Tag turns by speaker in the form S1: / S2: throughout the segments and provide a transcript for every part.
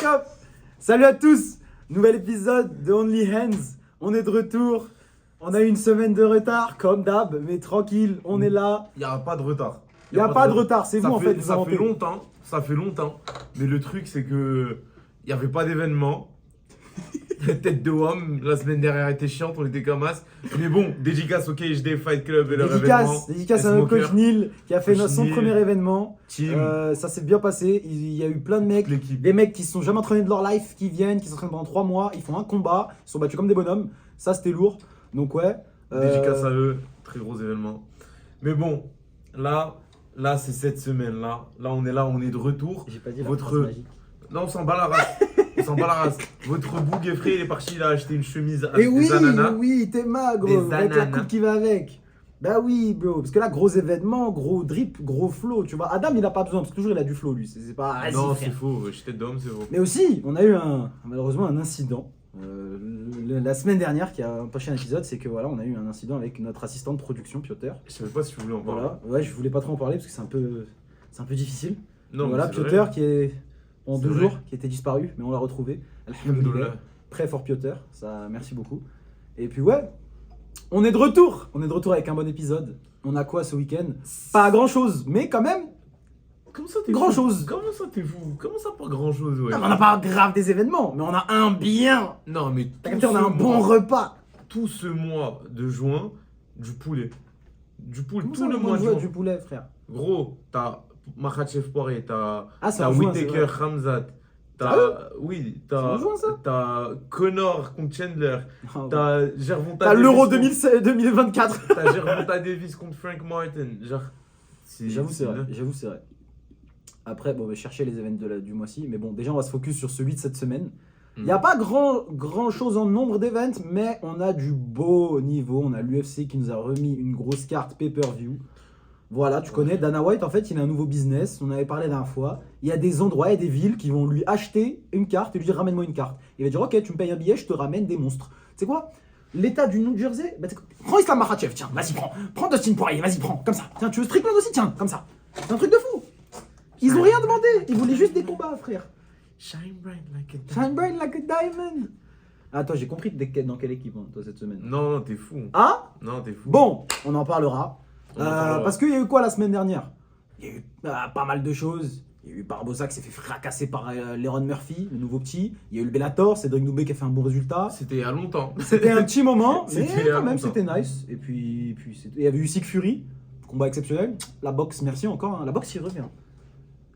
S1: up? Salut à tous. Nouvel épisode de Only Hands. On est de retour. On a eu une semaine de retard, comme d'hab, mais tranquille, on est là.
S2: Il n'y a pas de retard.
S1: Il n'y a pas de retard, c'est vous en fait.
S2: Ça fait longtemps. Mais le truc, c'est que il n'y avait pas d'événement. Tête de homme, la semaine dernière était chiante, on était comme as. Mais bon, dédicace au KHD Fight Club et leur événement.
S1: Dédicace à notre coach Neil qui a fait son premier événement.
S2: Team.
S1: Ça s'est bien passé. Il y a eu plein de mecs. Des mecs qui se sont jamais entraînés de leur life, qui viennent, qui s'entraînent pendant 3 mois. Ils font un combat. Ils sont battus comme des bonhommes. Ça, c'était lourd. Donc, ouais.
S2: Dédicace à eux. Très gros événement. Mais bon, là c'est cette semaine-là. Là, on est là, on est de retour.
S1: J'ai pas dit
S2: votre. Non, on s'en bat la race. On s'en bat la race. Votre bouc est frais, il est parti, il a acheté une chemise avec des ananas.
S1: Oui, t'es magre, avec la coupe qui va avec. Bah oui, bro, parce que là, gros événement, gros drip, gros flow, tu vois. Adam, il a pas besoin, parce que toujours il a du flow, lui. C'est pas.
S2: Non, c'est faux, j'étais d'homme, c'est faux.
S1: Mais aussi, on a eu malheureusement un incident. La semaine dernière, qui a un prochain épisode, c'est que voilà, on a eu un incident avec notre assistant de production, Piotr.
S2: Je savais pas si tu voulais en parler.
S1: Voilà, ouais, je voulais pas trop en parler parce que c'est un peu difficile.
S2: Non,
S1: voilà, Piotr qui est en 2 jours, qui était disparu, mais on l'a retrouvé. Alhamdoulilah. Très fort Piotr, ça, merci beaucoup. Et puis ouais, on est de retour. On est de retour avec un bon épisode. On a quoi ce week-end? Pas grand chose, mais quand même.
S2: Comment ça t'es
S1: grand
S2: fou?
S1: chose.
S2: Comment ça t'es fou? Comment ça pas grand chose, ouais?
S1: Non, mais on n'a pas grave des événements, mais on a un bien.
S2: Non, mais
S1: on a un bon repas.
S2: Tout ce mois de juin, du poulet. Du poulet,
S1: Comment
S2: tout
S1: ça,
S2: le mois de juin.
S1: du poulet, frère.
S2: Gros, t'as Makhachev Poiré, t'as
S1: en juin,
S2: Whittaker Khamzat, t'as Connor contre Chandler, t'as Gervonta
S1: Davis. T'as l'Euro 2024.
S2: T'as Gervonta Davis contre Frank Martin.
S1: J'avoue, c'est vrai. Après, bon, on va chercher les événements du mois-ci, mais bon, déjà, on va se focus sur celui de cette semaine. Il n'y a pas grand chose en nombre d'événements, mais on a du beau niveau. On a l'UFC qui nous a remis une grosse carte pay-per-view. Voilà, tu connais Dana White, en fait, il a un nouveau business. On avait parlé la dernière fois. Il y a des endroits et des villes qui vont lui acheter une carte et lui dire ramène-moi une carte. Il va dire ok, tu me payes un billet, je te ramène des monstres. Tu sais quoi? L'état du New Jersey, prends Islam Makhachev, tiens, vas-y, prends Dustin Poirier, vas-y, prends, comme ça. Tiens, tu veux Strickland aussi, tiens, comme ça. C'est un truc de fou. Ils ont rien demandé, ils voulaient juste des combats, frère.
S2: Shine bright like a diamond.
S1: Shine bright like a diamond. Ah, toi, j'ai compris dans quelle équipe, toi, cette semaine.
S2: Non, t'es fou.
S1: Ah?
S2: Non, t'es fou.
S1: Bon, on en parlera. Parce qu'il y a eu quoi la semaine dernière? Il y a eu pas mal de choses. Il y a eu Barbosa qui s'est fait fracasser par Leron Murphy, le nouveau petit. Il y a eu le Bellator, Cédric Doumbé qui a fait un bon résultat.
S2: C'était il y a longtemps.
S1: C'était un petit moment, mais
S2: C'était
S1: quand même c'était nice. Et puis il y avait eu Sick Fury, combat exceptionnel. La boxe, merci encore. Hein. La boxe, il revient.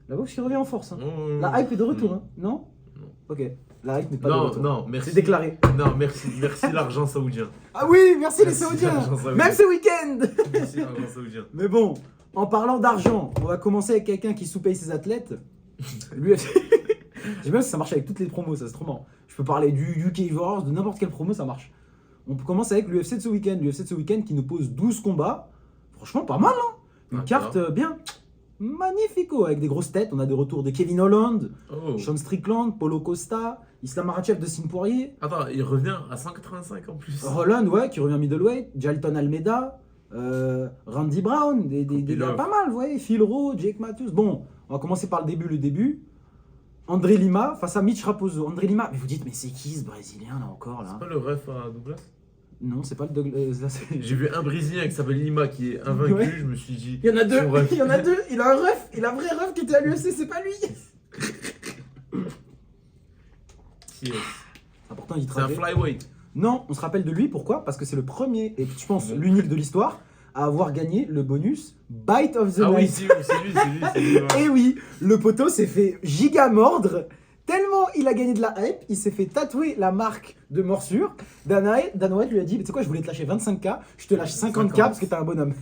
S1: La boxe, il revient en force. Hein. La hype est de retour, hein. Non?
S2: Non.
S1: Ok. La hype n'est pas de retour.
S2: Non, merci.
S1: C'est déclaré.
S2: Non, merci l'argent saoudien.
S1: Ah oui, merci les Saoudiens. Même ce week-end.
S2: Merci l'argent saoudien.
S1: Mais bon, en parlant d'argent, on va commencer avec quelqu'un qui sous-paye ses athlètes. L'UFC. J'aime bien si ça marche avec toutes les promos, ça c'est trop marrant. Je peux parler du UK Wars, de n'importe quelle promo, ça marche. On commence avec l'UFC de ce week-end. L'UFC de ce week-end qui nous pose 12 combats. Franchement, pas mal, hein. Une carte bien. Magnifico, avec des grosses têtes. On a des retours de Kevin Holland, Sean Strickland, Paulo Costa, Islam Makhachev, Dustin Poirier.
S2: Attends, il revient à 185 en plus.
S1: Holland, ouais, qui revient middleweight. Jalton Almeida, Randy Brown, des gars pas mal, vous voyez. Phil Rowe, Jake Matthews. Bon, on va commencer par le début. André Lima face à Mitch Raposo. André Lima, mais vous dites, mais c'est qui ce Brésilien là encore là?
S2: C'est pas le ref à Douglas?
S1: Non, c'est pas le Douglas.
S2: J'ai vu un Brésilien qui s'appelle Lima qui est invaincu, ouais. Je me suis dit.
S1: Il y en a deux, il a un ref, il a un vrai ref qui était à l'UFC, c'est pas lui.
S2: Yes.
S1: Important,
S2: c'est un flyweight.
S1: Non, on se rappelle de lui, pourquoi? Parce que c'est le premier, et je pense l'unique de l'histoire, à avoir gagné le bonus Bite of the Night.
S2: Ah oui, c'est lui.
S1: Et oui, le poteau s'est fait giga mordre. Tellement il a gagné de la hype, il s'est fait tatouer la marque de morsure. Dana White lui a dit, tu sais quoi, je voulais te lâcher 25K, je te lâche 50K parce que t'es un bonhomme.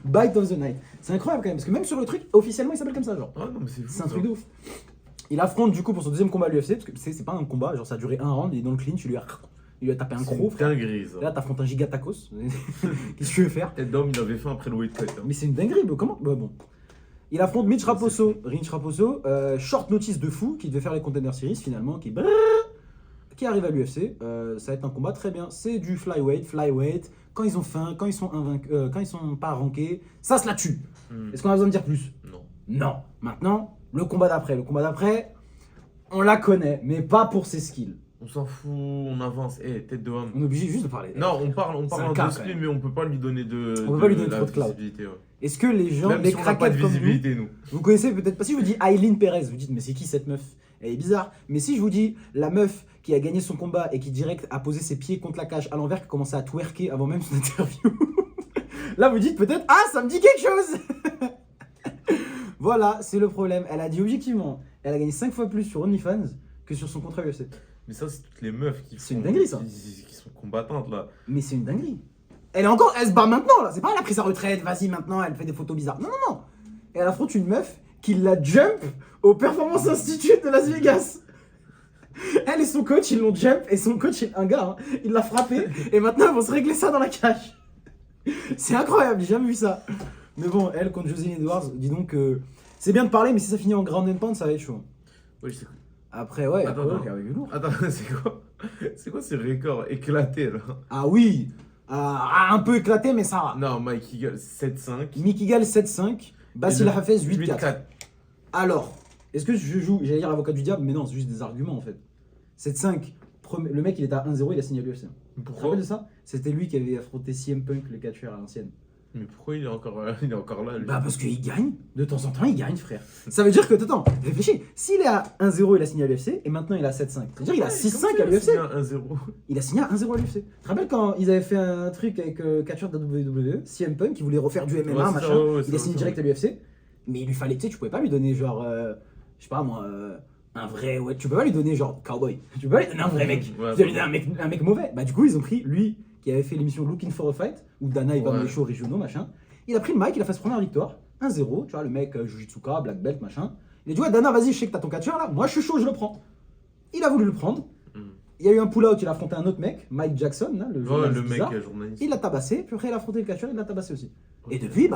S1: Bite of the Night. C'est incroyable quand même, parce que même sur le truc, officiellement il s'appelle comme ça, genre.
S2: Ah non, mais c'est fou.
S1: C'est un truc de ouf. Il affronte du coup pour son deuxième combat à l'UFC, parce que c'est pas un combat, genre ça a duré un round, il est dans le clinch, il lui a tapé un croc.
S2: C'est une dinguerie, ça.
S1: Là, t'affrontes un giga tacos. Qu'est-ce que tu veux faire?
S2: Et Dom, il avait fait après le weight cut. Hein.
S1: Mais c'est une dinguerie, comment? Bah bon. Il affronte Mitch Raposo. Short notice de fou, qui devait faire les Contender Series finalement, qui arrive à l'UFC. Ça va être un combat très bien. C'est du flyweight. Quand ils ont faim, quand ils sont quand ils sont pas rankés, ça se la tue. Est-ce qu'on a besoin de dire plus?
S2: Non.
S1: Non. Maintenant, le combat d'après. On la connaît, mais pas pour ses skills.
S2: On s'en fout, on avance. Tête de homme.
S1: On est obligé juste de parler.
S2: Non, on parle
S1: C'est un
S2: en
S1: cas,
S2: deux
S1: quand
S2: skills,
S1: même.
S2: mais on peut pas lui donner
S1: On peut pas lui donner
S2: la
S1: trop de clout.
S2: visibilité. Ouais.
S1: Est-ce que les gens,
S2: Même
S1: les
S2: si on n'a pas de
S1: craquettes comme nous,
S2: visibilité, nous.
S1: vous connaissez peut-être pas, si je vous dis Aileen Perez, vous dites mais c'est qui cette meuf? Elle est bizarre. Mais si je vous dis la meuf qui a gagné son combat et qui direct a posé ses pieds contre la cage à l'envers, qui a commencé à twerker avant même son interview, là vous dites peut-être ah ça me dit quelque chose. Voilà, c'est le problème. Elle a dit objectivement, elle a gagné 5 fois plus sur OnlyFans que sur son contrat UFC.
S2: Mais ça, c'est toutes les meufs qui
S1: C'est une dinguerie, ça.
S2: qui sont combattantes, là.
S1: Mais c'est une dinguerie. Elle se bat maintenant là. C'est pas elle a pris sa retraite, vas-y maintenant elle fait des photos bizarres. Non non non. Et elle affronte une meuf qui la jump au Performance Institute de Las Vegas. Elle et son coach ils l'ont jump et son coach un gars, hein, il l'a frappé et maintenant ils vont se régler ça dans la cage. C'est incroyable, j'ai jamais vu ça. Mais bon, elle contre Jocelyn Edwards, dis donc c'est bien de parler mais si ça finit en ground and pound ça va être chaud.
S2: Oui, c'est
S1: Après ouais,
S2: Attends,
S1: après,
S2: attends.
S1: ouais, avec du lourd.
S2: Attends, c'est quoi ce record éclaté, là?
S1: Ah oui, un peu éclaté mais ça va.
S2: Non, Mike Eagle, 7-5.
S1: Mick Eagle 7-5, Bassil
S2: Et le-
S1: Hafez 8-4.
S2: 8-4.
S1: Alors, est-ce que je joue, j'allais dire l'avocat du diable, mais non, c'est juste des arguments en fait. 7-5, le mec il est à 1-0, il a signé à l'UFC. Tu te
S2: Pourquoi?
S1: rappelles de ça? C'était lui qui avait affronté CM Punk, le catcheur à l'ancienne.
S2: Mais pourquoi il est encore là, lui?
S1: Bah parce qu'il gagne, de temps en temps il gagne frère. Ça veut dire que, attends, réfléchis, s'il est à 1-0 il a signé à l'UFC et maintenant il a 7-5. Ça veut dire qu'il a 6-5 à l'UFC.
S2: 1-0.
S1: Il a signé à 1-0 à l'UFC. Tu te rappelles quand ils avaient fait un truc avec catcheur de la WWE, CM Punk, qui voulait refaire du MMA,
S2: Ouais, c'est
S1: machin,
S2: ça, ouais,
S1: il a signé direct à l'UFC, mais il lui fallait, tu sais, tu pouvais pas lui donner genre, je sais pas moi, un vrai, ouais, tu peux pas lui donner genre cowboy, tu peux pas lui donner un vrai mec,
S2: Ouais,
S1: tu vas lui donner un mec mauvais. Bah du coup ils ont pris lui qui avait fait l'émission Looking for a Fight, où Dana il va dans les shows régionaux, machin, il a pris le mic, il a fait sa première victoire, 1-0, tu vois, le mec Jujitsuka, black belt, machin, il a dit ouais Dana vas-y je sais que t'as ton catcheur là, moi je suis chaud, je le prends. Il a voulu le prendre. Il y a eu un pull-out, il a affronté un autre mec, Mike Jackson, là, le
S2: Ouais,
S1: journaliste
S2: le mec
S1: bizarre.
S2: journaliste.
S1: Il l'a tabassé, puis après il a affronté le catcheur, il l'a tabassé aussi. Et
S2: Ok.
S1: depuis,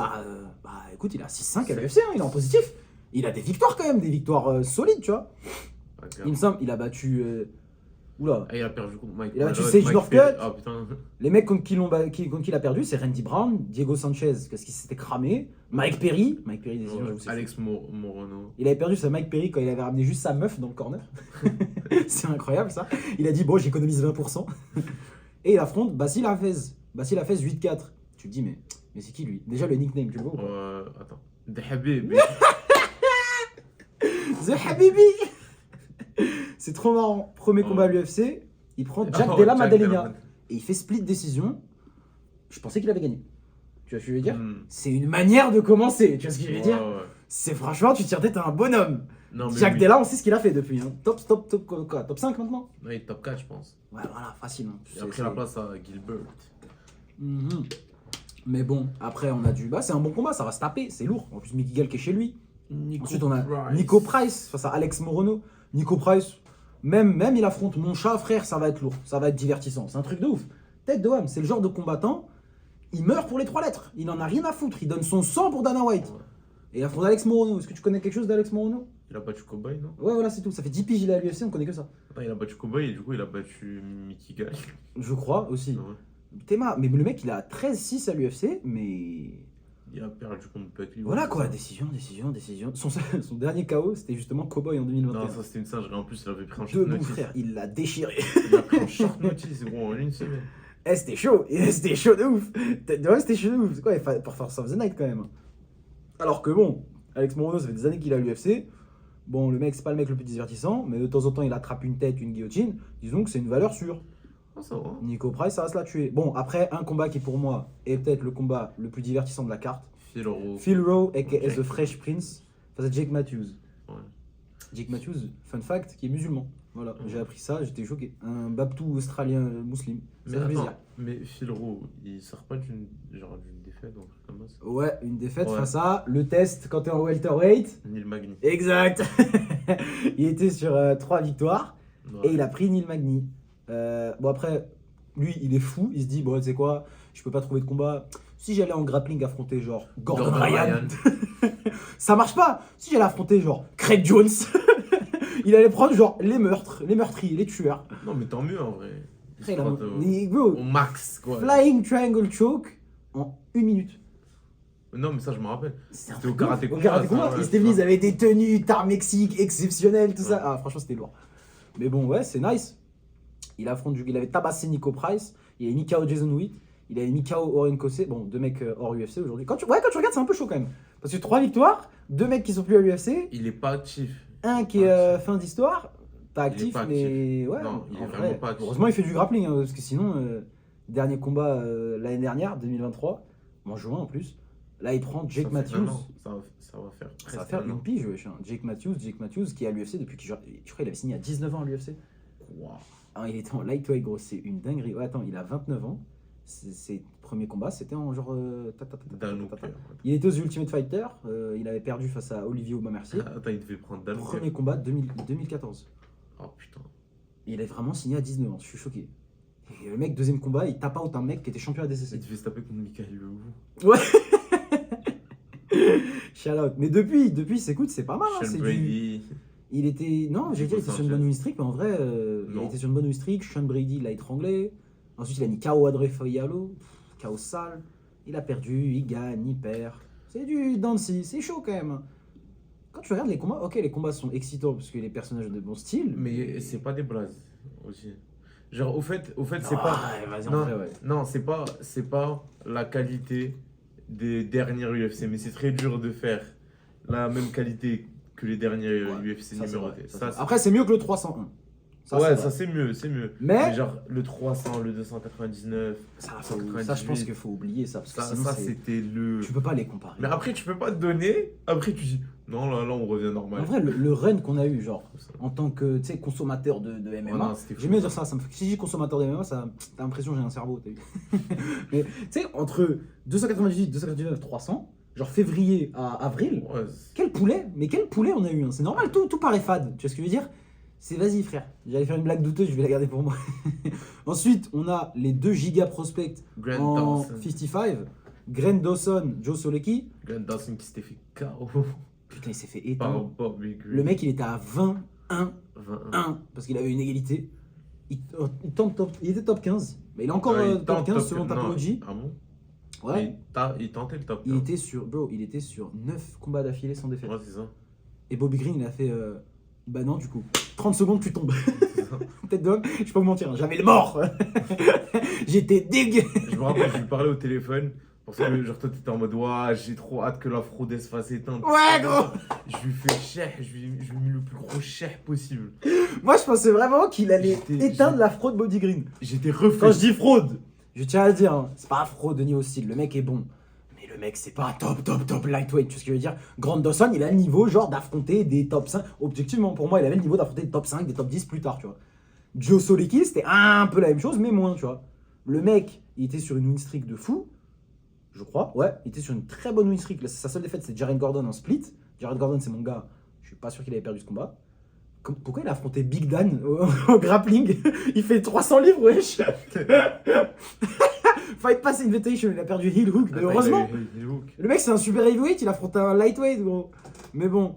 S1: écoute, il a 6-5 à l'UFC, hein, il est en positif. Il a des victoires quand même, des victoires solides, tu vois.
S2: Ah,
S1: Il me semble, il a battu. Oula.
S2: il a perdu contre Mike.
S1: Il a battu
S2: Mike
S1: Sage
S2: Perry.
S1: Northcutt.
S2: Ah putain.
S1: Les mecs contre qui il a perdu, c'est Randy Brown, Diego Sanchez, parce qu'il s'était cramé, Mike Perry, décision, j'avoue, c'est
S2: Alex Morono.
S1: Il avait perdu sa Mike Perry quand il avait ramené juste sa meuf dans le corner. C'est incroyable ça. Il a dit bon j'économise 20%. Et il affronte Bassil Hafez. Bassil Hafez 8-4. Tu te dis mais c'est qui lui? Déjà le nickname tu le vois ou pas?
S2: Attends. De Habib.
S1: The Habibi. C'est trop marrant. Premier combat à l'UFC, il prend Jack Della Maddalena. Et il fait split décision. Je pensais qu'il avait gagné. Tu vois ce que je veux dire? C'est une manière de commencer. Tu vois ce que je veux dire? C'est franchement, tu tires tête à un bonhomme.
S2: Non, mais
S1: Jack
S2: lui-
S1: Della, on sait ce qu'il a fait depuis. Hein. Top 5 maintenant?
S2: Non, il est top 4, je pense.
S1: Ouais, voilà, facile. Hein.
S2: Il a pris la place à Gilbert.
S1: Mhm. Mais bon, après, on a du. Bah, c'est un bon combat, ça va se taper, c'est lourd. En plus, Mickey Gall qui est chez lui. Ensuite, on a Nico Price face à Alex Morono. Nico Price, même il affronte mon chat, frère, ça va être lourd, ça va être divertissant. C'est un truc de ouf. Tête de homme, c'est le genre de combattant, il meurt pour les 3 lettres. Il en a rien à foutre, il donne son sang pour Dana White.
S2: Ouais.
S1: Et il affronte Alex Morono. Est-ce que tu connais quelque chose d'Alex Morono?
S2: Il a battu Cowboy, non?
S1: Ouais, voilà, c'est tout. Ça fait 10 piges, il est à l'UFC, on connaît que ça.
S2: Attends, il a battu Cowboy et du coup, il a battu Mickey Gall.
S1: Je crois aussi.
S2: Ouais.
S1: Théma, mais le mec, il a 13-6 à l'UFC, mais.
S2: Il a perdu contre Buckley.
S1: Voilà quoi, décision. Son dernier KO, c'était justement Cowboy en 2021.
S2: Non, ça c'était une singerie. En plus, il avait pris un
S1: De
S2: short
S1: nous,
S2: notice.
S1: frère, il l'a déchiré.
S2: Il a pris un short notice, gros, en une semaine.
S1: Eh, c'était chaud, c'était chaud de ouf. Ouais, c'était chaud de ouf. C'est quoi, pour Force of the Night quand même. Alors que bon, Alex Morono, ça fait des années qu'il est à l'UFC. Bon, le mec, c'est pas le mec le plus divertissant, mais de temps en temps, il attrape une tête, une guillotine. Disons que c'est une valeur sûre.
S2: Ah, ça va.
S1: Nico Price, ça va se la tuer. Bon, après, un combat qui pour moi est peut-être le combat le plus divertissant de la carte.
S2: Phil Rowe.
S1: Phil Rowe, aka
S2: Jake.
S1: The Fresh Prince, face à Jake Matthews.
S2: Ouais.
S1: Jake Matthews, fun fact, qui est musulman. Voilà,
S2: Ouais.
S1: j'ai appris ça, j'étais choqué. Un babtou australien musulman.
S2: Mais
S1: Ça fait plaisir.
S2: attends, mais Phil Rowe, il sort pas d'une défaite ou un truc comme ça?
S1: Ouais, une défaite
S2: Ouais.
S1: face à le test quand t'es en welterweight.
S2: Neil Magny.
S1: Exact. Il était sur 3 victoires
S2: Ouais.
S1: et il a pris Neil Magny. Bon après, lui il est fou, il se dit bon tu sais quoi, je peux pas trouver de combat. Si j'allais en grappling affronter genre Gordon Ryan, ça marche pas. Si j'allais affronter genre Craig Jones, il allait prendre genre les meurtriers, les tueurs.
S2: Non, mais tant mieux en vrai.
S1: Après,
S2: Au
S1: bro,
S2: max, quoi.
S1: Flying Triangle Choke en 1 minute.
S2: Non, mais ça, je me rappelle.
S1: C'était
S2: au Karaté
S1: Au
S2: Combat,
S1: Karaté
S2: ça,
S1: Combat.
S2: ouais,
S1: Ils s'étaient venus, ils avaient des tenues, Tar Mexique, exceptionnelles, tout ça.
S2: Ouais.
S1: Ah, franchement, c'était lourd. Mais bon, ouais, c'est nice. Il avait tabassé Nico Price, il avait mis KO Jason Witt, il avait mis KO Oren Kosé. Bon, 2 mecs hors UFC aujourd'hui. Quand tu regardes, c'est un peu chaud quand même. Parce que 3 victoires, 2 mecs qui sont plus à l'UFC,
S2: Il est pas actif.
S1: un qui est fin d'histoire. Pas
S2: Il est
S1: actif,
S2: pas
S1: mais ouais.
S2: Non, il est
S1: en
S2: vraiment
S1: vrai,
S2: pas actif.
S1: heureusement, il fait du grappling, hein, parce que sinon, dernier combat l'année dernière, 2023, en juin en plus. Là, il prend Jake Matthews.
S2: Ça va faire
S1: Ça
S2: presque
S1: va faire
S2: un an.
S1: une pige, wesh, hein. Jake Matthews qui est à l'UFC depuis qu'il. Je crois qu'il avait signé à 19 ans à l'UFC.
S2: Wow.
S1: Ah, il était en lightweight, gros, c'est une dinguerie. Ouais, attends, il a 29 ans. Ses premiers combats, c'était en genre. Il était aux Ultimate Fighter. Il avait perdu face à Olivier Aubin-Mercier.
S2: Attends, il devait prendre Dan
S1: Premier combat 2014.
S2: Oh putain.
S1: Et il est vraiment signé à 19 ans. Je suis choqué. Et le mec, deuxième combat, il tape out un mec qui était champion
S2: Il
S1: ADCC.
S2: devait se taper contre Michael Levou.
S1: Ouais. Shout out. Mais depuis, c'est pas mal. Hein,
S2: Sean
S1: c'est
S2: Brady.
S1: Il était. Non, j'ai dit, il était sur une bonne win streak, mais en vrai, il
S2: Non.
S1: était sur une bonne win streak. Sean Brady l'a étranglé. Ensuite, il a mis KO Adré Fayalo. KO sale. Il a perdu, il gagne, il perd. C'est du Dancy, c'est chaud quand même. Quand tu regardes les combats, ok, les combats sont excitants parce que les personnages ont de bons styles.
S2: Mais c'est pas des blazes aussi. Genre, au fait c'est
S1: Ah,
S2: pas.
S1: ouais, vas-y,
S2: Non,
S1: en vrai, ouais.
S2: non, c'est pas la qualité des dernières UFC, mais c'est très dur de faire la même qualité que les derniers UFC
S1: Ça, c'est
S2: numérotés.
S1: vrai, ça,
S2: Ça,
S1: c'est vrai. Après, c'est mieux que le 301. Ça,
S2: ouais,
S1: c'est
S2: ça
S1: vrai.
S2: c'est mieux.
S1: Mais
S2: genre le 300, le 299,
S1: ça,
S2: 198,
S1: je pense qu'il faut oublier ça. Parce que sinon,
S2: ça c'était le.
S1: tu peux pas les comparer.
S2: Mais après, tu peux pas te donner. Après, tu dis non, là on revient normal.
S1: En vrai, le run qu'on a eu, genre, en tant que consommateur de MMA,
S2: Oh non, c'était fou.
S1: j'aime bien dire ça, ça me fait. Si je dis consommateur de MMA, t'as l'impression que j'ai un cerveau, t'as vu. Mais tu sais, entre 298, 299, 300, genre février à avril,
S2: Ouais,
S1: quel poulet on a eu, hein. C'est normal, tout paraît fade, tu vois ce que je veux dire. C'est vas-y frère, j'allais faire une blague douteuse, je vais la garder pour moi. Ensuite, on a les 2 giga prospects
S2: Grant
S1: en
S2: Dawson.
S1: 55, Grant Dawson, Joe Solecki.
S2: Grant Dawson qui s'était fait KO
S1: Putain, il s'est fait
S2: par
S1: éteindre.
S2: Bobby Green.
S1: Le mec, il était à 21
S2: 21.
S1: parce qu'il avait une égalité. Il était top 15. Mais il est encore
S2: Ouais, il
S1: top
S2: tente
S1: 15 selon
S2: non.
S1: Tapology.
S2: Ah bon?
S1: Ouais.
S2: Il tentait le top 15.
S1: Il était sur 9 combats d'affilée sans défaite.
S2: Ouais, c'est ça.
S1: Et Bobby Green, il a fait bah non, du coup. 30 secondes, tu tombes.
S2: C'est ça.
S1: Tête d'homme, je vais pas vous mentir, hein, j'avais le mort. J'étais dégueu.
S2: Je me rappelle, je lui parlais au téléphone. Parce que genre toi t'étais en mode ouah, j'ai trop hâte que la fraude se fasse éteindre.
S1: Ouais, gros.
S2: Je lui fais cher, je lui ai mis le plus gros cher possible.
S1: Moi, je pensais vraiment qu'il allait
S2: J'étais-
S1: éteindre la fraude Bobby Green.
S2: J'étais
S1: Quand
S2: refait.
S1: je dis fraude, je tiens à le dire, hein, c'est pas fraude ni hostile, le mec est bon. Mais le mec, c'est pas un top lightweight, tu vois ce que je veux dire. Grant Dawson, il a le niveau genre d'affronter des top 5. Objectivement, pour moi, il avait le niveau d'affronter des top 5, des top 10 plus tard, tu vois. Joe Solecki, c'était un peu la même chose, mais moins, tu vois. Le mec, il était sur une win streak de fou, je crois. Ouais, il était sur une très bonne win streak. Là, sa seule défaite, c'est Jared Gordon en split. Jared Gordon, c'est mon gars. Je suis pas sûr qu'il avait perdu ce combat. Pourquoi il a affronté Big Dan au grappling? Il fait 300 livres, wesh. Fight Pass Invitation, il a perdu Heel Hook. Mais heureusement, le mec c'est un super heavyweight, il affronte un lightweight, gros. Mais bon,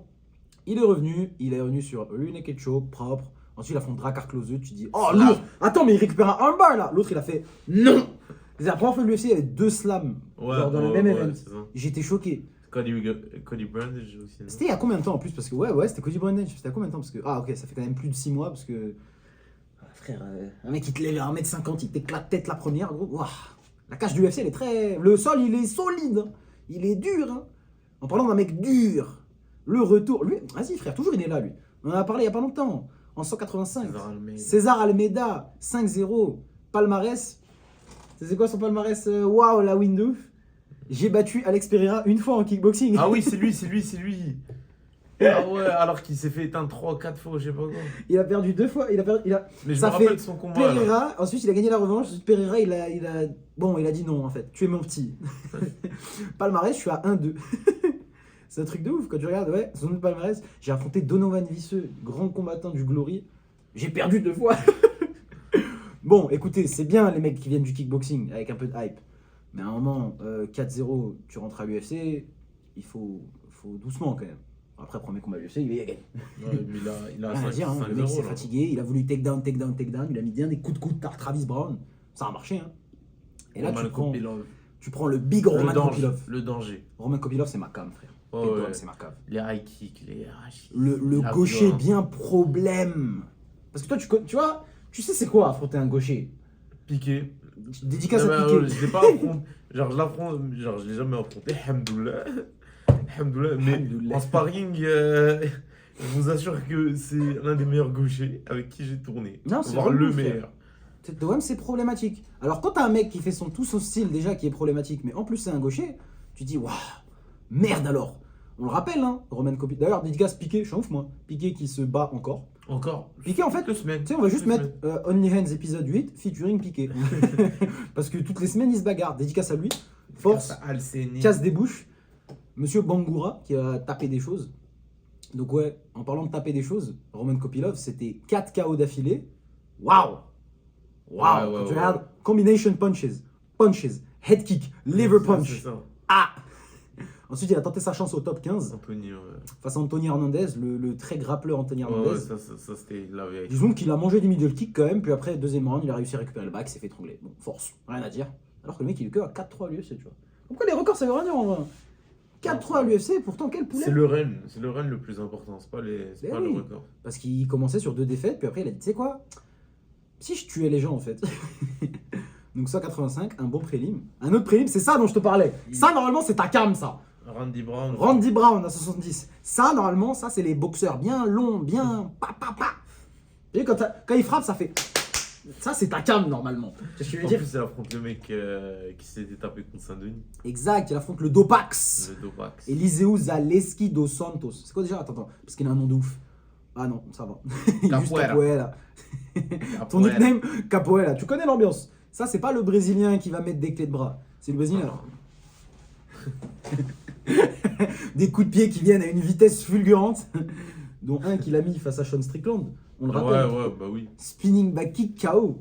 S1: il est revenu sur le Naked Show, propre. Ensuite, il affronte Drakkar Klose, tu dis, oh lourd. Attends, mais il récupère un armbar là. L'autre, il a fait, non. C'est la première fois que l'UFC, il y avait 2 slams genre dans le même event. J'étais choqué.
S2: Cody Brandage aussi.
S1: C'était il y a combien de temps en plus? Parce que ouais, c'était Cody Brandage. C'était il y a combien de temps? Parce que, ah ok, ça fait quand même plus de 6 mois. Parce que, frère, un mec qui te lève à 1m50, il t'éclate tête la première, gros. Ouah. La cage du UFC, elle est très. Le sol, il est solide. Hein. Il est dur. Hein. En parlant d'un mec dur, le retour. Lui, vas-y, frère, toujours il est là, lui. On en a parlé il y a pas longtemps. En 185. César Almeida, 5-0. Palmarès. C'est quoi son palmarès? Waouh, la win de ouf. J'ai battu Alex Pereira une fois en kickboxing.
S2: Ah oui, c'est lui. Ah ouais, alors qu'il s'est fait éteindre 3-4 fois, je sais pas quoi.
S1: Il a perdu 2 fois.
S2: Mais je me
S1: Ça
S2: rappelle
S1: fait
S2: de son combat. Là.
S1: Pereira, ensuite il a gagné la revanche. Ensuite, Pereira, il a dit non en fait. Tu es mon petit. Palmarès, je suis à 1-2. C'est un truc de ouf quand tu regardes. Ouais, son autre palmarès, j'ai affronté Donovan Visseux, grand combattant du Glory. J'ai perdu 2 fois. Bon, écoutez, c'est bien les mecs qui viennent du kickboxing avec un peu de hype. Mais à un moment, 4-0, tu rentres à l'UFC, il faut doucement quand même. Après, premier combat à l'UFC, il va gagner.
S2: Ouais, mais il a
S1: Rien à dire, hein. Le mec s'est fatigué, il a voulu take down, il a mis bien des coups de coude par Travis Brown. Ça a marché, hein. Et là, tu prends... Tu prends le big Roman Kopylov.
S2: Le danger.
S1: Roman Kopylov, c'est ma cam, frère.
S2: Oh, ouais.
S1: C'est ma cam.
S2: Les high kicks, les
S1: Le gaucher bien problème. Parce que toi, tu vois, tu sais c'est quoi affronter un gaucher.
S2: Piqué.
S1: Dédicace à Piqué.
S2: Je l'ai pas affronté. Je l'ai jamais affronté. Alhamdoulilah. Mais en sparring, je vous assure que c'est l'un des meilleurs gauchers avec qui j'ai tourné.
S1: Non, c'est
S2: voire le meilleur.
S1: Tête c'est problématique. Alors quand t'as un mec qui fait tout son style déjà qui est problématique, mais en plus c'est un gaucher, tu dis waouh, merde alors. On le rappelle, hein, Roman Kopylov. D'ailleurs, dédicace Piqué, je suis un ouf moi. Piqué qui se bat encore. Piqué en fait, tu sais, on va juste mettre Only Hands épisode 8 featuring Piqué. Parce que toutes les semaines il se bagarre. Dédicace à lui. Force, casse des bouches. Monsieur Bangoura qui a tapé des choses. Donc ouais, en parlant de taper des choses, Roman Kopylov c'était 4 KO d'affilée. Waouh. Waouh. Tu regardes, combination punches, head kick, liver punch. Ah. Ensuite, il a tenté sa chance au top 15 face à Anthony Hernandez, le très grappleur Anthony Hernandez.
S2: Ouais, ça c'était la vérité.
S1: Disons qu'il a mangé du middle kick quand même, puis après, deuxième round, il a réussi à récupérer le back, il s'est fait étrangler. Bon, force, rien à dire. Alors que le mec, il est que à 4-3 à l'UFC, tu vois. Pourquoi les records, ça veut rien dire en vrai. 4-3 à l'UFC, pourtant, quel poulet.
S2: C'est le run le plus important, c'est pas le record.
S1: Parce qu'il commençait sur 2 défaites, puis après, il a dit, tu sais quoi, si je tuais les gens, en fait. Donc 185, un bon prélim. Un autre prélim, c'est ça dont je te parlais. Ça, normalement, c'est ta cam, ça.
S2: Randy
S1: Brown à 70. Ça, normalement, ça, c'est les boxeurs bien longs, bien pa. Et quand il frappe, ça fait... Ça, c'est ta cam, normalement.
S2: En plus, il affronte le mec qui s'était tapé contre Saint-Denis.
S1: Exact, il affronte le Dopax. Eliseu Zaleski dos Santos. C'est quoi déjà? Attends, parce qu'il a un nom de ouf. Ah non, ça va. Juste Capoeira. Ton nickname, Capoeira. Tu connais l'ambiance. Ça, c'est pas le Brésilien qui va mettre des clés de bras. C'est le Brésilien, alors. Des coups de pied qui viennent à une vitesse fulgurante, dont un qu'il a mis face à Sean Strickland. On le rappelle.
S2: Ouais, bah oui.
S1: Spinning back kick KO.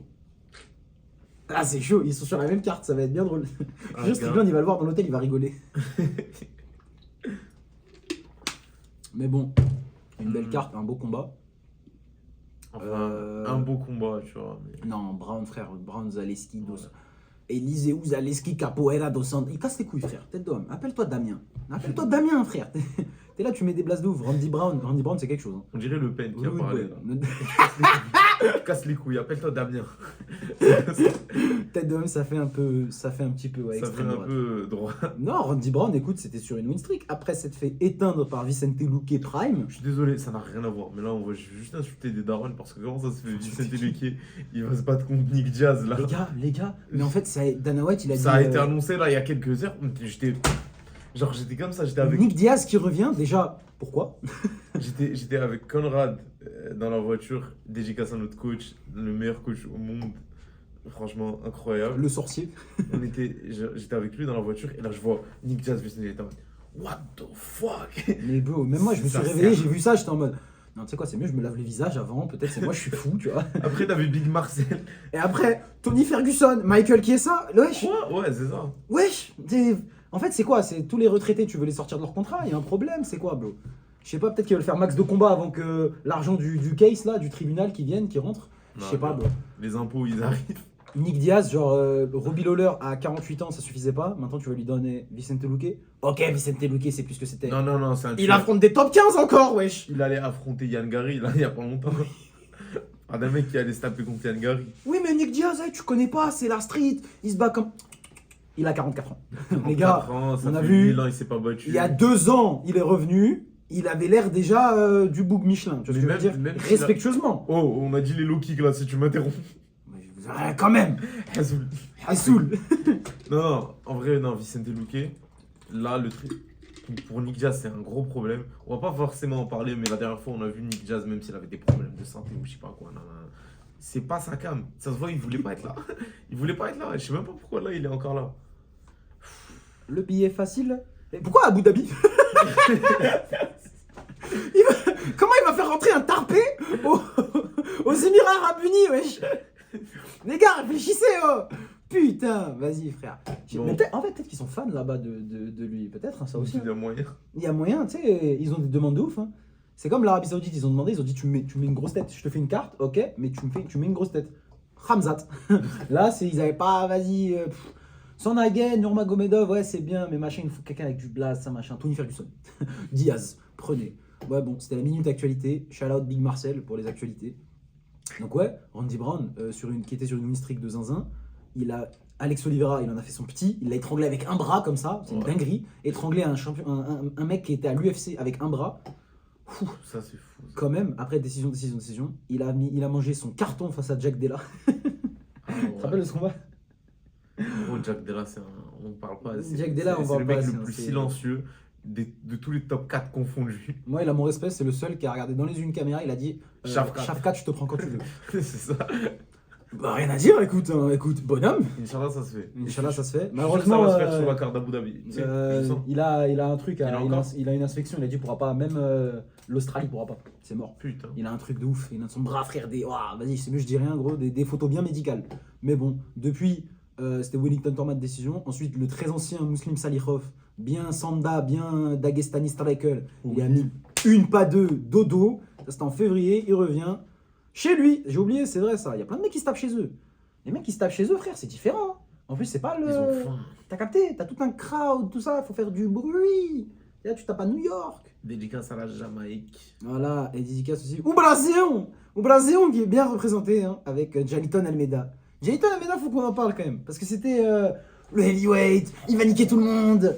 S1: Ah, c'est chaud, ils sont sur la même carte, ça va être bien drôle. Sean Strickland, il va le voir dans l'hôtel, il va rigoler. Mais bon, une belle carte, un beau combat.
S2: Enfin, un beau combat, tu vois. Mais...
S1: Non, Brown Zaleski dos. Eliseu Zaleski Capoeira dos Santos. Il casse les couilles, frère. Tête d'homme. Appelle-toi Damien. Appelle-toi Damien, frère. T'es là, tu mets des blases de ouf. Randy Brown, c'est quelque chose. Hein.
S2: On dirait Le Pen qui a parlé. Casse les couilles. Appelle-toi Damien.
S1: Tête d'homme, ça fait un petit peu
S2: ça fait un peu droit.
S1: Non, Randy Brown, écoute, c'était sur une win streak. Après s'être fait éteindre par Vicente Luque Prime.
S2: Je suis désolé, ça n'a rien à voir. Mais là, on va juste insulter des darons parce que comment ça se fait Vicente Luque, il va se battre contre Nick Diaz là.
S1: Les gars, mais en fait, Dana White, il a dit.
S2: Ça a été annoncé là il y a quelques heures. J'étais comme ça, j'étais avec.
S1: Nick Diaz qui revient, déjà, pourquoi?
S2: J'étais avec Conrad dans la voiture, dédicace à notre coach, le meilleur coach au monde. Franchement, incroyable.
S1: Le sorcier.
S2: J'étais avec lui dans la voiture et là je vois Nick Diaz, what the fuck?
S1: Mais bro, même moi je me suis réveillé, j'ai vu ça, j'étais en mode. Non, tu sais quoi, c'est mieux, je me lave les visages avant, peut-être c'est moi, je suis fou, tu vois.
S2: Après, t'avais Big Marcel.
S1: Et après, Tony Ferguson, Michael Chiesa, wesh.
S2: Ouais, c'est ça.
S1: Wesh. En fait, c'est quoi? C'est tous les retraités, tu veux les sortir de leur contrat? Il y a un problème, c'est quoi, bro? Je sais pas, peut-être qu'ils veulent faire max de combat avant que l'argent du case, là, du tribunal qui rentre. Je sais pas, bro.
S2: Les impôts, ils arrivent.
S1: Nick Diaz, genre Robbie Lawler à 48 ans, ça suffisait pas. Maintenant, tu vas lui donner Vicente Luque. Ok, Vicente Luque, c'est plus que c'était.
S2: Non, c'est un
S1: Il affronte des top 15 encore, wesh.
S2: Il allait affronter Yann Gary, là, il y a pas longtemps. Un mec qui allait se taper contre Yann Gary.
S1: Oui, mais Nick Diaz, tu connais pas, c'est la street. Il se bat comme. Il a 44 ans. Les gars, on a vu.
S2: 1000 ans, il s'est pas battu.
S1: Il y a 2 ans, il est revenu. Il avait l'air déjà du bouc Michelin. Tu vois ce que je veux dire? Respectueusement.
S2: Oh, on a dit les low kicks là, si tu m'interromps.
S1: Quand même. Hassoul.
S2: Non, en vrai, non, Vicente Luque, là, le truc, pour Nick Diaz, c'est un gros problème. On va pas forcément en parler, mais la dernière fois, on a vu Nick Diaz, même s'il avait des problèmes de santé ou je sais pas quoi, c'est pas sa cam. Ça se voit, il voulait pas être là. Il voulait pas être là. Je sais même pas pourquoi là, il est encore là.
S1: Le billet facile. Et pourquoi Abu Dhabi? Comment il va faire rentrer un tarpé aux Émirats Arabes Unis, wesh? Les gars, réfléchissez, oh. Putain, vas-y, frère. Bon. En fait, peut-être qu'ils sont fans là-bas de lui. Peut-être, hein, ça aussi.
S2: Il y a moyen.
S1: Il y a moyen, tu sais, ils ont des demandes de ouf. Hein. C'est comme l'Arabie Saoudite, ils ont demandé, ils ont dit tu mets une grosse tête. Je te fais une carte, ok, mais tu mets une grosse tête. Hamzat. Là, ils avaient pas, vas-y. Sandhagen, Nurmagomedov, ouais, c'est bien, mais machin, il faut quelqu'un avec du blast, ça machin. Tony Ferguson. Diaz, prenez. Ouais, bon, c'était la minute actualité. Shout out Big Marcel pour les actualités. Donc, ouais, Randy Brown, qui était sur une win streak de zinzin, Alex Oliveira, il en a fait son petit, il l'a étranglé avec un bras comme ça, c'est une dinguerie. Étranglé un mec qui était à l'UFC avec un bras.
S2: Ça, c'est fou. Ça.
S1: Quand même, après décision, il a mangé son carton face à Jack Della. Tu te rappelles de ce combat?
S2: Oh, Jack Della, on parle pas.
S1: Jack Della, on parle pas.
S2: C'est le mec le plus silencieux de tous les top 4 confondus.
S1: Moi, il a mon respect, c'est le seul qui a regardé dans les yeux une caméra, il a dit Shafkat, je te prends quand tu veux.
S2: C'est ça.
S1: Bah, rien à dire, écoute, bonhomme.
S2: Inch'Allah, ça se fait.
S1: Inch'Allah, ça se fait.
S2: Malheureusement, ça va se faire sur la carte d'Abu Dhabi.
S1: Il a un truc, il a une inspection, il a dit il pourra pas, même l'Australie pourra pas, c'est mort.
S2: Putain.
S1: Il a un truc de ouf, il a son bras frère, vas-y, c'est mieux, je dis rien, gros, des photos bien médicales. Mais bon, depuis, c'était Wellington Turmat de décision. Ensuite, le très ancien Muslim Salikhov, bien Sanda, bien Dagestani striker, il a mis une pas deux, dodo. Ça c'était en février, il revient. Chez lui, j'ai oublié, c'est vrai ça. Il y a plein de mecs qui se tapent chez eux. Les mecs qui se tapent chez eux, frère, c'est différent. Hein. En plus, c'est pas le.
S2: Ils ont faim.
S1: T'as capté? T'as tout un crowd, tout ça, faut faire du bruit. Là, tu tapes à New York.
S2: Dédicace à la Jamaïque.
S1: Voilà, et dédicace aussi. Ou Brasil qui est bien représenté hein, avec Jaliton Almeida. Jaliton Almeida, faut qu'on en parle quand même. Parce que c'était le heavyweight, il va niquer tout le monde.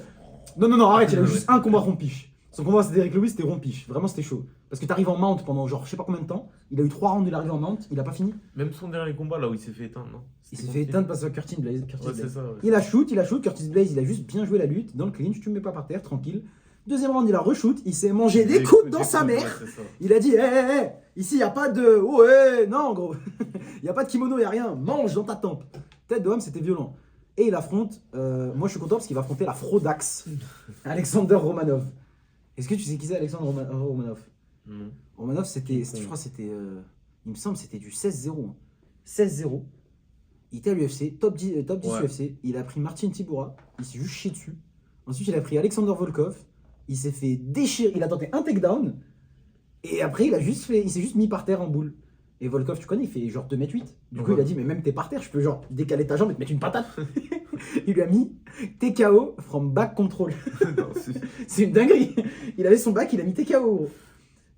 S1: Non, arrête, il a eu juste un combat rompiche. Son combat, c'était Derek Lewis, c'était rompiche. Vraiment, c'était chaud. Parce que t'arrives en mount pendant genre je sais pas combien de temps. Il a eu 3 rounds, il est arrivé en mount, il a pas fini.
S2: Même son dernier combat là où il s'est fait éteindre, non?
S1: Il s'est fait éteindre parce que Curtis Blaze.
S2: C'est ça, ouais.
S1: Il a shoot, Curtis Blaze, il a juste bien joué la lutte. Dans le clinch, tu me mets pas par terre, tranquille. Deuxième round, il a re-shoot, il s'est mangé des coups dans sa mère. Ouais, il a dit, hé, ici, il n'y a pas de. Oh, non, gros. Il n'y a pas de kimono, il n'y a rien. Mange dans ta tempe. Tête de homme, c'était violent. Et il affronte. Moi, je suis content parce qu'il va affronter la Frodax, Alexander Romanov. Est-ce que tu sais qui c'est, Alexander Romanov?
S2: Non.
S1: Romanov, c'était. Je crois que c'était. Il me semble que c'était du 16-0. Hein. 16-0. Il était à l'UFC, top 10 UFC. Il a pris Martin Tibura. Il s'est juste chié dessus. Ensuite, il a pris Alexander Volkov. Il s'est fait déchirer. Il a tenté un takedown. Et après, il s'est juste mis par terre en boule. Et Volkov, tu connais, il fait genre 2m8. Du coup, il a dit, mais même t'es par terre, je peux genre décaler ta jambe et te mettre une patate. Il lui a mis TKO from back control. C'est une dinguerie. Il avait son back, il a mis TKO.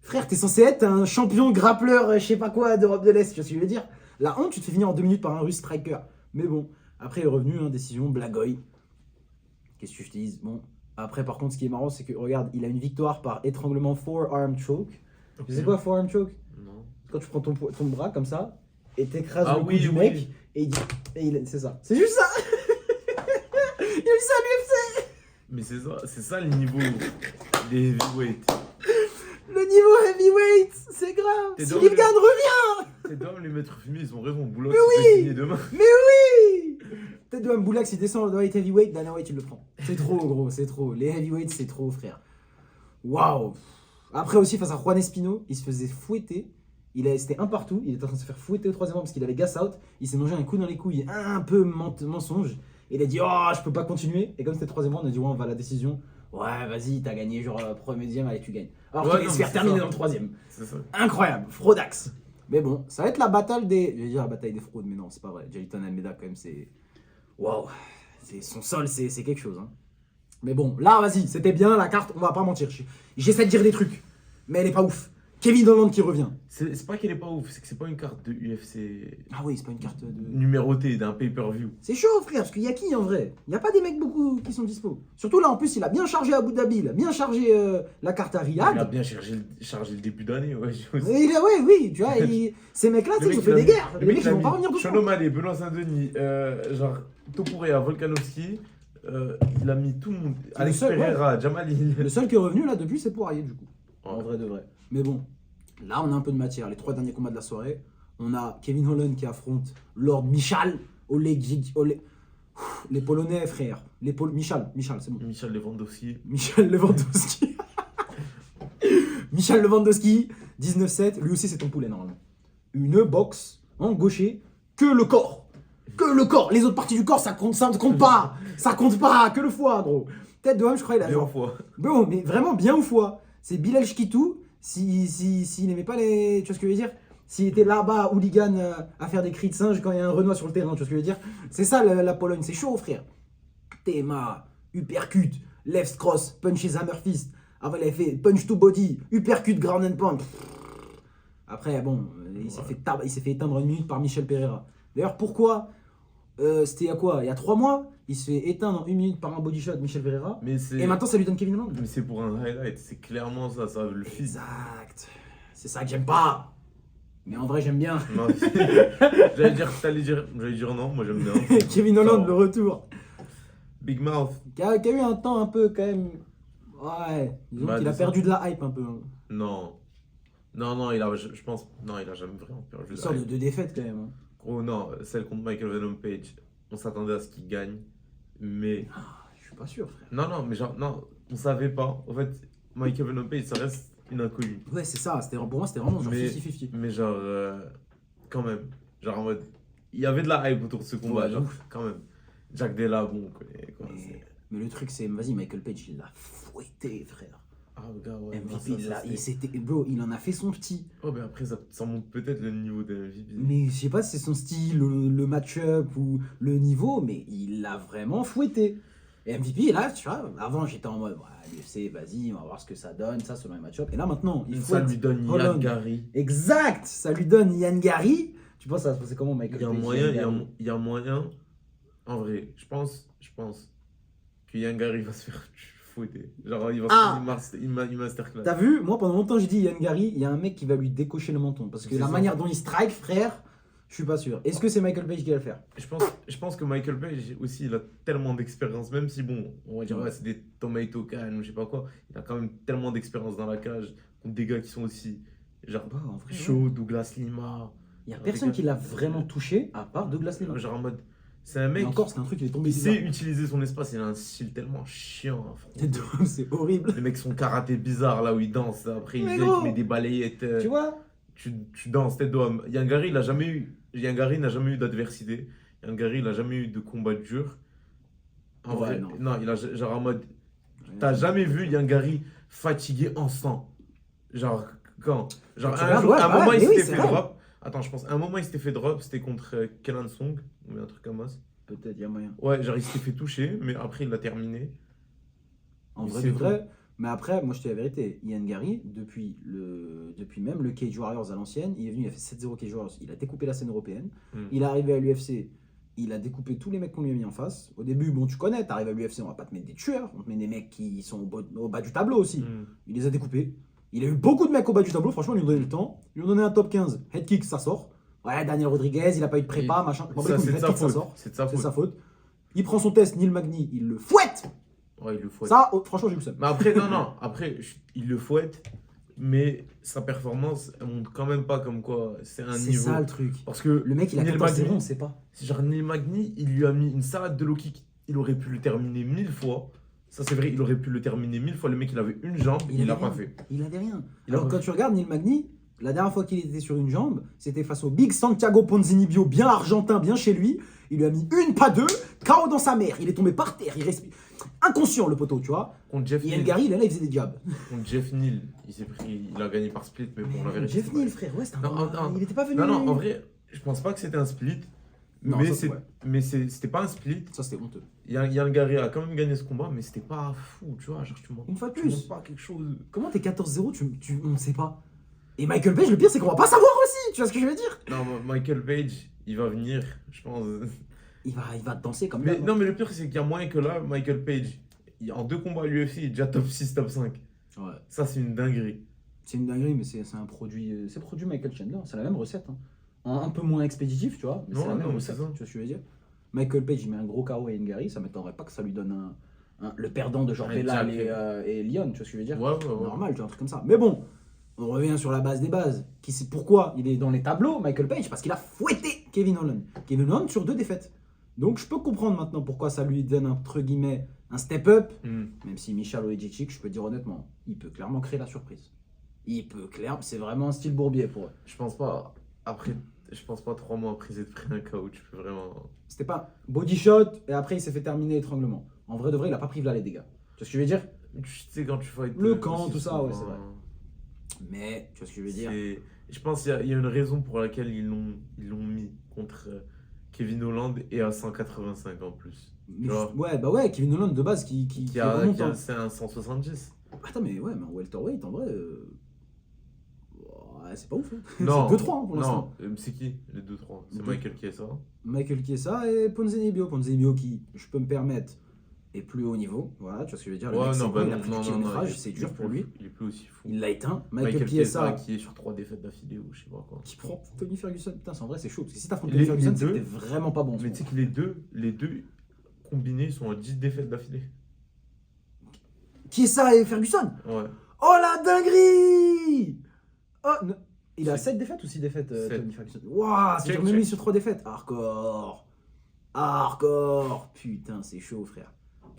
S1: Frère, t'es censé être un champion grappleur, je sais pas quoi, d'Europe de l'Est, tu vois ce que je veux dire? La honte, tu te fais finir en 2 minutes par un russe striker. Mais bon, après, il est revenu, hein, décision, Blagoy. Qu'est-ce que je te dis? Bon, après, par contre, ce qui est marrant, c'est que, regarde, il a une victoire par étranglement forearm choke. Okay. Tu sais quoi, forearm choke? Non. Quand tu prends ton bras comme ça, et t'écrases le cou du mec, et il dit. C'est ça. C'est juste ça. Il a eu ça à l'UFC.
S2: Mais c'est ça le niveau des heavyweights.
S1: Le niveau heavyweight, c'est grave. Cyril Gane revient.
S2: Tes d'hommes, les maîtres fumiers, ils ont raison. Boulogne,
S1: c'est
S2: signé demain.
S1: Mais oui. Tête de Boulac, s'il descend dans les heavyweight, Dana White, il le prend. C'est trop, gros, c'est trop. Les heavyweights, c'est trop, frère. Waouh. Après aussi, face à Juan Espino, il se faisait fouetter. C'était un partout. Il était en train de se faire fouetter au 3e round parce qu'il avait gas out. Il s'est mangé un coup dans les couilles, un peu mensonge. Et il a dit, oh, je peux pas continuer. Et comme c'était le 3e round, on a dit, ouais, on va à la décision. Ouais, vas-y, t'as gagné, genre, premier, deuxième, allez, tu gagnes. Alors qu'il allait se faire terminer dans le 3e. Incroyable, Frodax. Mais bon, ça va être la bataille des. Je vais dire la bataille des fraudes, mais non, c'est pas vrai. Jaliton Almeida, quand même, c'est. Waouh. Son sol, c'est quelque chose. Hein. Mais bon, là, vas-y, c'était bien la carte, on va pas mentir. J'essaie de dire des trucs, mais elle est pas ouf. Kevin Holland qui revient.
S2: C'est pas qu'elle est pas ouf, c'est que c'est pas une carte de UFC.
S1: Ah oui, c'est pas une carte de.
S2: Numérotée d'un pay-per-view.
S1: C'est chaud, frère, parce qu'il y a qui en vrai? Il y a pas des mecs beaucoup qui sont dispo. Surtout là, en plus, il a bien chargé Abu Dhabi, il a bien chargé la carte à Riyad.
S2: Il a bien chargé le début d'année, ouais.
S1: Oui, tu vois, ces mecs-là, ils ont fait des guerres. Les mecs, ils vont pas revenir tout
S2: Sean O'Malley, Benoît Saint-Denis, genre Topuria, Volkanovski. Il a mis tout le monde. Alex Pereira, Jamal.
S1: Le seul qui est revenu là depuis, c'est Poirier, du coup. Ouais. En vrai de vrai. Mais bon, là, on a un peu de matière. Les 3 derniers combats de la soirée, on a Kevin Holland qui affronte Lord Michal. Les Polonais, frère. Michal, c'est bon.
S2: Michal Lewandowski.
S1: Michal Lewandowski, 19-7. Lui aussi, c'est ton poulet, normalement. Une boxe en gaucher, que le corps. Les autres parties du corps, ça ne compte pas. Ça compte pas, que le foie, gros. Tête de homme, je crois, il a.
S2: Bien au foie.
S1: Bon, mais vraiment bien au foie. C'est Bilal Shkitou, s'il n'aimait pas les. Tu vois ce que je veux dire? S'il était là-bas, hooligan, à faire des cris de singe quand il y a un Renoir sur le terrain, tu vois ce que je veux dire? C'est ça la Pologne, c'est chaud, frère. TMA, uppercut, left cross, punch his hammer fist. Après, il avait fait punch to body, uppercut, ground and pound. Après, bon, il s'est fait éteindre en 1 minute par Michel Pereira. D'ailleurs, pourquoi c'était il y a quoi? Il y a 3 mois, il se fait éteindre en 1 minute par un body shot Michel Pereira. Et maintenant, ça lui donne Kevin Holland.
S2: Mais c'est pour un highlight, c'est clairement ça, ça le fils.
S1: Exact. C'est ça que j'aime pas. Mais en vrai, j'aime bien.
S2: Non, j'allais dire non, moi j'aime bien.
S1: Kevin Holland, le retour.
S2: Big Mouth.
S1: Qui a eu un temps un peu quand même. Ouais, disons qu'il a perdu de la hype un peu.
S2: Non, je pense. Non, il a jamais vraiment perdu de
S1: Il
S2: la
S1: sort
S2: hype.
S1: de défaites quand même.
S2: Gros, non, celle contre Michael Venom Page, on s'attendait à ce qu'il gagne, mais.
S1: Je suis pas sûr, frère.
S2: Non, mais genre, non, on savait pas. En fait, Michael Venom Page, ça reste une inconnue.
S1: Ouais, c'est ça. Pour moi, c'était vraiment genre
S2: Mais-
S1: 50-50.
S2: Mais genre, quand même. Genre en mode. Il y avait de la hype autour de ce combat,
S1: Ouais,
S2: genre,
S1: ouf.
S2: quand même. Jack Della, bon, on connaît quoi.
S1: Mais le truc, c'est, vas-y, Michael Page, il l'a fouetté, frère.
S2: Ah, gars, ouais. non,
S1: MVP,
S2: ça,
S1: bro, il en a fait son petit.
S2: Oh, mais après, ça monte peut-être le niveau de MVP.
S1: Mais je sais pas si c'est son style, le match-up ou le niveau, mais il l'a vraiment fouetté. Et MVP, là, tu vois, avant j'étais en mode, ouais, l'UFC, vas-y, on va voir ce que ça donne, ça selon les match-up. Et là maintenant, il
S2: Ça
S1: fouette
S2: lui donne Ian
S1: Holland.
S2: Gary.
S1: Exact, ça lui donne Ian Gary. Tu penses que ça va se passer comment, Michael
S2: Il y a
S1: Page,
S2: moyen,
S1: Ian Gary
S2: il y a moyen. En vrai, je pense que Ian Gary va se faire fouetter. Genre, il va se faire une masterclass.
S1: T'as vu, moi pendant longtemps j'ai dit Ian Gary, il y a un mec qui va lui décocher le menton. Parce que
S2: C'est
S1: la
S2: ça.
S1: manière dont il strike, frère, je suis pas sûr. Est-ce que c'est Michael Page qui va le faire?
S2: Je pense que Michael Page aussi, il a tellement d'expérience, même si bon, on va dire, ouais, c'est des tomato can ou je sais pas quoi, il a quand même tellement d'expérience dans la cage contre des gars qui sont aussi, genre,
S1: Bah, en vrai,
S2: chaud, Douglas Lima.
S1: Il y a personne qui l'a vraiment touché à part Douglas Lima.
S2: Genre en mode, c'est un
S1: Mais
S2: mec
S1: encore, c'est un truc qui est tombé
S2: qui sait
S1: bizarre.
S2: utiliser son espace, il a un style tellement chiant. à affronter.
S1: C'est horrible.
S2: Le mec, son karaté bizarre là où il danse, après il
S1: Mais
S2: vient,
S1: gros.
S2: il met des balayettes.
S1: Tu vois?
S2: Tu danses tête d'homme. Ian Gary n'a jamais eu d'adversité. Ian Gary n'a jamais eu de combat dur. En
S1: Ouais,
S2: vrai,
S1: non.
S2: non, il a genre en mode. T'as jamais vu Ian Gary fatigué en sang. Genre quand genre
S1: Tu
S2: un,
S1: regardes,
S2: jour,
S1: ouais,
S2: un
S1: ouais,
S2: moment il
S1: mais oui,
S2: s'était
S1: c'est
S2: fait
S1: vrai.
S2: drop. Attends, je pense. Un moment il s'était fait drop, c'était contre Kenan Song ou un truc comme ça.
S1: Peut-être, il y a moyen.
S2: Ouais, genre il s'était fait toucher, mais après il l'a terminé.
S1: En
S2: Mais
S1: vrai,
S2: c'est
S1: de
S2: tout.
S1: vrai. Mais après, moi je te dis la vérité, Ian Gary, depuis même le Cage Warriors à l'ancienne, il est venu, il a fait 7-0 Cage Warriors, il a découpé la scène européenne, il est arrivé à l'UFC, il a découpé tous les mecs qu'on lui a mis en face. Au début, bon, tu connais, t'arrives à l'UFC, on va pas te mettre des tueurs, on te met des mecs qui sont au bas du tableau aussi. Il les a découpés. Il a eu beaucoup de mecs au bas du tableau, franchement, ils lui ont donné le temps. Ils lui ont donné un top 15. Head kick, ça sort. Ouais, Daniel Rodriguez, il a pas eu de prépa, machin. Bon,
S2: Ça,
S1: écoute,
S2: c'est de
S1: head
S2: sa
S1: kick, ça
S2: faute.
S1: sort.
S2: C'est de sa
S1: C'est
S2: faute.
S1: sa faute. Il prend son test, Neil Magny, il le fouette.
S2: Ouais, il le faut.
S1: Ça, oh, franchement, j'ai eu le seum.
S2: Mais après, non, après, il le fouette, mais sa performance, elle montre quand même pas comme quoi c'est un
S1: C'est
S2: niveau.
S1: ça le truc.
S2: Parce que
S1: Le mec, il a
S2: Neil
S1: 14-0,
S2: Magny,
S1: on sait pas.
S2: c'est genre Neil Magny, il lui a mis une salade de low kick, il aurait pu le terminer 1000 fois. Ça, c'est vrai, il aurait pu le terminer 1000 fois. Le mec, il avait une jambe, il l'a
S1: avait
S2: pas
S1: rien.
S2: fait.
S1: Il avait rien.
S2: Il a
S1: Alors,
S2: pas
S1: quand tu regardes Neil Magny, la dernière fois qu'il était sur une jambe, c'était face au Big Santiago Ponzinibbio, bien argentin, bien chez lui. Il lui a mis une, pas deux, KO dans sa mère. Il est tombé par terre, il respire. Inconscient, le poteau, tu vois.
S2: Contre Jeff
S1: Ian
S2: Neal,
S1: Gary, il est là, il faisait des jabs.
S2: contre Jeff Neal, il a gagné par split, mais bon, la vérité.
S1: Jeff
S2: c'est
S1: Neal,
S2: pas-
S1: frère, ouais, c'était
S2: Non, non,
S1: il était pas venu.
S2: Non, en vrai, je pense pas que c'était un split.
S1: Non,
S2: mais
S1: ça,
S2: c'est-
S1: ouais.
S2: mais c'était pas un split.
S1: Ça, c'était honteux.
S2: Ian Gary a quand même gagné ce combat, mais c'était pas fou, tu vois. Genre,
S1: Une fois de
S2: tu
S1: plus.
S2: montres pas quelque chose.
S1: Comment t'es 14-0, on ne sait pas. Et Michael Page, le pire, c'est qu'on va pas savoir aussi. Tu vois ce que je veux dire?
S2: Non, Michael Page, il va venir, je pense.
S1: Il va danser comme
S2: Mais
S1: d'hab.
S2: non, mais le pire, c'est qu'il y a moyen que là, Michael Page, en 2 combats à l'UFC, il est déjà top 6, top 5.
S1: Ouais.
S2: Ça, c'est une dinguerie.
S1: C'est une dinguerie, mais c'est un produit. C'est produit Michael Chandler. C'est la même recette. Hein. Un peu moins expéditif, tu vois. Mais c'est la
S2: Ouais,
S1: même
S2: non, mais
S1: recette.
S2: c'est ça.
S1: Tu vois ce que je veux dire? Michael Page, il met un gros KO à Ian Gary. Ça m'étonnerait pas que ça lui donne le perdant de genre
S2: Un
S1: Bellal
S2: Jack.
S1: et Lyon. Tu vois ce que je veux dire?
S2: Ouais.
S1: Normal, tu vois, un truc comme ça. Mais bon, on revient sur la base des bases. Qui sait pourquoi il est dans les tableaux, Michael Page? Parce qu'il a fouetté Kevin Holland. Kevin Holland sur 2 défaites. Donc je peux comprendre maintenant pourquoi ça lui donne entre guillemets un step-up. Même si Michal Oedjicic, je peux dire honnêtement, il peut clairement créer la surprise. Il peut clairement, c'est vraiment un style Bourbier pour eux.
S2: Je pense pas, après, je pense pas 3 mois après être pris un KO, tu peux vraiment.
S1: C'était pas body shot et après il s'est fait terminer étranglement. En vrai de vrai, il a pas pris là les dégâts. Tu vois ce que je veux dire?
S2: Tu sais, quand tu fight.
S1: Le camp,
S2: aussi
S1: tout ça,
S2: souvent,
S1: ouais, c'est vrai. Mais tu vois ce que je veux dire?
S2: Je pense qu'il y a une raison pour laquelle ils l'ont mis contre Kevin Holland est à 185 en plus. Genre,
S1: ouais, Kevin Holland de base qui remonte.
S2: C'est un 170.
S1: Attends, mais ouais, mais en welterweight, en vrai, ouais, c'est pas ouf. Hein.
S2: Non,
S1: c'est 2-3 pour l'instant.
S2: Non, c'est qui les 2-3? C'est Michael Chiesa.
S1: Michael Chiesa et Ponzinibbio. Ponzinibbio qui, je peux me permettre, est plus haut niveau. Voilà, tu vois ce que je veux dire. Le mec, il a pris du kilométrage, c'est dur pour lui.
S2: Il est plus aussi fou.
S1: Il l'a éteint.
S2: Michael Chiesa qui est sur 3 défaites d'affilée ou je sais pas quoi.
S1: Qui prend Tony Ferguson. Putain, c'est en vrai, c'est chaud. Parce que si t'affrontes Tony Ferguson, c'est que t'es vraiment pas bon.
S2: Mais tu sais que les deux combinés sont à 10 défaites d'affilée.
S1: Chiesa et Ferguson.
S2: Ouais.
S1: Oh la dinguerie! Oh, non. Il a 7 défaites ou 6 défaites, Tony Ferguson? Waouh, c'est même mis sur 3 défaites. Hardcore. Putain, c'est chaud, frère.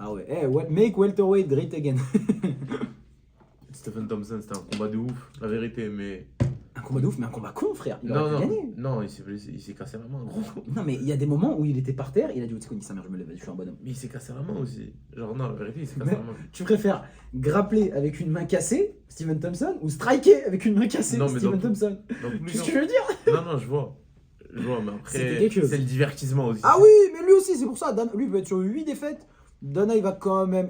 S1: Ah ouais, make welterweight great again.
S2: Stephen Thompson, c'était un combat de ouf, la vérité, mais...
S1: Un combat de ouf, mais un combat con, frère. Il aurait pu gagner.
S2: Non, il s'est cassé la main, gros.
S1: Non, mais il y a des moments où il était par terre, il a dit, tu connais sa mère, je me lève, je suis un bonhomme.
S2: Mais il s'est cassé la main aussi. Genre, non, la vérité, il s'est cassé la main.
S1: Tu préfères grappler avec une main cassée, Stephen Thompson, ou striker avec une main cassée, Stephen Thompson? Qu'est-ce que je veux dire?
S2: Non, je vois, mais après, c'est le divertissement aussi.
S1: Ah oui, mais lui aussi, c'est pour ça. Lui, il va être sur 8 défaites. Dana, il va quand même.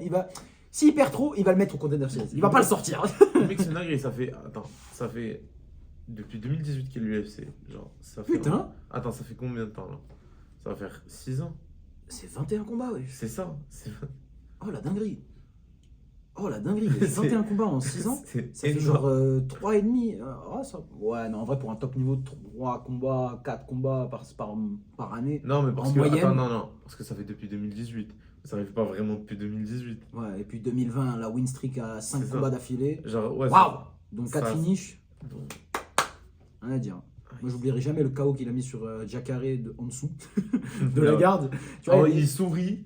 S1: S'il perd trop, il va le mettre au Contender Series. Il va pas le sortir.
S2: Le mec, c'est dingue, ça fait. Depuis 2018 qu'il est l'UFC. Genre, ça fait.
S1: Putain!
S2: Attends, ça fait combien de temps là? Ça va faire 6 ans.
S1: C'est 21 combats, ouais.
S2: C'est ça.
S1: Oh la dinguerie! Il y a 21 combats en 6 ans. Ça fait genre 3,5. Ouais, non, en vrai, pour un top niveau, 3 combats, 4 combats par année.
S2: Non, mais parce que.
S1: Moyenne.
S2: Attends, non. Parce que ça fait depuis 2018. Ça n'arrive pas vraiment depuis 2018.
S1: Ouais, et puis 2020, la win streak à 5 combats d'affilée.
S2: Genre, ouais.
S1: Waouh! Donc 4 finishes.
S2: Donc...
S1: Rien à dire. Moi, j'oublierai jamais le KO qu'il a mis sur Jacare en dessous de la garde.
S2: Tu vois, il sourit,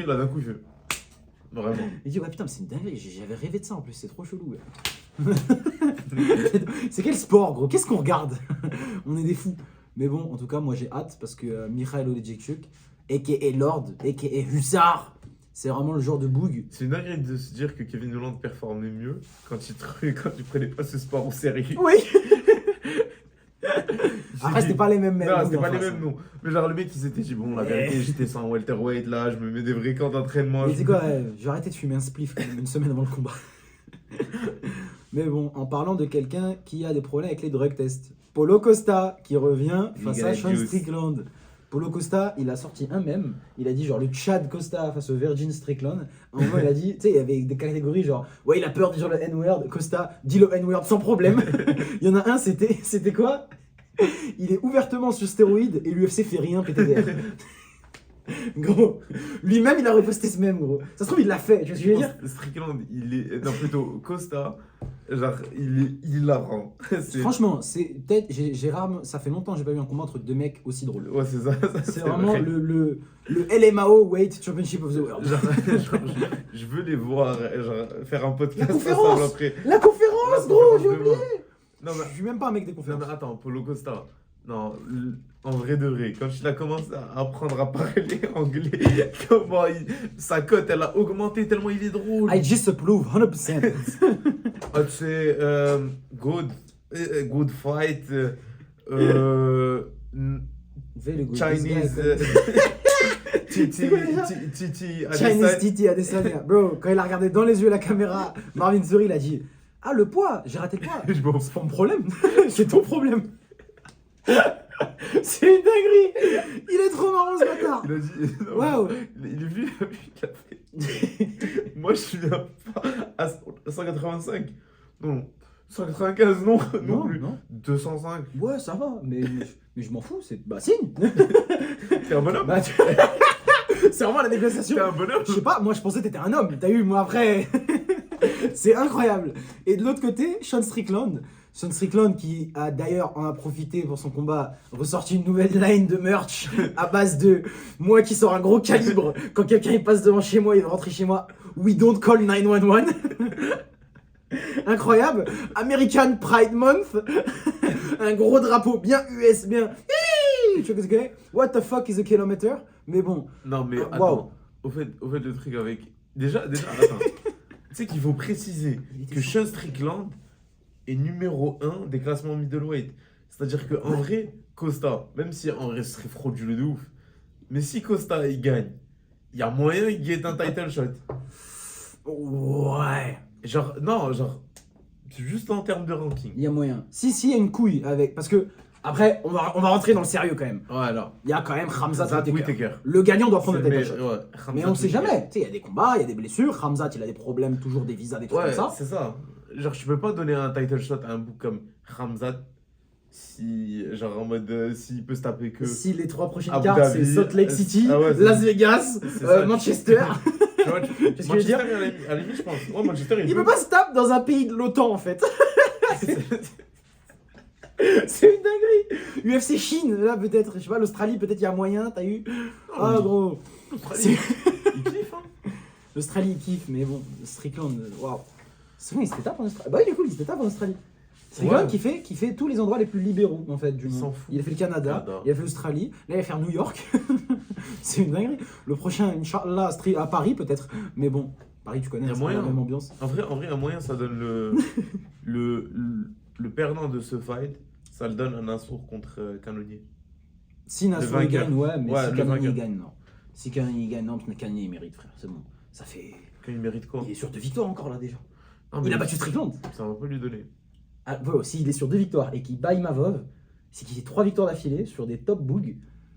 S2: là d'un coup, il fait. Vraiment.
S1: Il dit, ouais, putain, mais c'est une dinguerie. J'avais rêvé de ça en plus, c'est trop chelou. Ouais. C'est quel sport, gros? Qu'est-ce qu'on regarde? On est des fous. Mais bon, en tout cas, moi j'ai hâte parce que Mikhail Oleksiejczuk, a.k.a. Lord, a.k.a. Hussard, c'est vraiment le genre de boug.
S2: C'est une dinguerie de se dire que Kevin Holland performait mieux quand il prenait pas ce sport au sérieux.
S1: Oui. Après, c'était pas les mêmes
S2: noms. Non, c'était pas les mêmes noms. Mais genre, le mec, il s'était dit, bon, la vérité, j'étais sans welterweight là, je me mets des vrais camps d'entraînement.
S1: Mais c'est quoi, je vais arrêter de fumer un spliff quand même une semaine avant le combat. Mais bon, en parlant de quelqu'un qui a des problèmes avec les drug tests, Paulo Costa qui revient face à Sean Strickland. Paulo Costa, il a sorti un mème, il a dit genre le Chad Costa face au Virgin Strickland. À un moment, il a dit, tu sais, il y avait des catégories genre, ouais, il a peur de dire le N-word, Costa dit le N-word sans problème. Il y en a un, c'était quoi? Il est ouvertement sur stéroïdes et l'UFC fait rien, PTDR. Gros, lui-même il a reposté ce même, gros. Ça se trouve, il l'a fait, tu vois ce que je veux dire?
S2: Strickland, il est. Non, plutôt Costa, genre, il la rend.
S1: Franchement, c'est peut-être. J'ai rarement. Ça fait longtemps que j'ai pas vu un combat entre deux mecs aussi drôles.
S2: Ouais, c'est ça.
S1: C'est vraiment vrai. le LMAO Weight Championship of the World.
S2: Genre, je veux les voir, genre, faire un podcast ensemble après.
S1: La conférence, gros, j'ai oublié!
S2: Non, mais...
S1: Je suis même pas un mec des conférences.
S2: Non, mais attends, Paulo Costa. Non, en vrai de vrai, quand il a commencé à apprendre à parler anglais, comment sa cote elle a augmenté tellement il est drôle.
S1: I just approve 100%.
S2: Ah, tu sais, good fight, Chinese,
S1: Chinese Titi Adesanya. Bro, quand il a regardé dans les yeux la caméra, Marvin Zuri il a dit, ah le poids, j'ai raté le poids. C'est pas mon problème, c'est ton problème. C'est une dinguerie. Il est trop marrant ce bâtard.
S2: Il a dit
S1: waouh.
S2: Il est vu, il a fait. Moi je suis à 185. Non, 195 non plus. Non. 205.
S1: Ouais, ça va, mais je m'en fous, c'est bah signe.
S2: T'es un bonhomme.
S1: Bah, c'est vraiment la négociation.
S2: T'es un bonhomme.
S1: Je sais pas, moi je pensais que t'étais un homme. T'as eu moi après. C'est incroyable. Et de l'autre côté, Sean Strickland qui a d'ailleurs en a profité pour son combat, ressorti une nouvelle line de merch à base de moi qui sors un gros calibre. Quand quelqu'un il passe devant chez moi, il va rentrer chez moi. We don't call 911. Incroyable. American Pride Month. Un gros drapeau bien US, bien. Tu vois ce que c'est? What the fuck is a kilometer? Mais bon.
S2: Non mais attends. Au fait le truc avec. Déjà attends. Tu sais qu'il faut préciser que Sean Strickland est numéro 1 des classements middleweight. C'est-à-dire qu'en vrai, Costa, même si en vrai ce serait frauduleux de ouf, Mais si Costa il gagne, il y a moyen qu'il gagne un title shot.
S1: Ouais.
S2: Genre, non, genre, c'est juste en termes de ranking.
S1: Il y a moyen. Si, il y a une couille avec. Parce que, après, on va rentrer dans le sérieux quand même.
S2: Ouais, alors.
S1: Il y a quand même Khamzat
S2: Khamzat
S1: Whittaker.
S2: Whittaker.
S1: Le gagnant doit prendre le title
S2: Mais,
S1: shot.
S2: ouais,
S1: Mais on ne sait jamais. Tu sais, il y a des combats, il y a des blessures. Khamzat, il a des problèmes, toujours des visas, des trucs
S2: Ouais,
S1: comme ça.
S2: c'est ça. Genre, je peux pas donner un title shot à un book comme Khamzat si, genre, en mode, s'il peut se taper que.
S1: Si les 3 prochaines
S2: Abu
S1: cartes, c'est
S2: Dhabi,
S1: Salt Lake City,
S2: ah ouais, c'est-
S1: Las Vegas,
S2: c'est ça.
S1: Manchester.
S2: Tu vois,
S1: Qu'est-ce que je veux
S2: Manchester,
S1: dire
S2: à la limite, je pense. Ouais, Manchester,
S1: Il peut pas se taper dans un pays de l'OTAN en fait. C'est une dinguerie. UFC Chine, là peut-être, je sais pas, l'Australie, peut-être il y a moyen, t'as eu. Ah
S2: oui.
S1: gros.
S2: L'Australie, il kiffe, hein.
S1: L'Australie il kiffe, mais bon, Strickland, waouh. C'est bon, il se fait taper en Australie. Bah il est cool, il se fait taper en Australie. Strickland
S2: Ouais.
S1: qui fait tous les endroits les plus libéraux en fait du
S2: Il
S1: monde.
S2: s'en fout.
S1: Il a fait le Canada, il a fait l'Australie, là il va faire New York. C'est une dinguerie. Le prochain, Inch'Allah, à Paris peut-être, mais bon, Paris tu connais,
S2: Il y a
S1: c'est pas la
S2: moyen.
S1: même ambiance.
S2: En vrai, un moyen, ça donne le perdant de ce fight, ça le donne un assaut contre Cannonier.
S1: Si Nassau
S2: vainqueur.
S1: gagne, ouais, mais
S2: Ouais,
S1: si
S2: le
S1: Cannonier
S2: vainqueur.
S1: gagne, non. Si Cannonier gagne, non, parce que Cannonier il mérite, frère, c'est bon. Ça fait.
S2: Quand il mérite quoi?
S1: Il est sur 2 victoires encore là déjà.
S2: Non,
S1: Il
S2: mais
S1: a battu Strickland.
S2: ça va pas lui donner.
S1: Ah, ouais, s'il est sur 2 victoires et qu'il baille Mavov, c'est qu'il ait 3 victoires d'affilée sur des top bougs.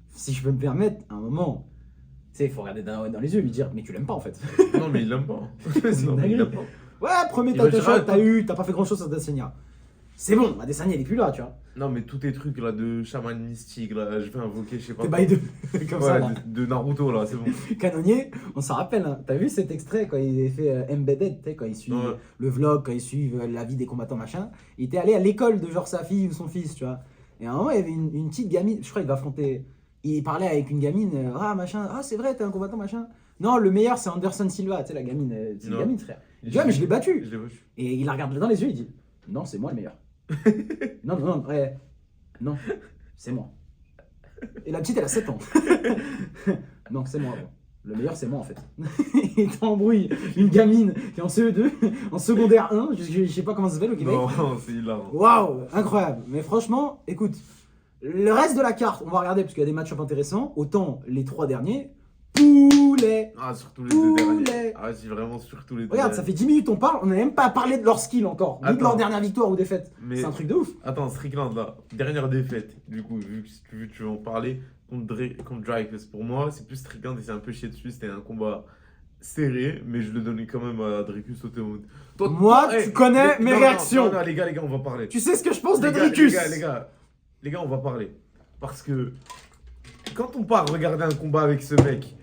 S1: Si je peux me permettre, à un moment, tu sais, il faut regarder dans les yeux et lui dire, mais tu l'aimes pas en fait.
S2: Non, mais il l'aime pas.
S1: C'est
S2: Non,
S1: une
S2: mais il
S1: dinguerie.
S2: l'aime pas.
S1: Ouais, premier
S2: Il va
S1: title
S2: dire,
S1: shot,
S2: ah,
S1: t'as pas fait grand chose à Adesanya. C'est bon, Adesanya il est plus là, tu vois.
S2: Non, mais tous tes trucs là de chaman mystique, là, je vais invoquer, je sais pas.
S1: T'es bail 2, comme
S2: Ouais,
S1: ça là.
S2: de Naruto là, c'est bon.
S1: Canonnier, on s'en rappelle, hein. T'as vu cet extrait quand il a fait Embedded, tu sais, quand il suit
S2: Ouais.
S1: le vlog, quand il suit la vie des combattants machin. Il était allé à l'école de genre sa fille ou son fils, tu vois. Et à un moment, il y avait une petite gamine, je crois qu'il va affronter. Il parlait avec une gamine, ah machin, ah c'est vrai, t'es un combattant machin. Non, le meilleur c'est Anderson Silva, tu sais, la gamine, c'est une
S2: Non.
S1: gamine, frère. Il dit, ah, mais je l'ai battu.
S2: Je l'ai battu.
S1: Et il la regarde dans les yeux, il dit, non, c'est moi le meilleur. non, ouais, non, c'est moi. Et la petite, elle a 7 ans. Non, c'est moi, bon. Le meilleur, c'est moi en fait. Il t'embrouille une gamine qui est en CE2, en secondaire 1, je sais pas comment ça s'appelle au Québec.
S2: Non, c'est hilarant.
S1: Waouh, incroyable. Mais franchement, écoute, le reste de la carte, on va regarder parce qu'il y a des match-ups intéressants. Autant les 3 derniers, poulet.
S2: Ah, surtout les deux
S1: Poulet.
S2: derniers. Ah, c'est vraiment surtout les deux
S1: Regarde, ça
S2: derniers.
S1: fait 10 minutes on parle, on n'a même pas parlé de leur skill encore, ni de
S2: Attends.
S1: leur dernière victoire ou défaite.
S2: Mais-
S1: C'est un truc de ouf.
S2: Attends, Strickland là, dernière défaite. Du coup, vu que tu veux en parler, contre Dreyfus. Pour moi, c'est plus Strickland et c'est un peu chié dessus. C'était un combat serré, mais je le donnais quand même à Dreyfus au Théoud.
S1: Moi, tu connais mes réactions.
S2: Non, les gars, on va parler.
S1: Tu sais ce que je pense de
S2: Les gars,
S1: Dricus.
S2: les gars, on va parler. Parce que quand on part regarder un combat avec ce mec,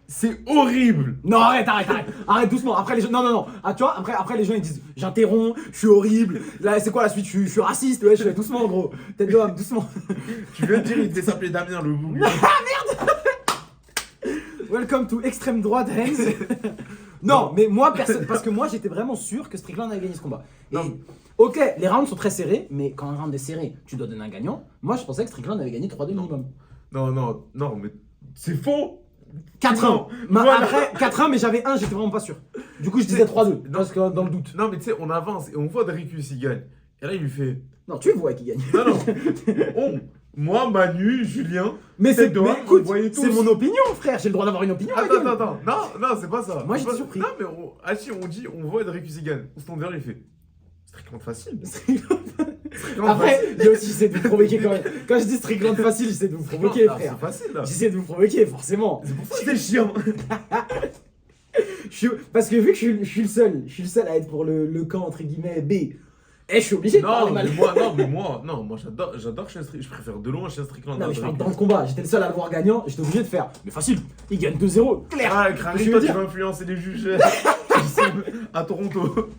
S2: c'est horrible.
S1: Non, arrête doucement. Après les gens, non. Ah, tu vois, après les gens ils disent, j'interromps, je suis horrible. Là, c'est quoi la suite? Je suis raciste. Ouais, je suis doucement, gros. Tête de homme, doucement.
S2: Tu viens de dire, il devait s'appeler Damien le bout.
S1: Welcome to extrême droite, Hans. Non, mais moi, personne, parce que moi, j'étais vraiment sûr que Strickland allait gagner ce combat. Et,
S2: Non.
S1: ok, les rounds sont très serrés, mais quand un round est serré, tu dois donner un gagnant. Moi, je pensais que Strickland avait gagné 3-2 minimum.
S2: Non, mais c'est faux.
S1: 4-1.
S2: Non, voilà.
S1: Après, 4-1, mais j'avais 1, j'étais vraiment pas sûr. Du coup, je disais 3-2, parce que dans le doute.
S2: Non, mais tu sais, on avance et on voit Dreyfus, il gagne. Et là, il lui fait.
S1: Non, tu vois qui gagne.
S2: Non. Moi, Manu, Julien.
S1: Mais c'est,
S2: de
S1: mais
S2: homme,
S1: écoute,
S2: vous voyez
S1: c'est
S2: tous.
S1: mon opinion, frère. J'ai le droit d'avoir une opinion. ma gueule.
S2: Attends. Non, c'est pas ça.
S1: Moi,
S2: C'est
S1: j'étais
S2: pas-
S1: surpris.
S2: Non, mais Hachi, on dit, on voit Dreyfus, il gagne. Standard, il fait. Strickland facile.
S1: Après, il y a aussi, j'essaie de vous provoquer quand même. Quand je dis Strickland facile, j'essaie de vous provoquer,
S2: Ah,
S1: frère.
S2: c'est facile, là.
S1: J'essaie de vous provoquer, forcément.
S2: C'est pour ça que c'est chiant.
S1: Parce que vu que je suis le seul à être pour le camp entre guillemets B. Eh, je suis obligé de parler mal.
S2: moi, j'adore Shane Strickland. Je préfère de loin Shane Strickland.
S1: Non,
S2: à
S1: mais je parle
S2: Dreyfus.
S1: dans le combat. J'étais le seul à le voir gagnant. J'étais obligé de faire. Mais facile, il gagne 2-0. Clair.
S2: Ah,
S1: Je
S2: Crary,
S1: veux
S2: toi, tu
S1: dire-
S2: vas influencer les juges à Toronto.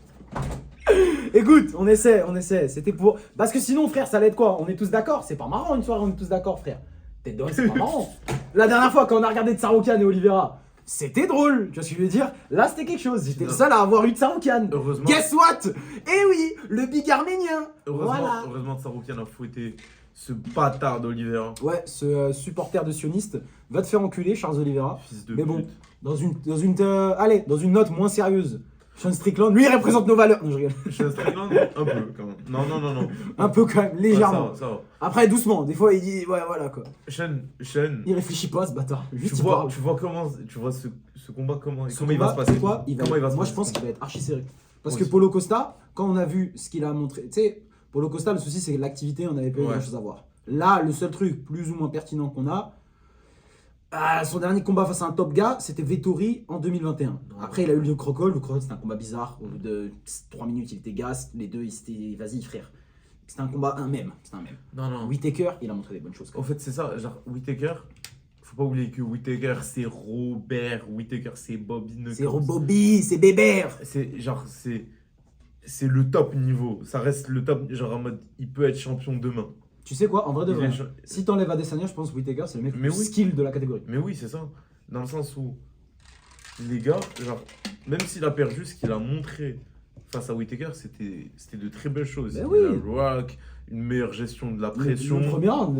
S1: Écoute, on essaie. C'était pour. Parce que sinon, frère, ça allait être quoi? On est tous d'accord? C'est pas marrant une soirée, on est tous d'accord, frère. Tête de c'est pas marrant. La dernière fois, quand on a regardé Tsaroukian et Oliveira, c'était drôle. Tu vois ce que je veux dire? Là, c'était quelque chose. J'étais le seul à avoir eu Tsaroukian.
S2: Heureusement.
S1: Guess what? Eh oui, le big arménien. Voilà.
S2: Heureusement, Tsaroukian a fouetté ce bâtard d'Oliveira.
S1: Ouais, ce supporter de sioniste va te faire enculer, Charles Oliveira.
S2: Fils de
S1: Mais bon,
S2: pute.
S1: dans une note moins sérieuse. Sean Strickland, lui, il représente nos valeurs. Non, je rigole.
S2: Sean Strickland, un peu quand même. Non.
S1: Un peu quand même, légèrement.
S2: Ouais, ça va.
S1: Après, doucement. Des fois, il dit, ouais, voilà quoi.
S2: Sean,
S1: Il réfléchit pas, ce bâtard. Juste,
S2: tu vois comment, tu vois ce combat, comment il va se passer.
S1: Moi, je pense qu'il va être archi serré. Parce que Paulo Costa, quand on a vu ce qu'il a montré, tu sais, Paulo Costa, le souci, c'est que l'activité, on n'avait pas eu grand chose à voir. Là, le seul truc plus ou moins pertinent qu'on a, son dernier combat face à un top gars, c'était Vettori en 2021. Après, il a eu le Crocol. Le Crocol, c'était un combat bizarre. Au bout de 3 minutes, il était gas. Les deux, ils étaient, vas-y, frère. C'était un combat, un mème. C'était un mème.
S2: Non.
S1: Whittaker, il a montré des bonnes choses.
S2: En fait, c'est ça. Genre, Whittaker, faut pas oublier que Whittaker, c'est Robert. Whittaker, c'est Bobby.
S1: C'est Bobby, c'est Bébert.
S2: C'est le top niveau. Ça reste le top. Genre, en mode, il peut être champion demain.
S1: Tu sais quoi, en vrai de vrai, si t'enlèves Adesanya, je pense que Whittaker, c'est le mec le plus skill de la catégorie.
S2: Mais oui, c'est ça. Dans le sens où les gars, genre, même s'il a perdu, ce qu'il a montré face à Whittaker, c'était de très belles choses.
S1: Ben oui.
S2: La rock, une meilleure gestion de la pression.
S1: Le premier round.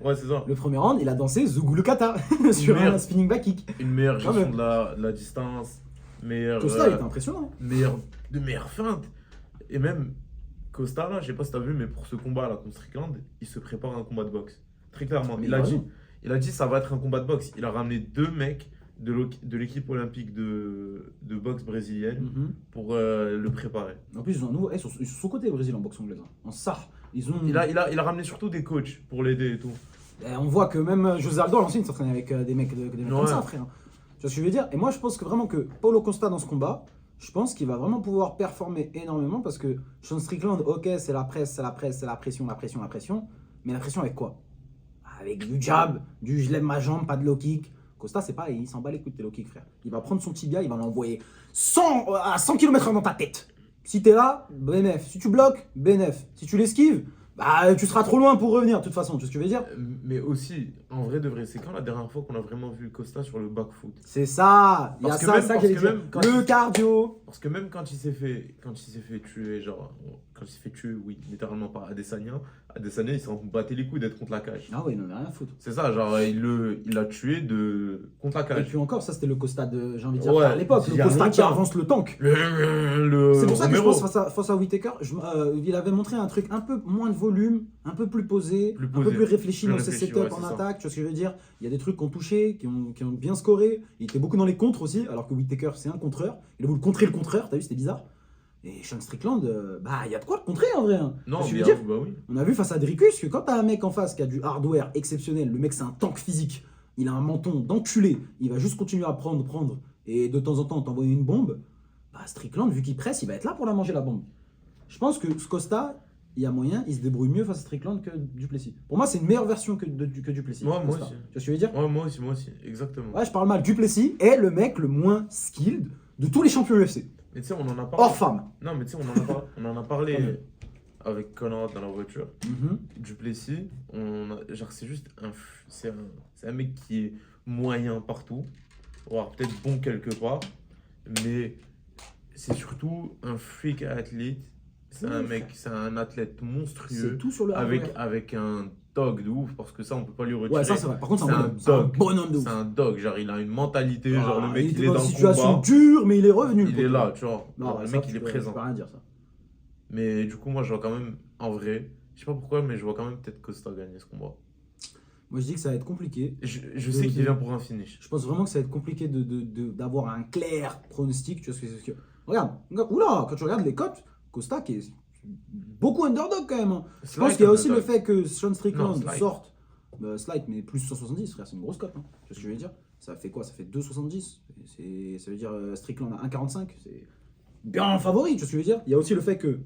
S2: Ouais, c'est ça.
S1: Le premier round, il a dansé Zugulu Kata sur un spinning back kick.
S2: Une meilleure gestion de la distance.
S1: Costa, il était impressionnant.
S2: De meilleure feinte. Et même Costa, là, je sais pas si t'as vu, mais pour ce combat là contre Strickland, il se prépare à un combat de boxe. Très clairement. Il a dit ça va être un combat de boxe. Il a ramené 2 mecs de l'équipe olympique de boxe brésilienne pour le préparer.
S1: En plus, ils sont sous côté au Brésil en boxe anglaise. En SAR.
S2: Il a ramené surtout des coachs pour l'aider et tout.
S1: Et on voit que même José Aldo à l'ancienne s'entraînait avec des mecs comme ça, frère. Tu vois ce que je veux dire? Et moi, je pense que vraiment que Paulo Costa dans ce combat, je pense qu'il va vraiment pouvoir performer énormément parce que Sean Strickland, ok, c'est la presse, c'est la pression. Mais la pression avec quoi? Avec du jab, du je lève ma jambe, pas de low kick. Costa, c'est pareil, il s'en bat les couilles de tes low kick, frère. Il va prendre son tibia, il va l'envoyer à 100 km/h dans ta tête. Si t'es là, BNF. Si tu bloques, BNF. Si tu l'esquives, bah tu seras trop loin pour revenir, de toute façon, tu vois ce que je veux dire?
S2: Mais aussi, en vrai de vrai, c'est quand la dernière fois qu'on a vraiment vu Costa sur le back-foot?
S1: C'est ça. Il y a ça qui est le cardio.
S2: Parce que même quand il s'est fait tuer, genre, quand il s'est fait tuer, oui, littéralement par Adesanya, il s'en battait les couilles d'être contre la cage.
S1: Ah oui, non, mais rien à foutre.
S2: C'est ça, genre, il l'a tué contre la cage.
S1: Et puis encore, ça c'était le Costa de, j'ai envie de dire, à l'époque, le Costa qui avance le tank. C'est pour ça que je pense face à Whittaker, il avait montré un truc un peu moins de volume, un peu plus posé, un peu plus réfléchi dans ses setups en attaque, tu vois ce que je veux dire? Il y a des trucs qui ont touché, qui ont bien scoré, il était beaucoup dans les contres aussi, alors que Whittaker c'est un contreur, il a voulu contrer le contreur, t'as vu, c'était bizarre. Et Sean Strickland, il y a de quoi le contrer en vrai. Hein.
S2: Non,
S1: je veux dire, on a vu face à Dricus que quand t'as un mec en face qui a du hardware exceptionnel, le mec c'est un tank physique, il a un menton d'enculé, il va juste continuer à prendre, et de temps en temps t'envoyer une bombe, Strickland, vu qu'il presse, il va être là pour la manger la bombe. Je pense que ce Costa, il y a moyen, il se débrouille mieux face à Strickland que Duplessis. Pour moi, c'est une meilleure version que Duplessis.
S2: Moi aussi.
S1: Tu vois ce que je veux dire?
S2: Ouais, moi aussi, exactement.
S1: Ouais, je parle mal. Duplessis est le mec le moins skilled de tous les champions UFC.
S2: Mais tu sais, on en a parlé.
S1: Hors femme.
S2: Non, mais tu sais, on en a parlé avec Conrad dans la voiture. Duplessis, c'est juste c'est un mec qui est moyen partout, voire peut-être bon quelque part, mais c'est surtout un freak athlète. C'est un athlète monstrueux.
S1: C'est tout sur le
S2: avec un dog de ouf, parce que ça on peut pas lui retirer.
S1: Ouais, ça c'est vrai. Par contre,
S2: c'est un
S1: bonhomme de ouf.
S2: C'est un dog, genre il a une mentalité, genre le mec il est dans le
S1: situation
S2: combat.
S1: dure, mais il est revenu.
S2: Il est là, tu vois.
S1: Non,
S2: le mec il est présent.
S1: Je peux rien dire ça.
S2: Mais du coup, moi je vois quand même, en vrai, je sais pas pourquoi, mais je vois quand même peut-être Costa gagner ce combat.
S1: Moi je dis que ça va être compliqué.
S2: Je sais qu'il vient pour un finish.
S1: Je pense vraiment que ça va être compliqué d'avoir un clair pronostic. Tu vois ce que regarde, oula, quand tu regardes les cotes, Costa qui est beaucoup underdog quand même. Je pense qu'il y a aussi le fait que Sean Strickland sorte slight, mais plus 170, frère, c'est une grosse cote. Hein. Tu vois ce que je veux dire? Ça fait quoi? Ça fait 2,70. Ça veut dire Strickland à 1,45. C'est bien favori, tu vois ce que je veux dire? Il y a aussi le fait que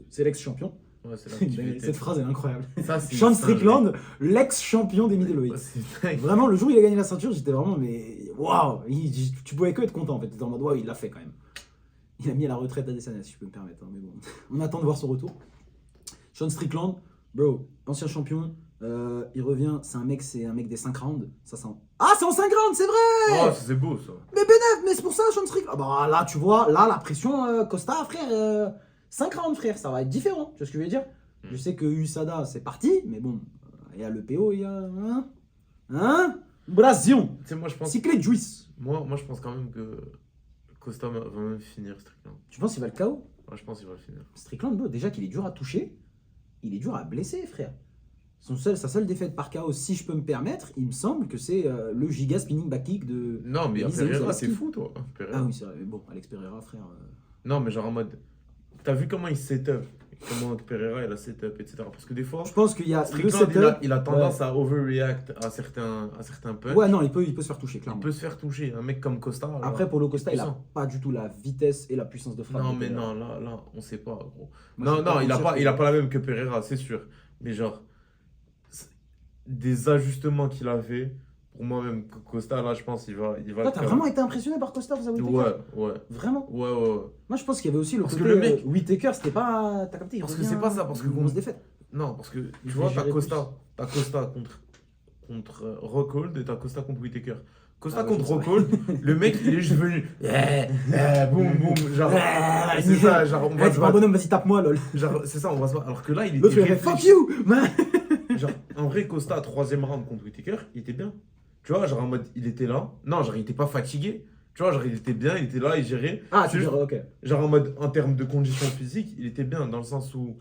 S1: c'est l'ex-champion.
S2: Ouais, cette
S1: phrase est incroyable.
S2: Ça,
S1: Sean Strickland, l'ex-champion des middleweight. Vraiment, le jour où il a gagné la ceinture, j'étais vraiment, mais waouh! Tu pouvais que être content en fait. T'étais en mode, waouh, il l'a fait quand même. Il a mis à la retraite à Adesanya, si je peux me permettre. Hein, mais bon, on attend de voir son retour. Sean Strickland, bro, ancien champion, il revient, c'est un mec des 5 rounds. Ah, c'est en 5 rounds, c'est vrai!
S2: Oh, c'est beau ça.
S1: Mais Benef, mais c'est pour ça, Sean Strickland. Ah bah là, tu vois, là, la pression, Costa, frère, 5 rounds, frère, ça va être différent. Tu vois ce que je veux dire? Je sais que USADA, c'est parti, mais bon, il y a le PO, il y a. Brasion!
S2: Tu sais, moi je pense.
S1: Cyclé de Juice.
S2: Moi, je pense quand même que Costa va même finir Strickland.
S1: Tu penses qu'il va le KO?
S2: Ouais, je pense qu'il va le finir.
S1: Strickland, bro, déjà qu'il est dur à toucher, il est dur à blesser, frère. Sa seule défaite par KO, si je peux me permettre, il me semble que c'est le giga spinning back kick de.
S2: Non, mais
S1: Elisa
S2: Pereira, c'est
S1: Zaleski.
S2: fou, toi. Pereira.
S1: Ah oui, c'est vrai. Mais bon, Alex Pereira, frère.
S2: Non, mais genre en mode. T'as vu comment il set-up? Comment Pereira il a set-up, etc. Parce que des fois,
S1: Je pense qu'il y a le
S2: Strickland
S1: setup.
S2: il a tendance à overreact à certains punchs.
S1: Ouais, non, il peut se faire toucher,
S2: Il
S1: clairement.
S2: peut se faire toucher. Un mec comme Costa. Là,
S1: Après, Paulo Costa, il a
S2: puissant.
S1: pas du tout la vitesse et la puissance de frappe.
S2: Non,
S1: de
S2: mais
S1: Pereira.
S2: non, là, on sait pas, gros.
S1: Moi,
S2: Non,
S1: je suis pas
S2: il a
S1: sûr
S2: pas,
S1: que-
S2: il a pas la même que Pereira, c'est sûr. Mais genre, des ajustements qu'il a fait, pour moi-même, Costa, là, je pense, il va
S1: Toi,
S2: le
S1: t'as
S2: faire.
S1: vraiment été impressionné par Costa, vous avez été
S2: Ouais, ouais.
S1: Vraiment?
S2: Ouais, ouais, ouais.
S1: Moi, je pense qu'il y avait aussi le
S2: Parce
S1: côté
S2: que le mec-
S1: Whittaker, c'était pas. T'as capté?
S2: Parce que c'est pas ça, parce que
S1: une grosse défaite.
S2: Non, parce que tu
S1: Il
S2: vois,
S1: fait
S2: t'as
S1: gérer
S2: Costa contre Rockhold et t'as Costa contre Whittaker. Costa
S1: Ah ouais,
S2: contre
S1: je sais.
S2: Rockhold, le mec, il est juste venu. Boum, boum. Genre,
S1: Ouais,
S2: c'est ça, genre, on va
S1: Ouais,
S2: se
S1: c'est pas un
S2: battre.
S1: bonhomme, vas-y, tape-moi, lol.
S2: Genre, c'est ça, on va se battre. Alors que là, il
S1: L'autre, il
S2: était
S1: a fait fuck
S2: réfléchi.
S1: you, man.
S2: Genre, en vrai, Costa, troisième round contre Whittaker, il était bien. Tu vois, genre en mode, il était là. Non, genre, il était pas fatigué. Tu vois, genre, il était bien, il était là, il gérait.
S1: Ah, tu
S2: Juste-
S1: dirais, ok.
S2: Genre, en mode, en termes de conditions physiques, il était bien, dans le sens où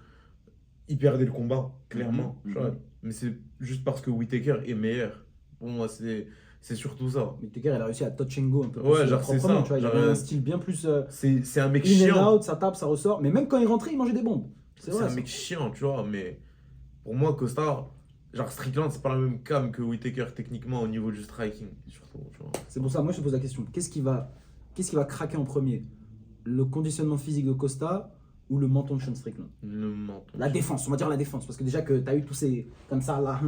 S2: il perdait le combat, clairement.
S1: Mhm,
S2: Tu vois.
S1: mhm.
S2: Mais c'est juste parce que Whittaker est meilleur. Pour moi, c'est surtout ça.
S1: Whittaker, il a réussi à touch and go un peu
S2: Ouais,
S1: plus
S2: genre, c'est
S1: proprement,
S2: ça.
S1: tu vois. Il
S2: Genre,
S1: avait un style bien plus
S2: C'est un mec
S1: in and
S2: chiant.
S1: out, ça tape, ça ressort. Mais même quand il rentrait, il mangeait des bombes. C'est
S2: C'est
S1: vrai.
S2: un
S1: ça.
S2: mec chiant, tu vois. Mais pour moi, Costa, genre, Strickland, c'est pas la même cam que Whittaker techniquement au niveau du striking, surtout. Tu vois.
S1: C'est pour ça, moi, je te pose la question. Qu'est-ce qui va craquer en premier? Le conditionnement physique de Costa ou le menton de Sean Strickland?
S2: Le menton.
S1: La défense, on va dire la défense. Parce que déjà que t'as eu tous ces. Comme ça, là,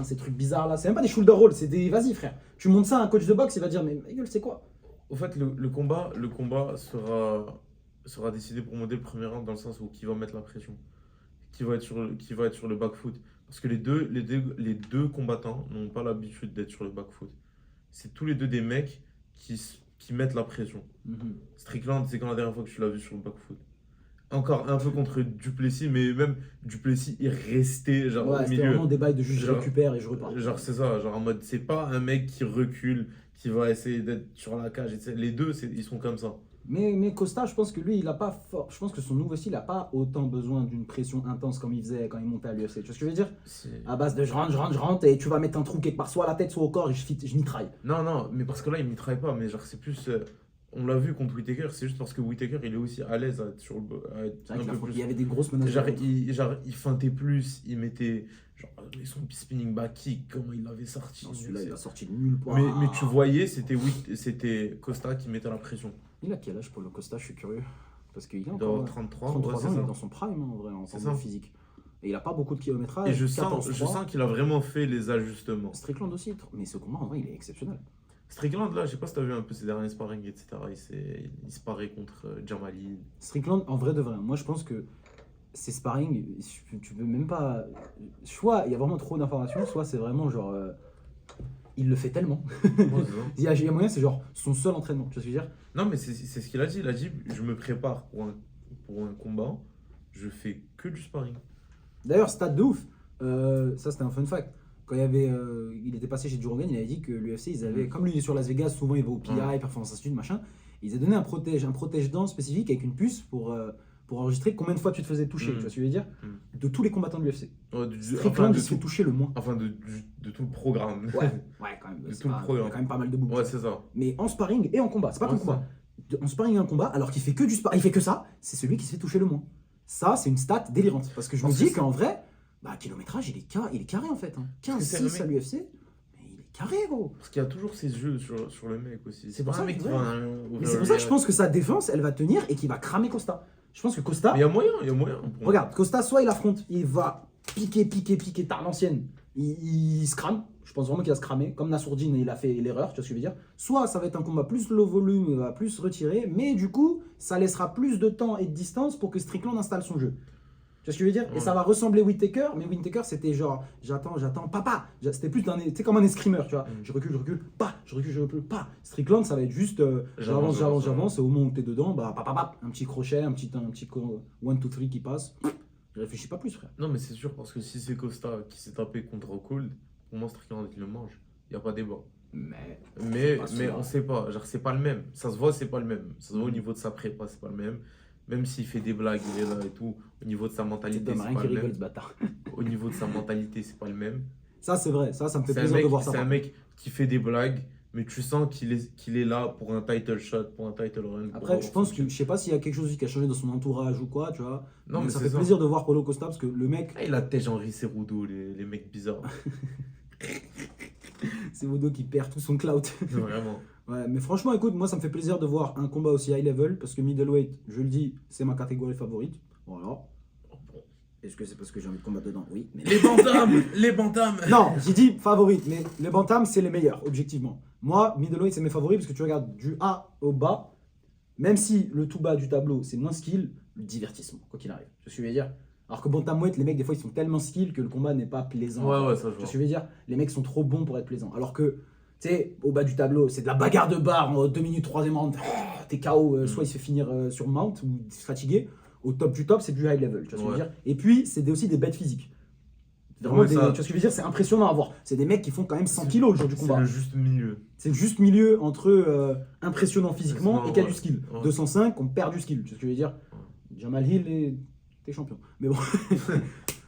S1: ces trucs bizarres là. C'est même pas des shoulder rolls, c'est des. Vas-y, frère. Tu montes ça à un coach de boxe, il va dire, mais ma gueule, c'est quoi?
S2: Au fait, le combat sera décidé pour moi dès le premier round, dans le sens où qui va mettre la pression, qui va être sur le back foot. Parce que les deux combattants n'ont pas l'habitude d'être sur le back foot. C'est tous les deux des mecs qui mettent la pression.
S1: Mhm.
S2: Strickland, c'est quand la dernière fois que tu l'as vu sur le back foot? Encore un peu contre Duplessis, mais même Duplessis, il restait genre
S1: Ouais,
S2: au
S1: c'était
S2: milieu.
S1: vraiment des bails de juste je
S2: Genre-
S1: récupère et je repars.
S2: Genre, c'est ça, genre en mode, c'est pas un mec qui recule, qui va essayer d'être sur la cage, etc. Les deux, ils sont comme ça.
S1: Mais Costa, je pense que lui, il a pas fort. Je pense que son nouveau style, il a pas autant besoin d'une pression intense comme il faisait quand il montait à l'UFC. Tu vois ce que je veux dire? À base de je rentre, et tu vas mettre un trou quelque part, soit à la tête, soit au corps, et je mitraille.
S2: Non, mais parce que là, il ne travaille pas, mais genre, c'est plus. On l'a vu contre Whittaker, c'est juste parce que Whittaker, il est aussi à l'aise à être à être
S1: C'est vrai
S2: un
S1: qu'il
S2: peu
S1: il y
S2: plus.
S1: avait des grosses menaces.
S2: Genre,
S1: de contre.
S2: il feintait plus, il mettait. Genre, son spinning back kick, comment il l'avait sorti.
S1: Non, celui-là, il a sorti de nulle part.
S2: Mais tu voyais, c'était Costa qui mettait la pression.
S1: Il a quel âge pour le Costa? Je suis curieux. Parce qu'il a
S2: Il doit avoir
S1: encore
S2: 33,
S1: 33
S2: ouais, c'est
S1: ans, il
S2: ça.
S1: est dans son prime hein, en vrai, en
S2: C'est
S1: termes de
S2: ça.
S1: physique. Et il a pas beaucoup de kilométrage.
S2: Et je sens
S1: 14-3.
S2: qu'il a vraiment fait les ajustements.
S1: Strickland aussi, mais ce combat en vrai, il est exceptionnel.
S2: Strickland, là, je sais pas si t'as vu un peu ses derniers sparring, etc. Il se parait contre Jamali.
S1: Strickland, en vrai de vrai, moi je pense que ces sparring, tu veux même pas. Soit il y a vraiment trop d'informations, soit c'est vraiment genre. Il le fait tellement. Il y a moyen, c'est genre son seul entraînement. Tu vois ce que je veux dire?
S2: Non, mais c'est ce qu'il a dit. Il a dit, je me prépare pour un combat, je fais que du sparring.
S1: D'ailleurs, stat de ouf, ça c'était un fun fact. Quand il était passé chez Joe Rogan, il avait dit que l'UFC, ils avaient, comme lui il est sur Las Vegas, souvent il va au PI, Performance Institute, machin, ils avaient donné un protège-dents spécifique avec une puce pour enregistrer combien de fois tu te faisais toucher, tu vois ce que je veux dire? De tous les combattants de l'UFC. Strickland, il se fait toucher le moins.
S2: Enfin, de tout le programme.
S1: Ouais, quand même.
S2: De
S1: c'est
S2: tout le
S1: pas-
S2: programme.
S1: Il y a quand même pas mal de boucles.
S2: Ouais, c'est ça.
S1: Mais en sparring et en combat, c'est pas
S2: Ouais,
S1: ton combat. En sparring et en combat, alors qu'il fait que du sparring, il fait que ça, c'est celui qui se fait toucher le moins. Ça, c'est une stat délirante. Parce que je me
S2: Parce que
S1: dis
S2: c'est-
S1: qu'en vrai, kilométrage, il est carré en fait. Hein.
S2: Parce que c'est
S1: 15-6
S2: le
S1: à l'UFC, mais il est carré, gros.
S2: Parce qu'il y a toujours ses yeux sur le mec aussi.
S1: C'est pour
S2: pas
S1: ça
S2: un mec
S1: que-
S2: qui
S1: ouais.
S2: va
S1: Mais c'est pour ça que je pense que sa défense, elle va tenir et qu'il va cramer Costa. Je pense que Costa,
S2: Mais il y a moyen, il y a moyen. pour moi.
S1: regarde, Costa, soit il affronte, il va piquer, tard l'ancienne, il se crame. Je pense vraiment qu'il va se cramer, comme Nassourdine, il a fait l'erreur, tu vois ce que je veux dire. Soit ça va être un combat plus low volume, il va plus se retirer, mais du coup, ça laissera plus de temps et de distance pour que Strickland installe son jeu. Tu vois ce que je veux dire? Et
S2: Ouais.
S1: ça va ressembler à Whittaker, mais Whittaker c'était genre j'attends, papa. C'était plus comme un escrimeur, tu vois. Je recule, pas, je recule, pas. Strickland, ça va être juste j'avance, et au moment où t'es dedans, un petit crochet, un petit 1, 2, 3 qui passe. Je réfléchis pas plus, frère.
S2: Non, mais c'est sûr, parce que si c'est Costa qui s'est tapé contre Rockhold, pour moi, Strickland, il le mange. Il n'y a pas débat. Mais on sait pas. Genre, c'est pas le même. Ça se voit, c'est pas le même. Ça se voit au
S1: Mm.
S2: niveau de sa prépa, c'est pas le même. Même s'il fait des blagues, il est là et tout. Au niveau de sa
S1: C'est
S2: mentalité,
S1: Dom,
S2: c'est
S1: rien
S2: pas
S1: qui
S2: le
S1: rigole
S2: même.
S1: ce bâtard.
S2: Au niveau de sa mentalité, c'est pas le même.
S1: Ça, c'est vrai. Ça me fait
S2: C'est un
S1: plaisir
S2: mec,
S1: de voir ça.
S2: c'est un
S1: par
S2: mec qui fait des blagues, mais tu sens qu'il est là pour un title shot, pour un title run.
S1: contre. Après, je pense que je sais pas s'il y a quelque chose qui a changé dans son entourage ou quoi, tu vois.
S2: Non, mais
S1: ça
S2: c'est
S1: fait
S2: ça.
S1: plaisir de voir Paulo Costa parce que le mec,
S2: Ah, il a tête Henri Cerudo, les mecs bizarres.
S1: c'est Wodo qui perd tout son clout.
S2: Vraiment.
S1: Ouais, mais franchement, écoute, moi ça me fait plaisir de voir un combat aussi high level parce que middleweight, je le dis, c'est ma catégorie favorite. Voilà. Est-ce que c'est parce que j'ai envie de combattre dedans? Oui. Mais...
S2: Les bantams, les bantams.
S1: Non, j'ai dit favorite, mais les bantams c'est les meilleurs, objectivement. Moi, middleweight c'est mes favoris parce que tu regardes du A au bas, même si le tout bas du tableau c'est moins skill, le divertissement, quoi qu'il arrive. Tu vois ce que je veux dire? Alors que bantamweight, les mecs des fois ils sont tellement skill que le combat n'est pas plaisant.
S2: Ouais, ça je
S1: Tu vois
S2: vois.
S1: ce que je veux dire? Les mecs sont trop bons pour être plaisants. Alors que, tu sais, au bas du tableau, c'est de la bagarre de barre en 2 minutes, 3e round. T'es KO, soit il se fait finir sur mount ou fatigué. Au top du top, c'est du high level. Tu vois ce que je veux dire? Et puis, c'est aussi des bêtes physiques. Vraiment
S2: Ouais,
S1: tu
S2: ça-
S1: vois ce que je veux dire? C'est impressionnant à voir. C'est des mecs qui font quand même 100 kilos le jour du
S2: C'est
S1: combat.
S2: le juste milieu.
S1: C'est le juste milieu entre impressionnant physiquement
S2: Sinon,
S1: et qui a
S2: ouais.
S1: du skill.
S2: Ouais.
S1: 205, on perd du skill. Tu vois ce que je veux dire? Jamal Hill et t'es champion. Mais bon.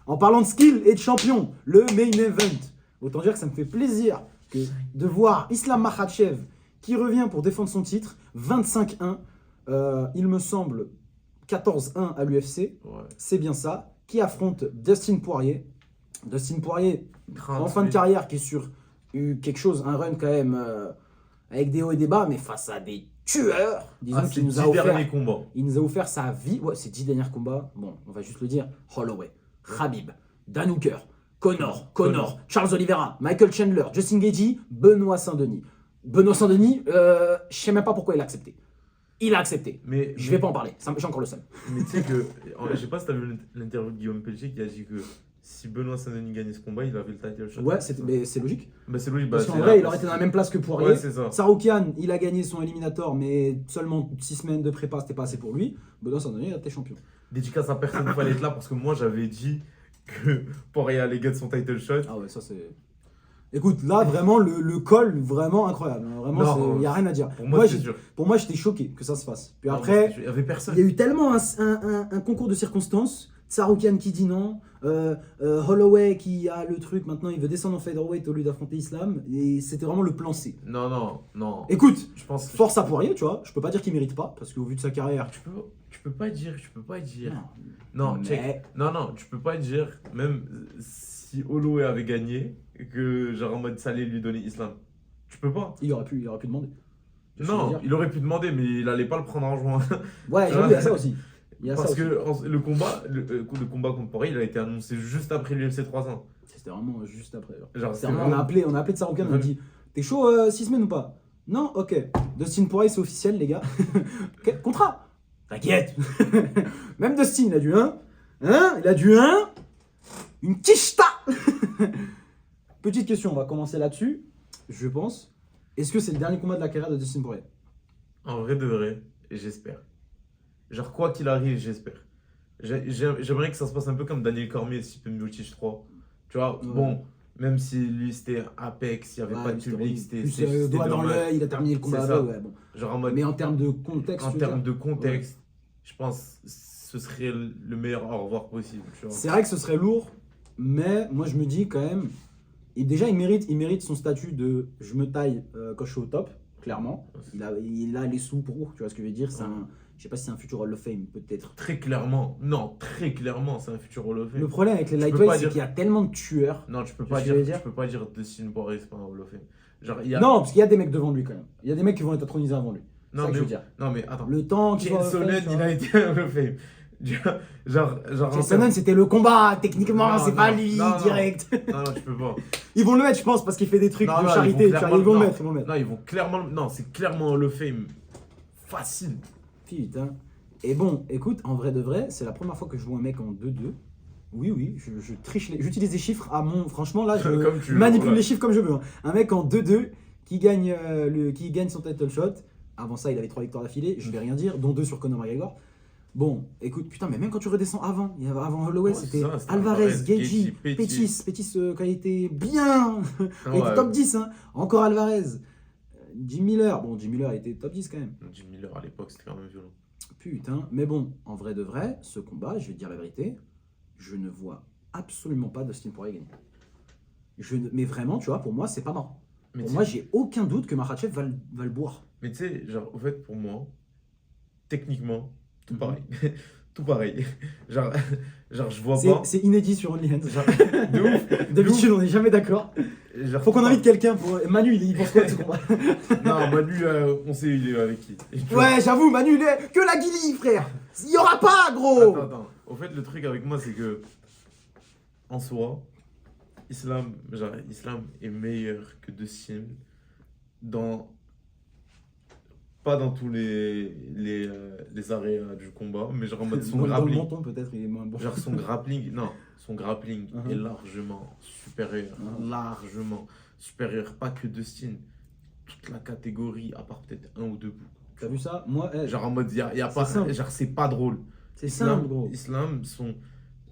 S1: En parlant de skill et de champion, le main event. Autant dire que ça me fait plaisir de voir Islam Makhachev qui revient pour défendre son titre. 25-1. Il me semble 14-1 à l'UFC.
S2: Ouais.
S1: C'est bien ça. Qui affronte Dustin Poirier. Dustin Poirier,
S2: Crainte,
S1: en fin de
S2: mais-
S1: carrière, qui est sur quelque chose, un run quand même avec des hauts et des bas, mais face à des tueurs. Disons
S2: Ah,
S1: qu'il
S2: c'est
S1: nous a
S2: 10
S1: offert.
S2: derniers combats.
S1: Il nous a offert sa vie. Ouais, ses 10 derniers combats. Bon, on va juste le dire. Holloway, Khabib, Dan Hooker, Connor, Charles Oliveira, Michael Chandler, Justin Gaethje, Benoît Saint-Denis. Benoît Saint-Denis, je sais même pas pourquoi il a accepté. Il a accepté.
S2: Mais,
S1: Je vais pas en parler. J'ai encore le seum.
S2: Mais tu sais que, je sais pas si t'as vu l'interview de Guillaume Pelletier qui a dit que si Benoît Saint-Denis gagnait ce combat, il avait le title shot.
S1: Ouais, mais c'est logique.
S2: Bah, c'est logique.
S1: Parce
S2: bah,
S1: qu'en
S2: c'est
S1: vrai,
S2: là,
S1: il aurait été dans la même place que Poirier.
S2: Ouais, c'est ça.
S1: Saroukian, il a gagné son éliminator, mais seulement 6 semaines de prépa, c'était pas assez pour lui. Benoît Saint-Denis, il a été champion.
S2: Dédicace à personne, il fallait être là parce que moi j'avais dit que Poirier allait gagner son title shot.
S1: Ah ouais, ça c'est. Écoute, là vraiment le call, vraiment incroyable. Vraiment,
S2: Non,
S1: il n'y a rien à dire.
S2: Pour moi, c'est sûr.
S1: Pour moi, j'étais choqué que ça se fasse. Puis
S2: Non,
S1: après,
S2: il y avait personne.
S1: il y a eu tellement un concours de circonstances. Saroukian qui dit non, Holloway qui a le truc, maintenant il veut descendre en featherweight au lieu d'affronter Islam. Et c'était vraiment le plan C.
S2: Non.
S1: Écoute,
S2: Je pense.
S1: force à Poirier, tu vois. Je peux pas dire qu'il mérite pas, parce qu'au vu de sa carrière.
S2: Tu peux pas dire.
S1: Non,
S2: Non, check.
S1: mais-
S2: Non, tu peux pas dire, même si Holloway avait gagné, que genre en mode ça allait lui donner Islam. Tu peux pas.
S1: Il aurait pu demander. Tu vois ce que je veux
S2: Non,
S1: dire
S2: il aurait pu demander, mais il allait pas le prendre en juin.
S1: Ouais, j'avoue, il y a ça aussi. Il y a
S2: Parce
S1: ça aussi.
S2: que le combat contre Poirier, il a été annoncé juste après l'UFC 300.
S1: C'était vraiment juste après.
S2: Genre,
S1: C'était
S2: c'est
S1: vraiment- on a appelé de Saroukian, on a dit t'es chaud 6 semaines ou pas? Non, ok. Dustin Poirier, c'est officiel, les gars. Ok, contrat. T'inquiète. Même Dustin, il a du 1. Hein? Il a du 1. Une quicheta. Petite question, on va commencer là-dessus. Je pense. Est-ce que c'est le dernier combat de la carrière de Dustin Poirier?
S2: En vrai de vrai, j'espère. Genre, quoi qu'il arrive, j'espère. J'aimerais que ça se passe un peu comme Daniel Cormier, Stipe Miocic 3. Tu vois,
S1: Ouais.
S2: bon, même si lui c'était Apex, il n'y avait pas de public, c'était
S1: Plus doigt dans
S2: dommage.
S1: l'œil, il a terminé le combat.
S2: C'est ça.
S1: Ouais, bon.
S2: Genre en mode,
S1: Mais en termes de contexte,
S2: en
S1: tu veux
S2: termes
S1: dire,
S2: de contexte, je pense que ce serait le meilleur au revoir possible. Tu vois.
S1: c'est vrai que ce serait lourd, mais moi je me dis quand même, et déjà il mérite son statut de je me taille quand je suis au top, clairement. Il a les sous pour, tu vois ce que je veux dire. Je sais pas si c'est un futur Hall of Fame, peut-être.
S2: Très clairement, c'est un futur Hall of Fame.
S1: Le problème avec les
S2: Je peux
S1: lightweights,
S2: pas
S1: c'est
S2: dire-
S1: qu'il y a tellement de tueurs.
S2: Non, tu peux
S1: Tu
S2: pas
S1: vois ce que je veux
S2: dire,
S1: dire
S2: tu peux pas dire Dustin Poirier, c'est pas un Hall of Fame. Genre, il y a...
S1: Non, parce qu'il y a des mecs devant lui quand même. Il y a des mecs qui vont être intronisés avant lui. C'est ça que je veux dire.
S2: non, mais attends.
S1: Le temps qu'il
S2: Chael
S1: soit Hall of Fame,
S2: Sonnen,
S1: tu
S2: il
S1: vois.
S2: a été un Hall of Fame. Genre
S1: Chael Sonnen, c'était le combat, techniquement,
S2: Non,
S1: c'est pas
S2: non,
S1: lui,
S2: non.
S1: direct.
S2: Non, tu peux pas.
S1: Ils vont le mettre, je pense, parce qu'il fait des trucs
S2: Non,
S1: de
S2: non,
S1: charité.
S2: ils vont
S1: Tu vois,
S2: clairement-
S1: ils vont le
S2: non.
S1: mettre, ils vont le mettre.
S2: Non, ils vont clairement. Non, c'est clairement Hall of Fame. Facile.
S1: Putain. Et bon, écoute, en vrai de vrai, c'est la première fois que je vois un mec en 2-2. Oui, je triche, j'utilise des chiffres à mon... Franchement, là, je
S2: Comme tu veux,
S1: manipule
S2: voilà.
S1: les chiffres comme je veux. Hein. Un mec en 2-2 qui gagne, qui gagne son title shot. Avant ça, il avait 3 victoires d'affilée, je vais rien dire, dont 2 sur Conor McGregor. Bon, écoute, putain, mais même quand tu redescends avant Holloway,
S2: Ouais,
S1: c'était
S2: c'est ça, c'était
S1: Alvarez,
S2: Alvarez,
S1: Gaethje,
S2: Gaethje,
S1: Pettis, quand il était bien, il était
S2: Ouais.
S1: top 10, hein. Encore Alvarez, Jim Miller, bon, Jim Miller était top 10 quand même.
S2: Jim Miller à l'époque, c'était quand même violent.
S1: Putain, mais bon, en vrai de vrai, ce combat, je vais te dire la vérité, je ne vois absolument pas Dustin Poirier gagner. Mais vraiment, tu vois, pour moi, c'est pas mort.
S2: Mais
S1: Pour
S2: tu-
S1: moi, j'ai aucun doute que Makhachev va le boire.
S2: Mais tu sais, genre, au fait, pour moi, techniquement, tout
S1: Mhm.
S2: pareil. Tout pareil. Genre, je vois pas.
S1: C'est inédit sur OnlyHands.
S2: De ouf.
S1: D'habitude, on n'est jamais d'accord.
S2: Genre,
S1: Faut qu'on
S2: tout
S1: invite quelqu'un pour. Manu, il pense quoi de ce combat?
S2: pareil. Non, Manu, on sait il est avec qui. Et tu vois-
S1: Ouais, j'avoue, Manu, que la guilly, frère. Il y aura pas, gros.
S2: Attends. Au fait, le truc avec moi, c'est que, en soi, Islam est meilleur que Dustin dans. Pas dans tous les arrêts du combat, mais genre en mode son
S1: Dans le
S2: grappling.
S1: menton, peut-être, il est moins bon.
S2: Genre son grappling, non, son grappling
S1: Uh-huh.
S2: est largement supérieur.
S1: Uh-huh.
S2: Largement supérieur. Pas que Dustin. Toute la catégorie, à part peut-être un ou deux bouts.
S1: T'as vu ça? Moi,
S2: Genre en mode, y a
S1: C'est
S2: pas.
S1: simple.
S2: Genre, c'est pas drôle.
S1: c'est simple, gros.
S2: Islam,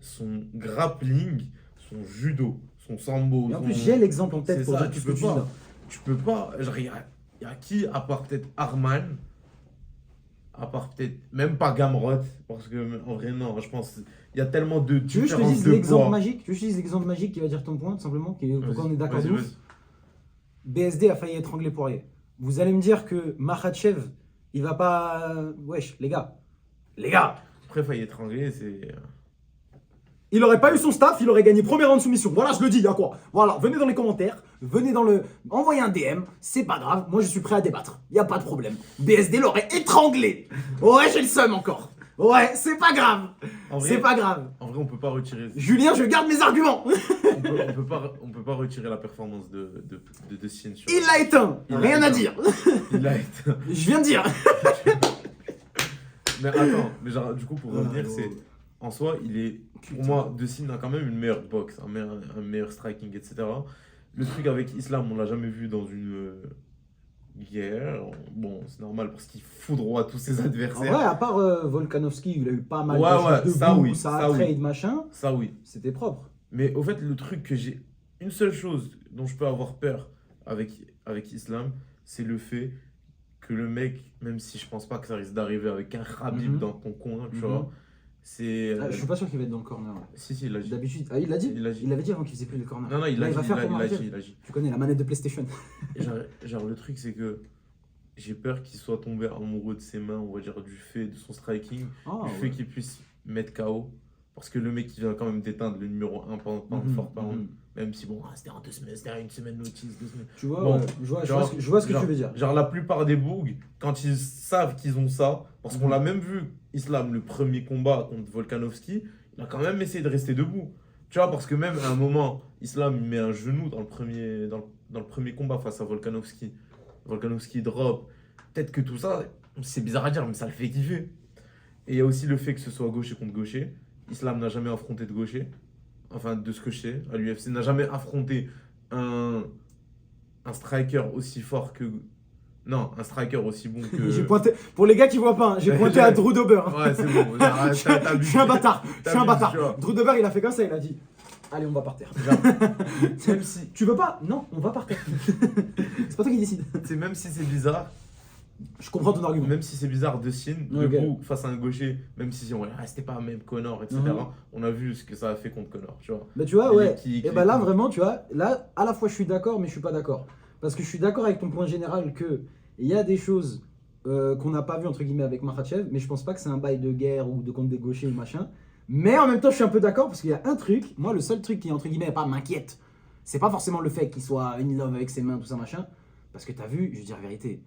S2: son grappling, son judo, son sambo.
S1: Et en
S2: son-
S1: plus, j'ai l'exemple en tête
S2: C'est
S1: pour
S2: ça,
S1: dire tout
S2: tu
S1: ce que
S2: peux
S1: tu dis
S2: pas.
S1: là.
S2: Tu peux pas. Genre, y a qui, à part peut-être Arman, à part peut-être. Même pas Gamrot, parce que en vrai, non, je pense. Il y a tellement de
S1: Tu veux que je te
S2: différences
S1: dise
S2: de
S1: l'exemple
S2: poids.
S1: magique? Tu veux que je te dise l'exemple magique qui va dire ton point, tout simplement, pourquoi on est d'accord de
S2: Vas-y,
S1: ouf? BSD a failli étrangler Poirier. Vous allez me dire que Makhachev, il va pas. Wesh, les gars. Les gars!
S2: Après, failli étrangler, c'est.
S1: Il aurait pas eu son staff, il aurait gagné premier round de soumission. Voilà, je le dis, il y a quoi? Voilà, venez dans les commentaires, envoyez un DM, c'est pas grave, moi je suis prêt à débattre, y a pas de problème. BSD l'aurait étranglé. Ouais, j'ai le seum encore. Ouais, c'est pas grave.
S2: En vrai,
S1: C'est pas grave.
S2: En vrai, on peut pas retirer.
S1: Julien, je garde mes arguments.
S2: On peut pas retirer la performance de Dustin sur.
S1: Il l'a éteint.
S2: Il l'a
S1: Rien à
S2: éteint.
S1: dire.
S2: Il a été.
S1: Je viens de dire.
S2: Mais attends, mais genre, du coup, pour revenir,
S1: Oh.
S2: c'est. En soi, il est. Pour moi, Dustin a quand même une meilleure boxe, un meilleur striking, etc. Le truc avec Islam, on l'a jamais vu dans une guerre. Bon, c'est normal parce qu'il foudroie tous ses
S1: En
S2: adversaires.
S1: vrai, à part Volkanovski, il a eu pas mal
S2: Ouais,
S1: de choses
S2: ouais,
S1: de
S2: ça
S1: boue,
S2: oui,
S1: ça
S2: ça
S1: a
S2: oui.
S1: trade, machin.
S2: Ça, oui.
S1: C'était propre.
S2: Mais au fait, le truc que j'ai. Une seule chose dont je peux avoir peur avec Islam, c'est le fait que le mec, même si je pense pas que ça risque d'arriver avec un Khabib
S1: Mhm.
S2: dans ton coin, tu
S1: Mhm.
S2: vois, c'est.
S1: Je suis pas sûr qu'il va être dans le corner.
S2: Si, il l'a dit.
S1: D'habitude. Ah, il l'a dit?
S2: Il l'a dit.
S1: Il l'avait dit avant qu'il faisait plus le corner.
S2: Non, il
S1: Là,
S2: l'a dit,
S1: va faire pour
S2: il l'a
S1: Makhachev.
S2: dit, il l'a dit.
S1: Tu connais la manette de PlayStation.
S2: Et genre, le truc, c'est que j'ai peur qu'il soit tombé amoureux de ses mains, on va dire, du fait de son striking,
S1: Ah,
S2: du fait qu'il puisse mettre KO. Parce que le mec, il vient quand même d'éteindre le numéro 1 pound
S1: Mhm,
S2: for pound.
S1: mhm.
S2: Même si, bon, c'était en 2 semaines, c'était une semaine notice, 2 semaines.
S1: Tu vois,
S2: Bon,
S1: je vois ce que
S2: genre-
S1: tu veux dire.
S2: Genre, la plupart des bougs, quand ils savent qu'ils ont ça, parce qu'on
S1: Mhm.
S2: l'a même vu, Islam, le premier combat contre Volkanovski, il a quand même essayé de rester debout. Tu vois, parce que même à un moment, Islam il met un genou dans le premier combat face à Volkanovski. Volkanovski drop. Peut-être que tout ça, c'est bizarre à dire, mais ça le fait kiffer. Et il y a aussi le fait que ce soit gaucher contre gaucher. Islam n'a jamais affronté de gaucher. Enfin, de ce que je sais, à l'UFC, n'a jamais affronté un striker aussi fort que. Non, un striker aussi bon que.
S1: J'ai pointé, pour les gars qui voient pas, hein, j'ai pointé à Drew Dober.
S2: Ouais, c'est bon. Genre,
S1: Je suis un bâtard. Je suis un
S2: t'abuses,
S1: bâtard.
S2: tu vois.
S1: Drew Dober, il a fait comme ça, il a dit allez, on va par terre.
S2: Même si,
S1: Tu veux pas? Non, on va par terre. C'est pas toi qui décide.
S2: même si c'est bizarre,
S1: Je comprends ton argument.
S2: même si c'est bizarre de Sin,
S1: Ok.
S2: debout face à un gaucher, même si on restait pas même Connor, etc.
S1: Mhm.
S2: On a vu ce que ça a fait contre Connor, tu vois.
S1: Bah tu vois,
S2: Et
S1: ouais.
S2: qui-
S1: Et bah là vraiment, tu vois, là à la fois je suis d'accord, mais je suis pas d'accord. Parce que je suis d'accord avec ton point général que il y a des choses qu'on n'a pas vu entre guillemets avec Makhachev, mais je pense pas que c'est un bail de guerre ou de contre des gauchers ou machin. Mais en même temps, je suis un peu d'accord parce qu'il y a un truc, moi le seul truc qui entre guillemets pas m'inquiète, c'est pas forcément le fait qu'il soit in love avec ses mains, tout ça machin. Parce que t'as vu, je veux dire la vérité,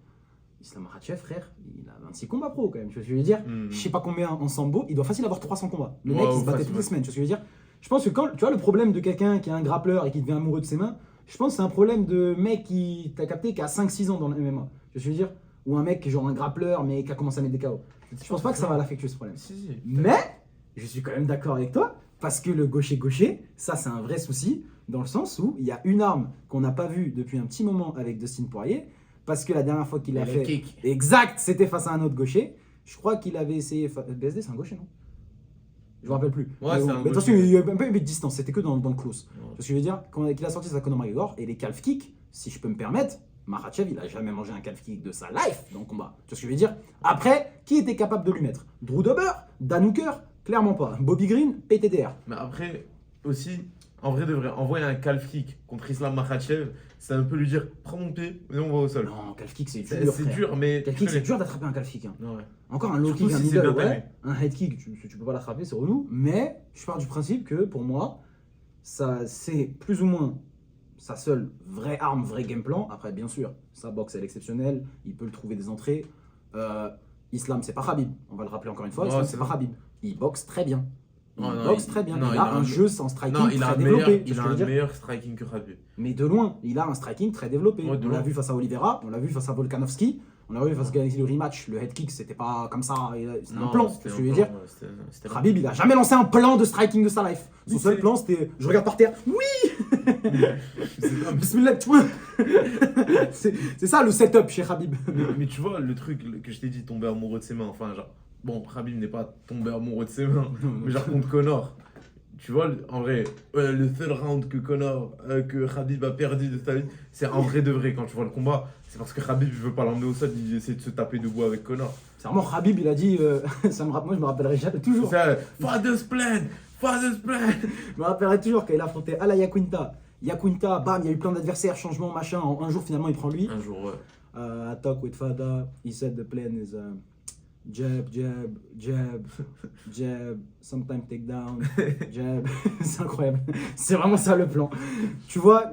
S1: Islam Makhachev, frère, il a 26 combats pro quand même, tu vois ce que je veux dire.
S2: Mhm.
S1: Je sais pas combien en sambo, il doit facile avoir 300 combats. Le
S2: Ouais,
S1: mec il
S2: ouais,
S1: se battait
S2: facile,
S1: toutes les
S2: ouais.
S1: semaines, tu vois ce que je veux dire. Je pense que quand, tu vois, le problème de quelqu'un qui est un grappleur et qui devient amoureux de ses mains, je pense que c'est un problème de mec qui, t'as capté, qui a 5-6 ans dans le MMA. Tu vois ce que je veux dire. Ou un mec qui est genre un grappleur mais qui a commencé à mettre des KO. Je pense pas que ça va l'affectuer ce problème.
S2: Si.
S1: Mais, je suis quand même d'accord avec toi, parce que le gaucher-gaucher, ça c'est un vrai souci, dans le sens où il y a une arme qu'on n'a pas vue depuis un petit moment avec Dustin Poirier, parce que la dernière fois qu'il l'a
S2: Le
S1: fait...
S2: kick.
S1: Exact, c'était face à un autre gaucher. Je crois qu'il avait essayé. BSD, c'est un gaucher, non? Je me rappelle plus.
S2: Ouais, c'est un
S1: mais attention, il y a un peu de distance, c'était que dans le close.
S2: Ouais.
S1: Parce que je veux dire, quand il a sorti sa Conor McGregor et les calf kicks, si je peux me permettre, Makhachev, il a jamais mangé un calf kick de sa life dans le combat. Tu vois ce que je veux dire? Après, qui était capable de lui mettre? Drew Dober? Dan Hooker? Clairement pas. Bobby Green? PTDR.
S2: Mais après, aussi, en vrai de vrai, envoyer un calf kick contre Islam Makhachev, c'est un peu lui dire prends mon pied et on va au sol.
S1: Non, calf kick, c'est
S2: C'est
S1: dur.
S2: c'est dur, mais.
S1: Calf kick, c'est dur d'attraper un calf kick. Hein.
S2: Ouais.
S1: Encore un low
S2: Surtout
S1: kick, un
S2: si c'est
S1: middle,
S2: bien
S1: ouais.
S2: timé.
S1: Un head kick, tu peux pas l'attraper, c'est relou. Mais je pars du principe que pour moi, ça c'est plus ou moins sa seule vraie arme, vrai game plan. Après, bien sûr, sa boxe elle est exceptionnelle, il peut le trouver des entrées. Islam, c'est pas Khabib, on va le rappeler encore une fois.
S2: Ouais,
S1: Islam,
S2: c'est
S1: c'est pas
S2: vrai.
S1: Khabib. Il boxe très bien. Il
S2: Non, non,
S1: boxe très bien.
S2: non,
S1: il a un jeu sans striking
S2: Non, il a
S1: très
S2: un meilleur,
S1: développé. tu
S2: il
S1: vois
S2: a
S1: ce que je
S2: un
S1: veux dire.
S2: meilleur striking que Khabib.
S1: Mais de loin, il a un striking très développé.
S2: Ouais, de
S1: On l'a
S2: loin.
S1: vu face à Oliveira, on l'a vu face à Volkanovski, on l'a vu face à le rematch. Le head kick, c'était pas comme ça, c'était un
S2: Non,
S1: plan.
S2: c'était
S1: Ce
S2: un
S1: que je veux
S2: plan,
S1: dire.
S2: ouais, c'était-
S1: Khabib, il a jamais lancé un plan de striking de sa life. Son
S2: Oui,
S1: seul
S2: c'est-
S1: plan, c'était je regarde par terre. Oui,
S2: C'est pas-
S1: bismillah, tu vois. C'est ça le setup chez Khabib.
S2: mais tu vois, le truc que je t'ai dit, tomber amoureux de ses mains, enfin, genre, bon, Khabib n'est pas tombé amoureux de ses mains, mais genre contre Conor. Tu vois, en vrai, le seul round que Khabib a perdu de sa vie, c'est en vrai de vrai quand tu vois le combat. C'est parce que Khabib ne veut pas l'emmener au sol, il essaie de se taper debout avec Conor.
S1: C'est vraiment Khabib, il a dit, moi je me rappellerai jamais toujours.
S2: C'est Father's plan, Father's plan.
S1: Je me rappellerai toujours quand il a affronté Ala Yaquinta. Yaquinta, bam, il y a eu plein d'adversaires, changement, machin. En un jour, finalement, il prend lui.
S2: Un jour, ouais.
S1: Attack with Fada. He said the plan is jab, jab, jab, jab, sometimes take down, jab. C'est incroyable. C'est vraiment ça le plan. Tu vois,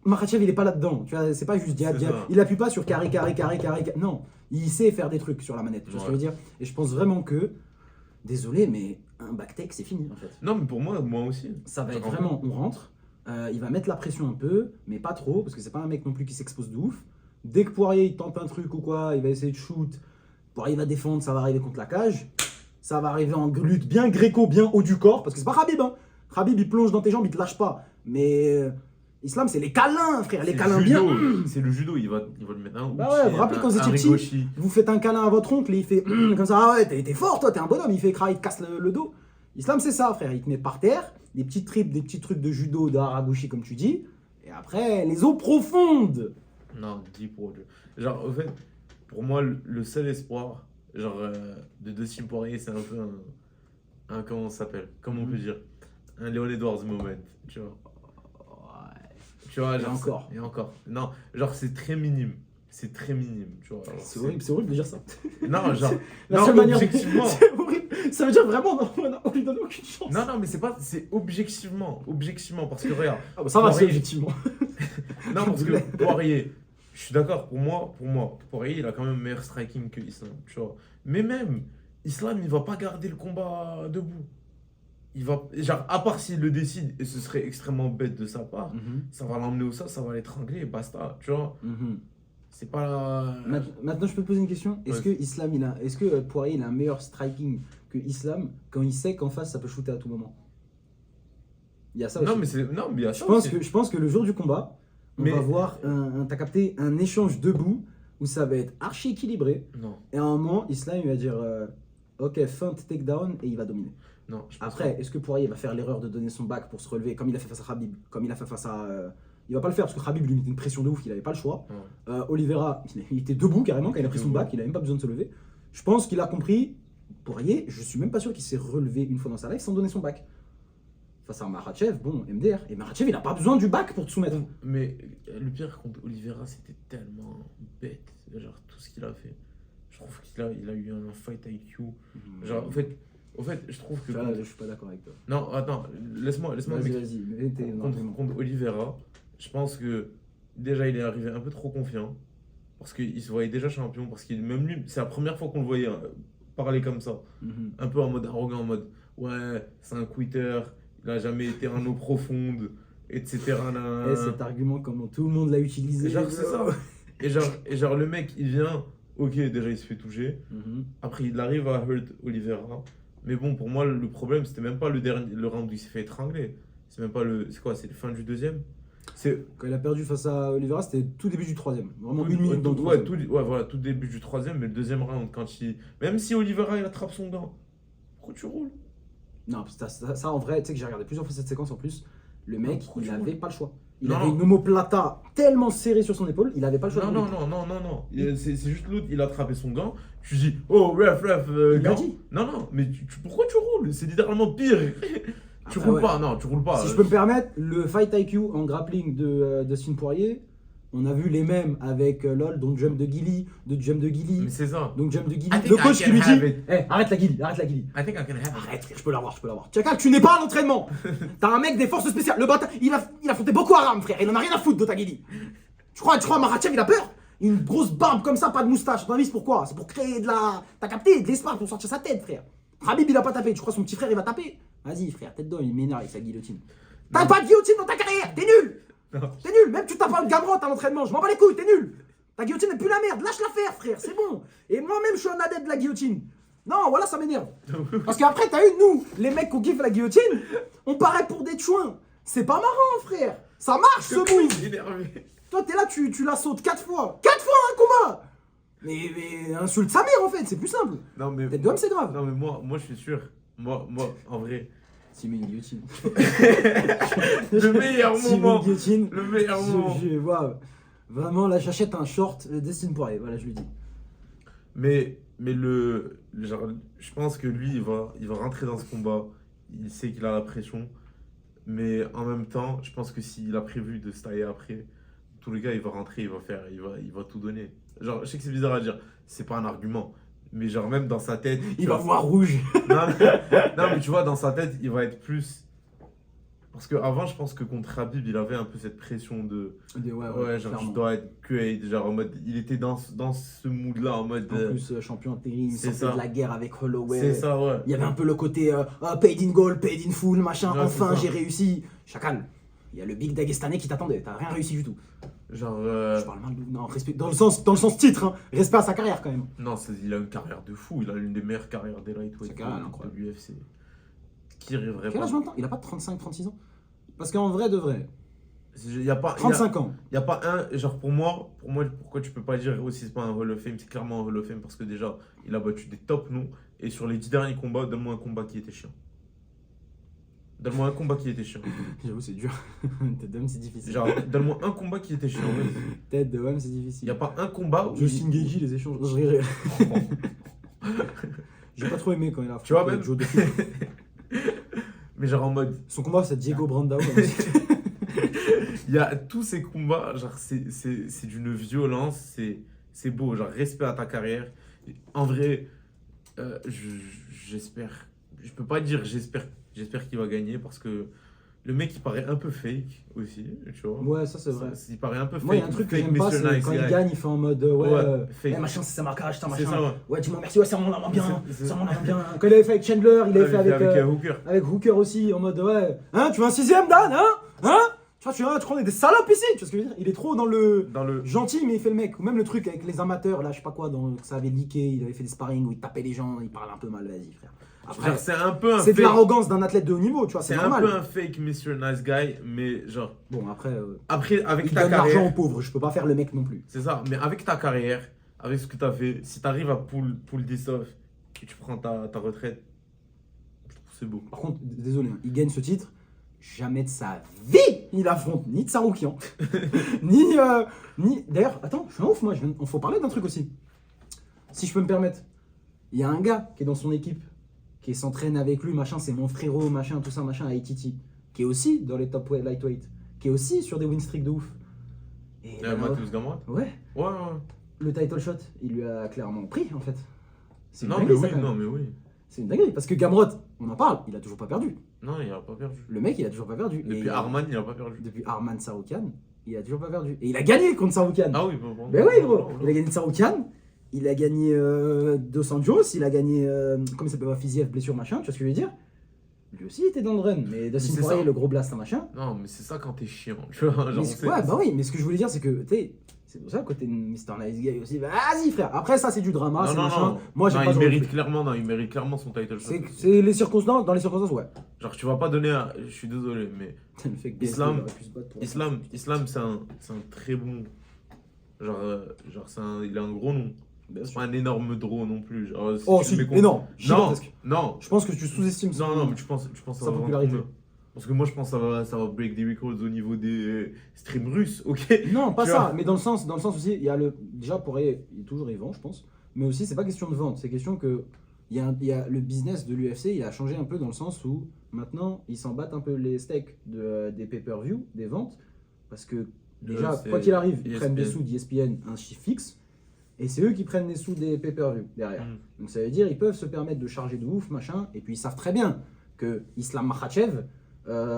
S1: Makhachev, il est pas là-dedans. Tu vois, c'est pas juste jab,
S2: C'est
S1: jab.
S2: ça.
S1: Il appuie pas sur carré, carré, carré, carré. Non, il sait faire des trucs sur la manette. Tu vois ce que je veux dire? Et je pense vraiment que, désolé, mais un backtake, c'est fini en fait.
S2: Non, mais pour moi aussi.
S1: Ça va être
S2: Genre,
S1: vraiment, on rentre, il va mettre la pression un peu, mais pas trop, parce que c'est pas un mec non plus qui s'expose de ouf. Dès que Poirier il tente un truc ou quoi, il va essayer de shoot, Poirier va défendre, ça va arriver contre la cage, ça va arriver en lutte bien gréco, bien haut du corps, parce que c'est pas Khabib, hein. Khabib il plonge dans tes jambes, il te lâche pas, mais Islam c'est les câlins frère, les
S2: c'est
S1: câlins
S2: le
S1: bien.
S2: judo. C'est le judo, il va le mettre un
S1: Bah ouais, vous vous rappelez quand vous étiez petit,
S2: rigoshi.
S1: vous faites un câlin à votre oncle et il fait comme ça, ah ouais, t'es fort toi, t'es un bonhomme, il fait craquer, il te casse le dos. Islam c'est ça frère, il te met par terre, des petites tripes, des petits trucs de judo, de haraguchi comme tu dis, et après les eaux profondes.
S2: Non, deep water. Genre, au fait, pour moi, le seul espoir, genre, de Dustin Poirier, c'est un peu un comment ça s'appelle? Comment on peut dire? Un Leon Edwards moment, tu vois. Tu vois,
S1: Et
S2: genre,
S1: encore.
S2: et encore. Non, genre, c'est très minime. C'est très minime, tu vois. Alors,
S1: C'est horrible de dire ça.
S2: Non, genre,
S1: La
S2: non,
S1: seule manière-
S2: objectivement.
S1: C'est horrible. Ça veut dire vraiment, on lui donne aucune chance.
S2: Non, non, mais c'est objectivement, parce que regarde.
S1: Ah bah ça va, c'est
S2: Poirier-
S1: objectivement.
S2: Non, parce que Poirier, je suis d'accord, pour moi, Poirier, il a quand même meilleur striking que Islam, tu vois. Mais même, Islam, il va pas garder le combat debout. Il va, genre, à part s'il le décide, et ce serait extrêmement bête de sa part, ça va l'emmener au sol, ça va l'étrangler et basta, tu vois. C'est pas.
S1: Maintenant, je peux te poser une question. Est-ce
S2: Ouais.
S1: que est-ce que Poirier il a un meilleur striking que Islam quand il sait qu'en face ça peut shooter à tout moment? Il y a ça aussi.
S2: Non, mais c'est. Non, mais il y a
S1: Je
S2: ça
S1: pense
S2: aussi.
S1: que le jour du combat, on
S2: Mais-
S1: va voir t'as capté un échange debout où ça va être archi équilibré.
S2: Non,
S1: Et à un moment, Islam il va dire ok, feinte, takedown et il va dominer.
S2: non. Je pense
S1: Après, est-ce que Poirier va faire l'erreur de donner son back pour se relever comme il a fait face à Khabib, comme il a fait face à. Il va pas le faire parce que Khabib lui mettait une pression de ouf, il avait pas le choix.
S2: Ouais.
S1: Oliveira, il était debout carrément quand il a pris son back, il a même pas besoin de se lever. Je pense qu'il a compris. Poirier, je suis même pas sûr qu'il s'est relevé une fois dans sa life sans donner son back. Face à Makhachev, bon, MDR. Et Makhachev, il a pas besoin du back pour te soumettre.
S2: Mais le pire contre Oliveira, c'était tellement bête. Genre, tout ce qu'il a fait. Je trouve qu'il a eu un fight IQ. Genre, au fait, je trouve que.
S1: Je suis pas d'accord avec toi.
S2: Non, attends, laisse-moi.
S1: Vas-y, vas-y. mais t'es- non,
S2: Contre,
S1: vraiment.
S2: contre Oliveira, je pense que déjà il est arrivé un peu trop confiant. Parce qu'il se voyait déjà champion. Parce qu'il, même lui, c'est la première fois qu'on le voyait parler comme ça.
S1: Mhm.
S2: Un peu en mode arrogant, en mode ouais, c'est un quitter, il a jamais été en eau profonde, etc.
S1: Et cet argument, comment tout le monde l'a utilisé.
S2: Genre, c'est ça. Et genre, le mec, il vient, ok, déjà il se fait toucher.
S1: Mhm.
S2: Après, il arrive à hurt Oliveira. Mais bon, pour moi, le problème, c'était même pas le round où il s'est fait étrangler. C'est même pas le. C'est quoi? C'est la fin du deuxième?
S1: Quand il a perdu face à Oliveira, c'était tout début du troisième. Vraiment une minute dans le troisième.
S2: Voilà, tout début du troisième, mais le deuxième round, même si Oliveira il attrape son gant, pourquoi tu roules?
S1: Non, ça en vrai, tu sais que j'ai regardé plusieurs fois cette séquence en plus. Le mec, il avait pas le choix. Il
S2: Non,
S1: avait
S2: non.
S1: une omoplata tellement serrée sur son épaule, il avait pas le choix.
S2: Non, non. C'est juste l'autre, il a attrapé son gant. Tu dis, oh, ref,
S1: Il l'a
S2: gant.
S1: dit.
S2: Non, mais pourquoi tu roules? C'est littéralement pire. Tu roules pas, non, tu roules pas.
S1: Si je peux me permettre, le Fight IQ en grappling de Dustin Poirier, on a vu les mêmes avec LOL, donc jump de Gilly,
S2: Mais c'est ça.
S1: donc jump de Gilly.
S2: I think
S1: Le
S2: I
S1: coach
S2: can
S1: qui lui
S2: have
S1: dit,
S2: it.
S1: arrête la Gilly.
S2: I think I can have it.
S1: Arrête, frère, je peux l'avoir. Tchakal, tu n'es pas à l'entraînement. T'as un mec des forces spéciales. Le bâtard, il a affronté Boko Haram, frère. Il en a rien à foutre de ta Gilly. Tu crois Makhachev, il a peur? Une grosse barbe comme ça, pas de moustache. Ton avis, c'est pourquoi? C'est pour créer t'as capté, de l'espace pour sortir sa tête, frère. Khabib, il a pas tapé. Tu crois son petit frère, il va taper? Vas-y, frère, tête d'homme, il m'énerve avec sa guillotine. T'as pas de guillotine dans ta carrière, t'es nul.
S2: Non.
S1: T'es nul, même tu tapes pas le Gamrot à l'entraînement, je m'en bats les couilles, t'es nul. Ta guillotine n'est plus la merde, lâche-la faire, frère, c'est bon. Et moi-même, je suis un adepte de la guillotine. Non, voilà, ça m'énerve. Parce qu'après, t'as eu, nous, les mecs qui kiffent la guillotine, on paraît pour des chouins. C'est pas marrant, frère. Ça marche, ce move.
S2: Énervé.
S1: Toi, t'es là, tu la sautes 4 fois. 4 fois un combat. Mais insulte sa mère, en fait, c'est plus simple.
S2: Non, mais.
S1: Tête d'homme, c'est grave.
S2: Non, mais moi, je suis sûr. Moi, en vrai.
S1: S'il met une guillotine.
S2: Le meilleur
S1: S'il met une
S2: moment.
S1: guillotine.
S2: Le meilleur moment.
S1: Waouh. Vraiment, là, j'achète un short Dustin Poirier, voilà, je lui dis.
S2: Mais genre, je pense que lui, il va rentrer dans ce combat. Il sait qu'il a la pression. Mais en même temps, je pense que s'il a prévu de se tailler après, tous les gars, il va rentrer, il va tout donner. Genre, je sais que c'est bizarre à dire, c'est pas un argument. Mais genre, même dans sa tête.
S1: Il va voir rouge.
S2: Non, mais tu vois, dans sa tête, il va être plus. Parce qu'avant, je pense que contre Khabib, il avait un peu cette pression de. Ouais, genre,
S1: clairement.
S2: je dois être great. Genre, en mode. Il était dans ce mood-là, en mode.
S1: En plus, champion intérim, il
S2: c'est
S1: sortait
S2: ça.
S1: de la guerre avec Holloway.
S2: C'est ça, ouais.
S1: Il y avait un peu le côté paid in goal, paid in full, machin.
S2: Ouais,
S1: Enfin,
S2: c'est ça.
S1: j'ai réussi. Chacal, il y a le big Dagestanais qui t'attendait. T'as rien réussi du tout.
S2: Genre.
S1: Je parle mal de. Non, respect, dans le sens titre, hein. Respect à sa carrière quand même.
S2: Non, il a une carrière de fou. Il a l'une des meilleures carrières des
S1: Sa
S2: lightweight
S1: carrière,
S2: de
S1: incroyable.
S2: l'UFC. Qui arriverait
S1: Quel
S2: pas.
S1: âge maintenant? Il a pas 35-36 ans? Parce qu'en vrai de vrai,
S2: Il y a pas.
S1: 35 ans.
S2: Il y a pas un. Genre, pour moi, pourquoi tu peux pas dire aussi c'est pas un Hall of Fame? C'est clairement un Hall of Fame parce que déjà, il a battu des top noms. Et sur les 10 derniers combats, donne-moi un combat qui était chiant. Donne-moi un combat qui était chiant.
S1: J'avoue, c'est dur. Tête d'homme, c'est difficile.
S2: Genre, donne-moi un combat qui était chiant. vas-y.
S1: Tête de homme, c'est
S2: Il
S1: difficile.
S2: n'y a pas un combat où.
S1: Justin Gaethje, les échanges. Non, je rirais. J'ai pas trop aimé quand il a
S2: Tu vois,
S1: affronté
S2: même-
S1: Joe Duffy.
S2: Mais genre en mode.
S1: Son combat, c'est Diego Brandao.
S2: Il y a tous ces combats, genre c'est d'une violence, c'est beau, genre respect à ta carrière. En vrai, j'espère, je peux pas dire j'espère qu'il va gagner parce que le mec il paraît un peu fake aussi, tu vois.
S1: Ouais, ça c'est vrai.
S2: Il paraît un peu fake.
S1: Moi, il y a un truc que
S2: fake
S1: j'aime pas,
S2: Mr.
S1: c'est
S2: Nice
S1: quand
S2: Guy.
S1: il gagne, il fait en mode
S2: fake.
S1: machin, c'est sa marquage,
S2: C'est
S1: machin.
S2: ça, ouais.
S1: Ouais, dis-moi merci, ouais, c'est vraiment bien.
S2: C'est-
S1: C'est vraiment bien. Quand il avait fait avec Chandler, il avait fait avec
S2: Hooker.
S1: Hooker aussi, en mode ouais. Hein, tu veux un 6ème, Dan? Hein? Tu crois qu'on est des salopes ici? Tu vois ce que je veux dire? Il est trop dans le
S2: Dans le.
S1: gentil, mais il fait le mec. Ou même le truc avec les amateurs, là, je sais pas quoi, que ça avait leaké, il avait fait des sparring où il tapait les gens, il parlait un peu mal, vas-y, frère. Après,
S2: Genre, c'est un peu un
S1: c'est de
S2: fake.
S1: l'arrogance d'un athlète de haut niveau, tu vois,
S2: C'est
S1: c'est
S2: un
S1: normal.
S2: peu un fake Mr. Nice Guy, mais genre.
S1: Bon, après,
S2: Après, avec
S1: il
S2: ta
S1: donne l'argent
S2: carrière.
S1: aux pauvres, je peux pas faire le mec non plus.
S2: C'est ça, mais avec ta carrière, avec ce que tu as fait, si tu arrives à pull this off et tu prends ta retraite, je trouve que c'est beau.
S1: Par contre, désolé, hein, il gagne ce titre, jamais de sa vie il affronte ni Tsaroukian, ni. D'ailleurs, attends, je suis un ouf, moi, il faut parler d'un truc aussi. Si je peux me permettre, il y a un gars qui est dans son équipe, qui s'entraîne avec lui, machin, c'est mon frérot, machin, tout ça, machin, à Haïti, qui est aussi dans les top lightweight, qui est aussi sur des win streaks de ouf. Et
S2: Matthews Gamrot.
S1: ouais,
S2: Ouais.
S1: le title shot, il lui a clairement pris en fait. C'est une
S2: Non, mais
S1: dinguerie, ça,
S2: oui,
S1: quand même.
S2: non, mais oui.
S1: C'est une dinguerie, parce que Gamrot, on en parle, il a toujours pas perdu.
S2: Non, il a pas perdu.
S1: Le mec, il a toujours pas perdu.
S2: Depuis
S1: Et
S2: Arman, il a pas perdu.
S1: depuis Arman Saroukian, il a toujours pas perdu. Et il a gagné contre Saroukian.
S2: Ah oui, bon.
S1: Ben oui, gros. Il a gagné Saroukian, il a gagné Dos Anjos, il a gagné, comment il s'appelle, Fiziev, blessure, machin, tu vois ce que je veux dire? Lui aussi il était dans le run, mais Dustin
S2: c'est
S1: Poirier,
S2: ça.
S1: le gros blast, un machin.
S2: Non, mais c'est ça quand t'es chiant. Tu vois, genre,
S1: Mais ouais, bah oui, mais ce que je voulais dire, c'est que, tu sais, c'est pour ça, côté Mr. Nice Guy aussi, vas-y frère. Après, ça, c'est du drama, c'est machin. Moi, j'ai
S2: non,
S1: pas
S2: il mérite clairement son title shot.
S1: C'est les circonstances, dans les circonstances, ouais.
S2: Genre, tu vas pas donner à. Je suis désolé, mais.
S1: Le fait que
S2: Islam,
S1: BSP aurait pu se battre pour-
S2: Islam c'est un très bon. Il a un gros nom.
S1: Bien
S2: C'est
S1: sûr.
S2: pas un énorme draw non plus. Genre,
S1: Oh,
S2: tu
S1: si,
S2: le mets contre-
S1: énorme,
S2: Non,
S1: gigantesque.
S2: non,
S1: Je pense que tu sous-estimes ça.
S2: non, mais tu penses ça
S1: Sa
S2: va vendre
S1: popularité.
S2: combien? Parce que moi, je pense que ça va break des records au niveau des streams russes, ok?
S1: Non, pas
S2: Tu
S1: ça,
S2: vois.
S1: mais dans le sens aussi, il y a le. Déjà, Poirier, il est toujours vend, je pense. Mais aussi, c'est pas question de vente, c'est question que. Il y a le business de l'UFC, il a changé un peu dans le sens où maintenant, ils s'en battent un peu les steaks des pay-per-view, des ventes. Parce que déjà,
S2: c'est
S1: quoi qu'il arrive, ils
S2: ESPN.
S1: prennent des sous d'ESPN, un chiffre fixe. Et c'est eux qui prennent les sous des pay-per-view derrière.
S2: Mm.
S1: Donc ça veut dire ils peuvent se permettre de charger de ouf, machin. Et puis ils savent très bien que Islam Makhachev,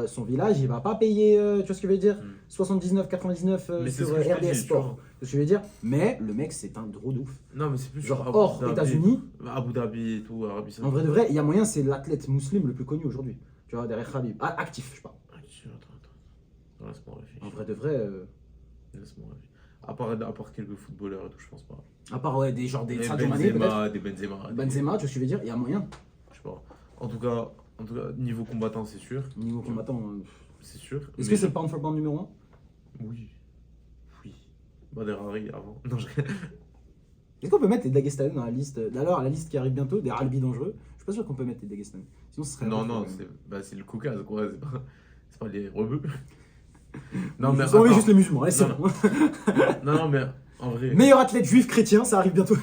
S1: son village, il va pas payer, tu vois ce que je veux dire, 79,99
S2: Mais c'est
S1: sur
S2: ce que je te
S1: RDS
S2: dis, tu
S1: Sport.
S2: vois.
S1: Tu vois ce que je veux dire. Mais le mec, c'est un gros de ouf.
S2: Non, mais c'est plus
S1: Genre
S2: sur
S1: hors
S2: Abu Dhabi.
S1: États-Unis,
S2: Abu Dhabi et tout, Arabie
S1: en
S2: Saoudite.
S1: vrai de vrai, il y a moyen, c'est l'athlète musulman le plus connu aujourd'hui. Tu vois, derrière Khabib. Ah, actif, je parle.
S2: Attends. Laisse-moi réfléchir.
S1: En vrai de vrai,
S2: Laisse-moi réfléchir. À part quelques footballeurs et tout, je pense pas.
S1: à part ouais, des genres des
S2: Des
S1: Sadio Mané peut-être.
S2: Benzema, des Benzema.
S1: Benzema, tu vois ce que je veux dire, il y a moyen.
S2: Je sais pas. En tout cas, niveau combattant, c'est sûr.
S1: Niveau combattant.
S2: C'est sûr.
S1: Est-ce
S2: Mais-
S1: que c'est le pound for pound numéro 1?
S2: Oui. Oui. Badr Hari avant. Non,
S1: Est-ce qu'on peut mettre les Dagestanais dans la liste d'ailleurs, la liste qui arrive bientôt, des Albi dangereux? Je suis pas sûr qu'on peut mettre les Dagestanais. Sinon, ce serait.
S2: Non,
S1: un peu
S2: non,
S1: trop,
S2: c'est le Caucase, quoi. C'est pas les rebeux.
S1: Non, mais
S2: attends.
S1: juste les musulmans, allez, c'est
S2: Non,
S1: bon.
S2: Non, mais en vrai.
S1: Meilleur athlète juif chrétien, ça arrive bientôt.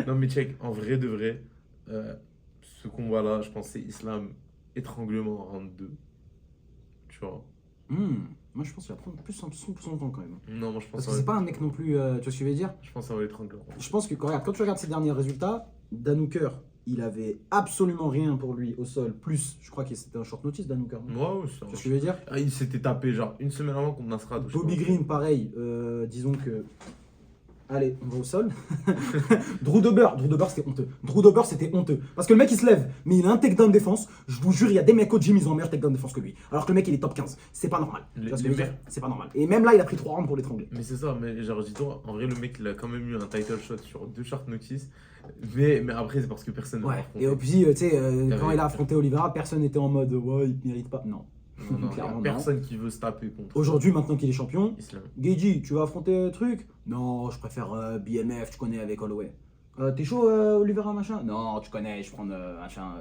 S2: Non, mais check, en vrai de vrai, ce combat-là, je pense que c'est Islam étranglement en round 2. Tu vois?
S1: Moi, je pense qu'il va prendre plus son temps quand même.
S2: Non, moi je pense
S1: Parce
S2: que
S1: que c'est pas un mec non plus, tu vois ce que je veux dire?
S2: je pense que ça va l'étrangler.
S1: Je pense que quand tu regardes ses derniers résultats, Dan Hooker, il avait absolument rien pour lui au sol. Plus, je crois que c'était un short notice, Dan Hooker. non?
S2: Ouais,
S1: Tu vois ce que je veux dire?
S2: Il s'était tapé genre une semaine avant contre Nasrat. ou je sais
S1: Bobby
S2: pas.
S1: Green, pareil. Disons que. Allez, on va au sol. Drew Dober, c'était honteux. Drew Dober, c'était honteux. Parce que le mec, il se lève, mais il a un takedown défense. Je vous jure, il y a des mecs au gym, ils ont un meilleur takedown défense que lui. Alors que le mec, il est top 15. C'est pas normal. Tu vois ce que je veux dire? C'est pas normal. Et même là, il a pris 3 rounds pour l'étrangler.
S2: Mais c'est ça, mais genre dis-toi, en vrai le mec il a quand même eu un title shot sur 2 short notice. Mais après c'est parce que personne n'a
S1: Ouais.
S2: affronté.
S1: Et puis, tu sais, quand
S2: avait-
S1: il a affronté Oliveira, personne n'était en mode ouais, il mérite pas. Non.
S2: Non, non, y a
S1: Clairement, non.
S2: personne qui veut se taper contre
S1: Aujourd'hui, maintenant qu'il est champion,
S2: Islam.
S1: Geji, tu vas affronter truc? Non, je préfère BMF, tu connais avec Holloway. T'es chaud, Oliveira, machin? Non, tu connais, je prends machin,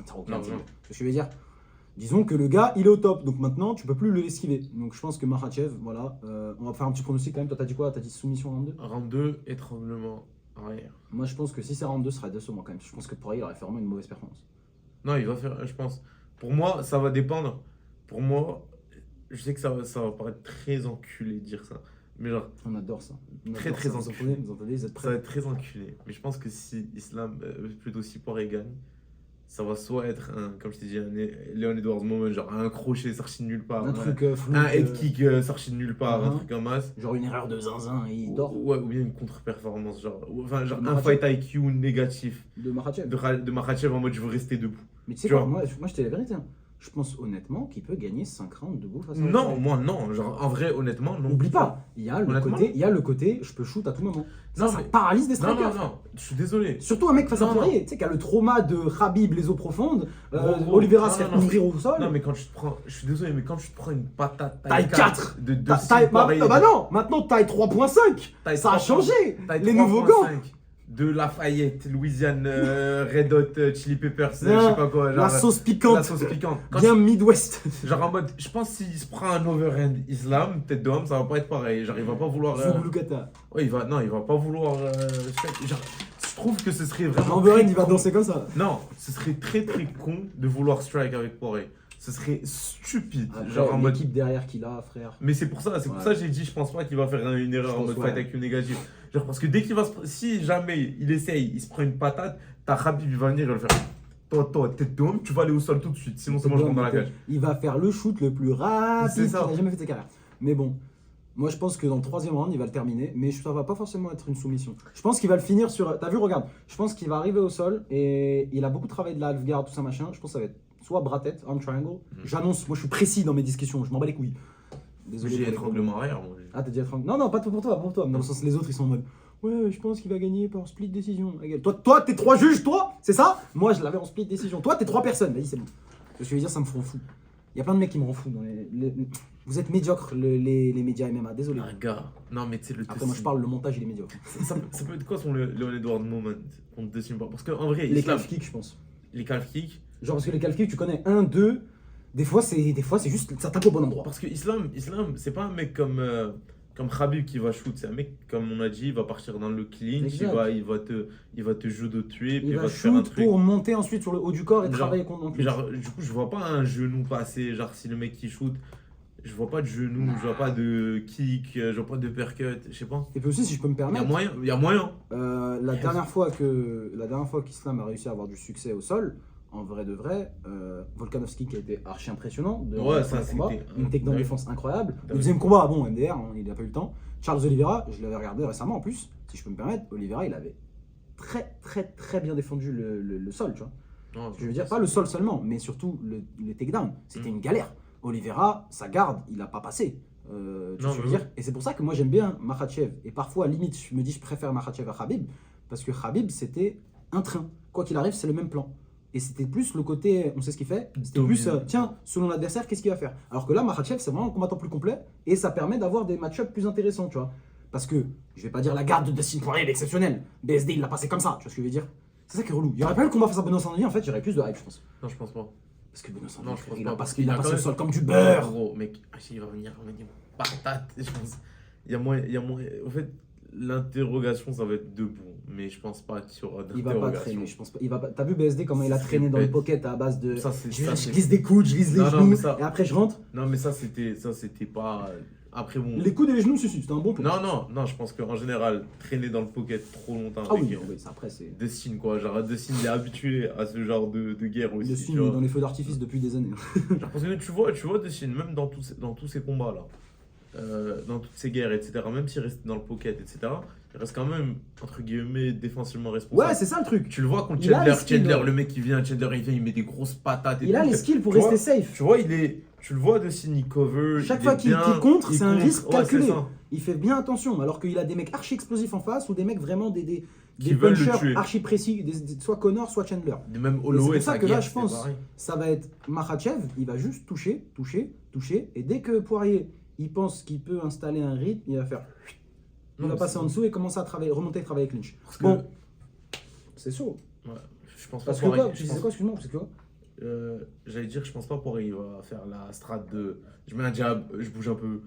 S1: Tarok
S2: Non,
S1: Lanzi.
S2: non.
S1: Tu vois ce que je veux dire? Disons que le gars, il est au top, donc maintenant, tu peux plus le esquiver. Donc je pense que Makhachev, voilà, on va faire un petit pronostic quand même. Toi, t'as dit quoi? T'as dit soumission round 2?
S2: Round 2, étranglement arrière.
S1: Moi, je pense que si c'est round 2, ce sera décevant quand même. Je pense que Poirier, il aurait fait vraiment une mauvaise performance.
S2: Non, il va faire, je pense. Pour moi, ça va dépendre. Pour moi, je sais que ça va paraître très enculé de dire ça. Mais genre,
S1: On adore ça. On
S2: Très,
S1: adore
S2: très
S1: ça. Vous
S2: enculé.
S1: entendez, vous êtes
S2: ça va
S1: prêts?
S2: être très enculé. Mais je pense que si Islam, plutôt si Poirier gagne, ça va soit être un, comme je t'ai dit, un Leon Edwards moment, genre un crochet sorti de nulle part.
S1: Un truc flou.
S2: Un head kick sorti de nulle part, un truc en masse.
S1: Genre une erreur de zinzin, et il dort.
S2: Ouais, ou bien une contre-performance, genre, enfin, genre un
S1: Makhachev.
S2: fight IQ négatif
S1: De Makhachev.
S2: de Makhachev en mode je veux rester debout.
S1: Mais tu sais
S2: Tu
S1: quoi,
S2: vois.
S1: moi je te dis la vérité. Hein. Je pense honnêtement qu'il peut gagner 5 rounds debout face à
S2: Non,
S1: Poirier.
S2: moi non, genre en vrai, honnêtement, non.
S1: N'oublie pas, il y a
S2: Honnêtement.
S1: le côté, je peux shoot à tout moment.
S2: Non,
S1: Ça
S2: mais-
S1: paralyse des
S2: Non,
S1: strikers.
S2: non, non, je suis désolé.
S1: Surtout un mec face à
S2: Non,
S1: Poirier, tu sais, qui a le trauma de Khabib, les eaux profondes,
S2: Gros,
S1: Oliveira
S2: non,
S1: se fait
S2: non, non.
S1: ouvrir au sol.
S2: Non, mais quand tu te prends, je suis désolé, mais quand tu te prends une patate
S1: Taille 4
S2: de
S1: Taille- bah non, maintenant taille 3.5.
S2: Taille
S1: Ça a
S2: 3.5.
S1: changé.
S2: Taille
S1: Les nouveaux gants.
S2: 3.5 de Lafayette, Louisiane, Red Hot, Chili Peppers, je
S1: Non,
S2: sais pas quoi. Genre,
S1: La sauce piquante,
S2: la sauce piquante. Quand
S1: bien Midwest.
S2: genre en mode, je pense s'il se prend un overhand Islam, tête de homme, ça va pas être pareil. Genre, il va pas vouloir.
S1: Zouglukata.
S2: Ouais, il va pas vouloir. Genre, je trouve que ce serait vraiment.
S1: L'Amberhead,
S2: très
S1: il va
S2: con.
S1: danser comme ça.
S2: Non, ce serait très très con de vouloir strike avec Poirier. Ce serait stupide.
S1: Après,
S2: genre en mode.
S1: l'équipe derrière qu'il a, frère.
S2: Mais c'est pour ça que j'ai dit, je pense pas qu'il va faire une erreur
S1: Je
S2: en
S1: pense,
S2: mode
S1: ouais.
S2: fight IQ négatif. Genre, parce que dès qu'il va si jamais il essaye, il se prend une patate, t'as Khabib, il va venir, il va le faire. Toi, tête de homme, tu vas aller au sol tout de suite, sinon c'est moi je rentre dans la cage.
S1: Il va faire le shoot le plus
S2: C'est
S1: rapide qu'il
S2: ça.
S1: a jamais fait de sa carrière. Mais bon, moi je pense que dans le 3e round, il va le terminer, mais ça va pas forcément être une soumission. Je pense qu'il va le finir sur. T'as vu, regarde, je pense qu'il va arriver au sol et il a beaucoup travaillé de la half guard, tout ça machin. Je pense que ça va être soit bras-tête, arm triangle. J'annonce, moi je suis précis dans mes discussions, je m'en bats les couilles.
S2: Désolé. J'ai étranglement arrière, moi.
S1: Ah, t'as dit étranglement. Non, pas pour toi. Dans le sens, les autres ils sont en mode. Ouais, je pense qu'il va gagner par split décision. Toi, t'es 3 juges, toi, c'est ça? Moi, je l'avais en split décision. Toi, t'es 3 personnes. Vas-y, c'est bon. Ce que je veux dire, ça me rend fou. Il y a plein de mecs qui me rendent fou. Vous êtes médiocres, les médias MMA. Désolé.
S2: Un gars. Non, mais tu sais, le
S1: Après, moi, je parle, le montage, il est médiocre.
S2: ça peut être quoi son Leon Edward moment contre Dustin Poirier? Parce qu'en vrai,
S1: les calf kicks, je pense.
S2: Les calf kicks.
S1: Genre, parce que les calf kicks, tu connais 1, 2. Des fois, c'est juste. Ça tape au bon endroit.
S2: Parce que Islam c'est pas un mec comme Khabib qui va shoot, c'est un mec, comme on a dit, il va partir dans le clinch, il va te judo-tuer, puis il va te faire un truc.
S1: Pour monter ensuite sur le haut du corps et travailler contre le
S2: genre, du coup, je vois pas un genou passer, genre si le mec qui shoot, je vois pas de genou, je vois pas de kick, je vois pas de uppercut, je sais pas.
S1: Et puis aussi, si je peux me permettre.
S2: Il y a moyen.
S1: La dernière fois qu'Islam a réussi à avoir du succès au sol, en vrai de vrai, Volkanovski qui a été archi impressionnant.
S2: Ouais, ça c'était.
S1: Une technique de défense incroyable. Le deuxième combat, bon, MDR, hein, il n'a pas eu le temps. Charles Oliveira, je l'avais regardé récemment en plus, si je peux me permettre, Oliveira il avait très bien défendu le sol, tu vois. Non, je veux dire, pas le sol seulement, mais surtout le takedown. C'était une galère. Oliveira, sa garde, il n'a pas passé. Tu vois ce que je veux dire. Et c'est pour ça que moi j'aime bien Makhachev. Et parfois, limite, je me dis je préfère Makhachev à Khabib, parce que Khabib c'était un train. Quoi qu'il arrive, c'est le même plan. Et c'était plus le côté, on sait ce qu'il fait, c'était plus, tiens, selon l'adversaire, qu'est-ce qu'il va faire? Alors que là, Makhachev, c'est vraiment un combattant plus complet, et ça permet d'avoir des match-ups plus intéressants, tu vois. Parce que, je vais pas dire la garde de Dustin Poirier, elle est exceptionnelle. BSD, il l'a passé comme ça, tu vois ce que je veux dire? C'est ça qui est relou. Il y aurait pas eu le combat face à Benoît Saint-Denis, en fait, j'aurais plus de hype, je pense.
S2: Non, je pense pas.
S1: Parce que Benoît
S2: Saint-Denis,
S1: il a passé le sol comme du beurre.
S2: Gros, mec, il va venir patate, je pense. Il y a moins, en fait, l'interrogation, ça va être debout. Mais je pense pas qu'il y aura d'interrogation.
S1: Il va pas traîner, je pense pas. T'as vu BSD comment il a traîné dans le pocket à base de.
S2: Je
S1: glisse des coudes, je glisse les genoux, et après je rentre.
S2: Non, mais ça c'était pas. Après bon.
S1: Les coudes et les genoux, c'était un bon point.
S2: Non, je pense qu'en général, traîner dans le pocket trop longtemps.
S1: Ah oui, après c'est.
S2: Dustin quoi, genre Dustin il est habitué à ce genre de guerre aussi.
S1: Dustin est dans les feux d'artifice depuis des années.
S2: Parce que tu vois Dustin, même dans tous ces combats là, dans toutes ces guerres, etc., même s'il reste dans le pocket, etc., il reste quand même, entre guillemets, défensivement responsable.
S1: Ouais, c'est ça le truc.
S2: Tu le vois contre Chandler, le mec qui vient, il met des grosses patates.
S1: Il a les skills pour rester safe.
S2: Tu vois, tu le vois de il cover.
S1: Chaque fois qu'il contre, c'est un risque calculé. Il fait bien attention, alors qu'il a des mecs archi explosifs en face ou des mecs vraiment des punchers archi précis, soit Connor, soit Chandler.
S2: Même Holloway,
S1: c'est pour ça que là, je pense, ça va être Makhachev, il va juste toucher, et dès que Poirier, il pense qu'il peut installer un rythme, il va faire. Il va passer en dessous et commencer à remonter et travailler clinch. Bon, c'est chaud.
S2: Ouais, je pense
S1: pas. Parce que quoi, tu disais quoi, excuse-moi, c'est quoi?
S2: J'allais dire, je pense pas Poirier va faire la strat de. Je mets un jab, je bouge un peu.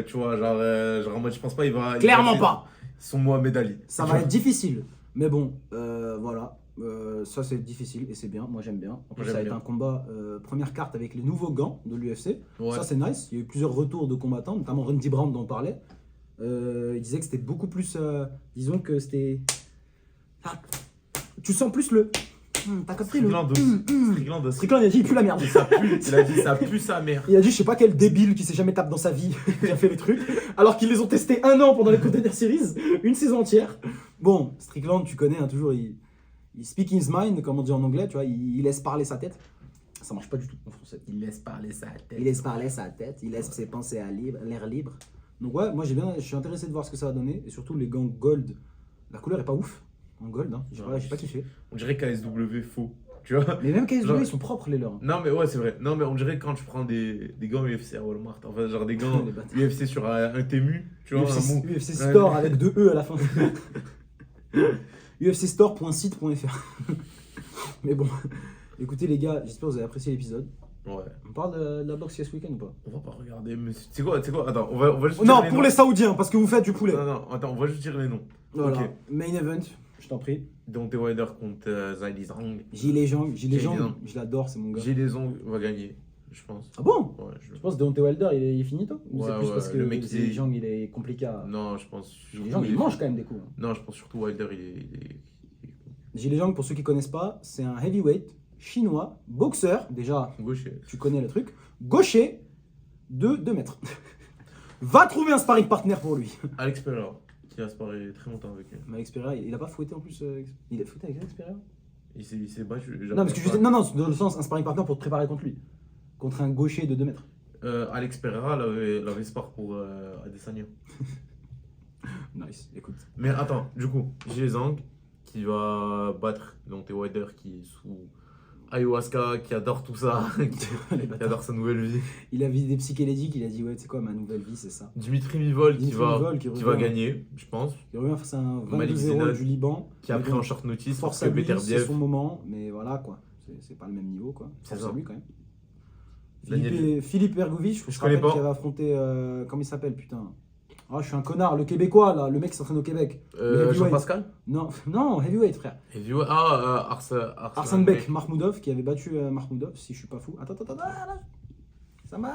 S2: Tu vois, genre en mode, je pense pas, il va.
S1: Clairement pas!
S2: Son Mohamed Ali.
S1: Ça va être difficile. Mais bon, voilà. Ça c'est difficile et c'est bien, moi j'aime bien. En plus, ça va être un combat première carte avec les nouveaux gants de l'UFC. Ouais. Ça c'est nice. Il y a eu plusieurs retours de combattants, notamment Randy Brown dont on parlait. Il disait que c'était beaucoup plus. Disons que c'était. Ah, tu sens plus le. T'as compris le. Strickland, il a dit il pue la merde.
S2: Il a dit ça pue sa mère.
S1: Il a dit je sais pas quel débile qui s'est jamais tapé dans sa vie qui a fait les trucs. Alors qu'ils les ont testés 1 an pendant les Contender Series, une saison entière. Bon, Strickland, tu connais, hein, toujours, il speak his mind, comme on dit en anglais, tu vois, il laisse parler sa tête. Ça marche pas du tout en français.
S2: Il laisse parler sa tête.
S1: Il laisse parler sa tête, il laisse ses pensées à l'air libre. Donc ouais, moi je suis intéressé de voir ce que ça va donner. Et surtout les gants gold, la couleur est pas ouf en gold, hein. J'ai pas kiffé.
S2: On dirait KSW faux, tu vois.
S1: Mais même KSW, ils sont propres les leurs.
S2: Non mais ouais c'est vrai, non mais on dirait quand tu prends des gants UFC à Walmart, enfin genre des gants UFC sur un Temu, tu vois.
S1: UFC Store avec 2 E à la fin. ufcstore.site.fr. Mais bon, écoutez les gars, j'espère que vous avez apprécié l'épisode.
S2: Ouais.
S1: On parle de la boxe ce week-end ou pas?
S2: On va pas regarder, mais c'est quoi? Attends, on va juste
S1: non, pour les Saoudiens, parce que vous faites du poulet.
S2: Non, attends, on va juste dire les noms.
S1: Voilà. Okay. Main event, je t'en prie.
S2: Deontay Wilder contre Zhilei Zhang.
S1: Zhilei Zhang, je l'adore, c'est mon gars.
S2: Zhilei Zhang va gagner, je pense.
S1: Ah bon?
S2: Ouais,
S1: je pense que Deontay Wilder, il est fini, toi? Ou c'est plus parce que
S2: le mec
S1: Zhilei Zhang, il est compliqué à.
S2: Non, je pense.
S1: Zhilei Zhang, il mange quand même des coups. Hein.
S2: Non, je pense surtout Wilder, il est...
S1: Zhilei Zhang, pour ceux qui connaissent pas, c'est un heavyweight chinois, boxeur, déjà,
S2: gaucher.
S1: Tu connais le truc, gaucher de 2 mètres. Va trouver un sparring partner pour lui.
S2: Alex Pereira, qui a sparé très longtemps avec lui.
S1: Alex Pereira, il a pas fouetté en plus. Il a fouetté avec Alex Pereira?
S2: Il s'est battu.
S1: Non, parce que je disais, non, dans le sens, un sparring partner pour te préparer contre lui. Contre un gaucher de 2 mètres.
S2: Alex Pereira l'avait spar pour Adesanya.
S1: Nice, écoute.
S2: Mais attends, du coup, j'ai Zhang qui va battre Deontay Wilder qui est sous ayahuasca, qui adore tout ça, qui adore sa nouvelle vie.
S1: Il a vu des psychédéliques, il a dit ouais, c'est quoi ma nouvelle vie, c'est ça.
S2: Dimitri Bivol qui
S1: Bivol
S2: va gagner, je pense.
S1: Il revient face à un
S2: Malik
S1: 22-0
S2: Zinad,
S1: du Liban.
S2: Qui a pris en short notice
S1: force
S2: parce
S1: à
S2: que
S1: lui, c'est
S2: Beterbiev.
S1: son moment, mais voilà quoi. C'est pas le même niveau quoi.
S2: C'est
S1: Force à
S2: ça.
S1: lui quand même.
S2: Daniel-
S1: Philippe Ergovic, je
S2: connais
S1: rappelle
S2: pas.
S1: qu'il avait affronté. Comment il s'appelle putain. Ah, je suis un connard, le Québécois là, le mec qui s'entraîne au Québec. Le heavyweight.
S2: Jean-Pascal
S1: Non, non, heavyweight frère.
S2: Arsène
S1: Bek Mahmoudov qui avait battu Mahmoudov, si je suis pas fou. Attends, là. Ça m'a.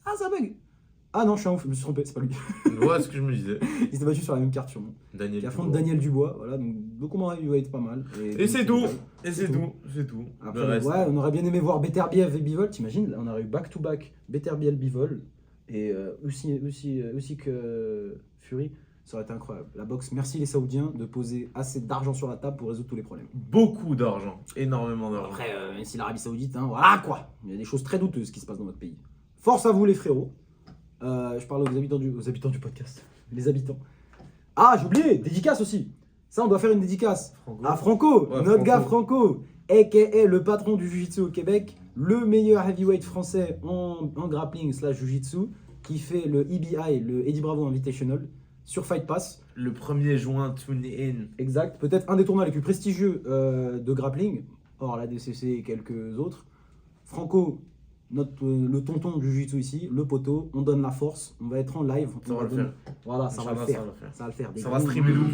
S1: Ah, ça bug. Ah non, je suis un ouf, je me suis trompé, c'est pas lui.
S2: Ouais, ce que je me disais.
S1: Il s'est battu sur la même carte sûrement.
S2: Daniel
S1: Qui affronte
S2: Dubois.
S1: Daniel Dubois, voilà, donc beaucoup moins heavyweight, pas mal.
S2: Et c'est tout. Et
S1: C'est
S2: c'est tout. C'est tout.
S1: Après,
S2: Le reste.
S1: ouais, on aurait bien aimé voir Beterbiev et Bivol, t'imagines? Là, on aurait eu back-to-back Beterbiev, Bivol et aussi que Fury. Ça aurait été incroyable. La boxe, merci les Saoudiens de poser assez d'argent sur la table pour résoudre tous les problèmes.
S2: Beaucoup d'argent. Énormément d'argent.
S1: Après, même si l'Arabie Saoudite, hein, voilà quoi. Il y a des choses très douteuses qui se passent dans notre pays. Force à vous les frérots. Je parle aux habitants du podcast. Les habitants. Ah, j'ai oublié, dédicace aussi. Ça, on doit faire une dédicace.
S2: Franco.
S1: À Franco,
S2: Ouais,
S1: notre
S2: Franco.
S1: gars Franco, a.k.a. le patron du Jiu-Jitsu au Québec, le meilleur heavyweight français en grappling / Jiu-Jitsu, qui fait le EBI, le Eddie Bravo Invitational, sur Fight Pass.
S2: Le 1er juin, tune in.
S1: Exact, peut-être un des tournois les plus prestigieux de grappling, hors la DCC et quelques autres. Franco, le tonton du Jiu-Jitsu ici, le poteau, on donne la force, on va être en live.
S2: Ça
S1: on
S2: va le
S1: donner-
S2: faire.
S1: Voilà, ça va le
S2: Inch'Allah,
S1: faire.
S2: ça va le faire.
S1: Ça va le faire. Des
S2: Ça va
S1: gros-
S2: streamer de ouf.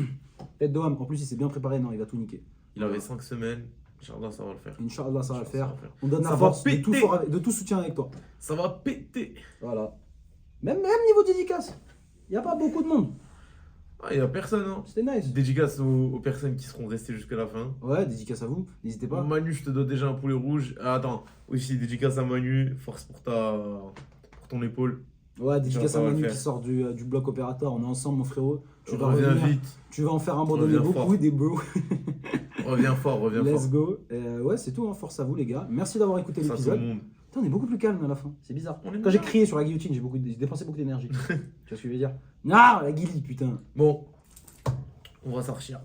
S1: Tête de homme, en plus il s'est bien préparé, non, il va tout niquer.
S2: Il avait 5 semaines. Inch'Allah, ça va le faire.
S1: Inch'Allah, ça va le faire.
S2: Ça va le faire.
S1: On donne
S2: Ça
S1: la
S2: va
S1: force de
S2: péter.
S1: de tout soutien avec toi.
S2: Ça va péter.
S1: Voilà. Même niveau dédicace, il n'y a pas beaucoup de monde.
S2: Ah, il n'y a personne, hein.
S1: C'était nice.
S2: Dédicace aux personnes qui seront restées jusqu'à la fin.
S1: Ouais, dédicace à vous, n'hésitez pas.
S2: Manu, je te donne déjà un poulet rouge. Ah, attends, aussi dédicace à Manu. Force pour ton épaule.
S1: Ouais, dédicace
S2: Ça
S1: à
S2: va le
S1: Manu
S2: faire.
S1: qui sort du bloc opératoire. On est ensemble, mon frérot. Tu vas
S2: Reviens
S1: revenir.
S2: vite.
S1: Tu vas en faire abandonner
S2: Reviens
S1: beaucoup,
S2: fort.
S1: des bros.
S2: Reviens fort, reviens
S1: Let's
S2: fort.
S1: go. Ouais, c'est tout, hein. Force à vous, les gars. Merci d'avoir écouté
S2: Ça, tout le
S1: l'épisode.
S2: monde.
S1: Putain, on est beaucoup plus calme à la fin. C'est bizarre.
S2: On est
S1: Quand j'ai
S2: bien.
S1: crié sur la guillotine, j'ai dépensé beaucoup d'énergie. Tu vois ce que je veux dire? Non, la guilly, putain.
S2: Bon, on va sortir.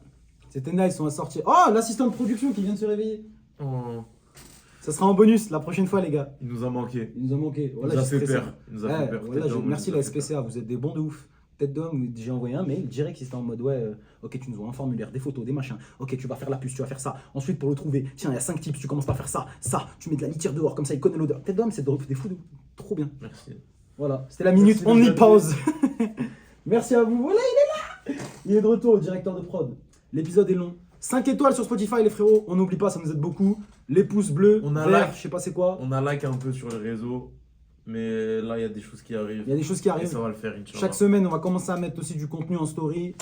S1: C'était nice, on va sortir. Oh, l'assistant de production qui vient de se réveiller.
S2: Oh,
S1: Ça sera en bonus la prochaine fois, les gars.
S2: il nous a manqué.
S1: Il nous a manqué.
S2: Il
S1: Voilà,
S2: nous a
S1: j'ai
S2: fait
S1: stressé.
S2: peur. Il nous a
S1: Ouais,
S2: fait peur.
S1: voilà,
S2: Tête d'homme,
S1: merci
S2: il nous
S1: la
S2: a fait peur.
S1: SPCA, vous êtes des bons de ouf. Tête d'homme, j'ai envoyé un mail direct, c'était en mode ouais, ok, tu nous envoies un formulaire, des photos, des machins. Ok, tu vas faire la puce, tu vas faire ça. Ensuite, pour le trouver, tiens, il y a 5 tips, tu commences par faire ça, ça. Tu mets de la litière dehors, comme ça, il connaît l'odeur. Tête d'homme, c'est des fous de trop bien.
S2: Merci.
S1: Voilà, c'était la minute
S2: Merci
S1: on
S2: de
S1: y
S2: nous
S1: pause. Merci à vous. Voilà, il est là. Il est de retour, le directeur de prod. L'épisode est long. 5 étoiles sur Spotify, les frérots. On n'oublie pas, ça nous aide beaucoup. Les pouces bleus,
S2: On a
S1: verts,
S2: like.
S1: je sais pas c'est quoi.
S2: On a like un peu sur les réseaux, mais là, il y a des choses qui arrivent.
S1: Il y a des choses qui
S2: Et
S1: arrivent.
S2: ça va le faire, Inch'Allah.
S1: Chaque semaine, on va commencer à mettre aussi du contenu en story,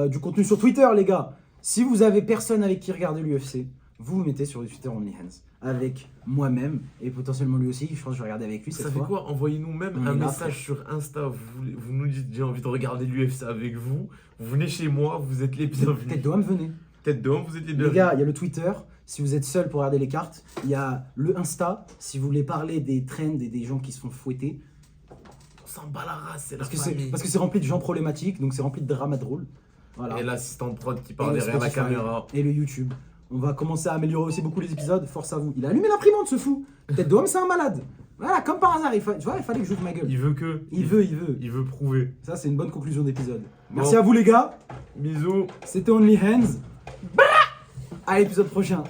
S1: du contenu sur Twitter, les gars. Si vous avez personne avec qui regarder l'UFC, vous vous mettez sur le Twitter Only Hands avec moi-même et potentiellement lui aussi. Je pense que je vais regarder avec lui
S2: Vous
S1: cette
S2: savez
S1: fois.
S2: quoi? Envoyez-nous même
S1: On
S2: un
S1: est là,
S2: message sur Insta. Vous nous dites j'ai envie de regarder l'UFC avec vous. Vous venez chez moi, vous êtes les bienvenus.
S1: Tête d'homme, venez.
S2: Tête d'homme, vous êtes les
S1: Les
S2: bienvenus.
S1: gars, il y a le Twitter, si vous êtes seul pour regarder les cartes. Il y a le Insta, si vous voulez parler des trends et des gens qui se font fouetter.
S2: On s'en bat la race, c'est la
S1: Parce que
S2: famille.
S1: c'est rempli de gens problématiques, donc c'est rempli de dramas drôles. Voilà.
S2: Et l'assistant de prod qui
S1: Et
S2: parle
S1: le
S2: derrière la
S1: Spotify.
S2: caméra.
S1: Et le YouTube. On va commencer à améliorer aussi beaucoup les épisodes. Force à vous. Il a allumé l'imprimante, ce fou. Tête d'homme, c'est un malade. Voilà, comme par hasard. Tu vois, il fallait que j'ouvre ma gueule.
S2: Il veut que.
S1: Il veut.
S2: Il veut prouver.
S1: Ça, c'est une bonne conclusion d'épisode.
S2: Bon.
S1: Merci à vous, les gars.
S2: Bisous.
S1: C'était Only Hands. À l'épisode prochain.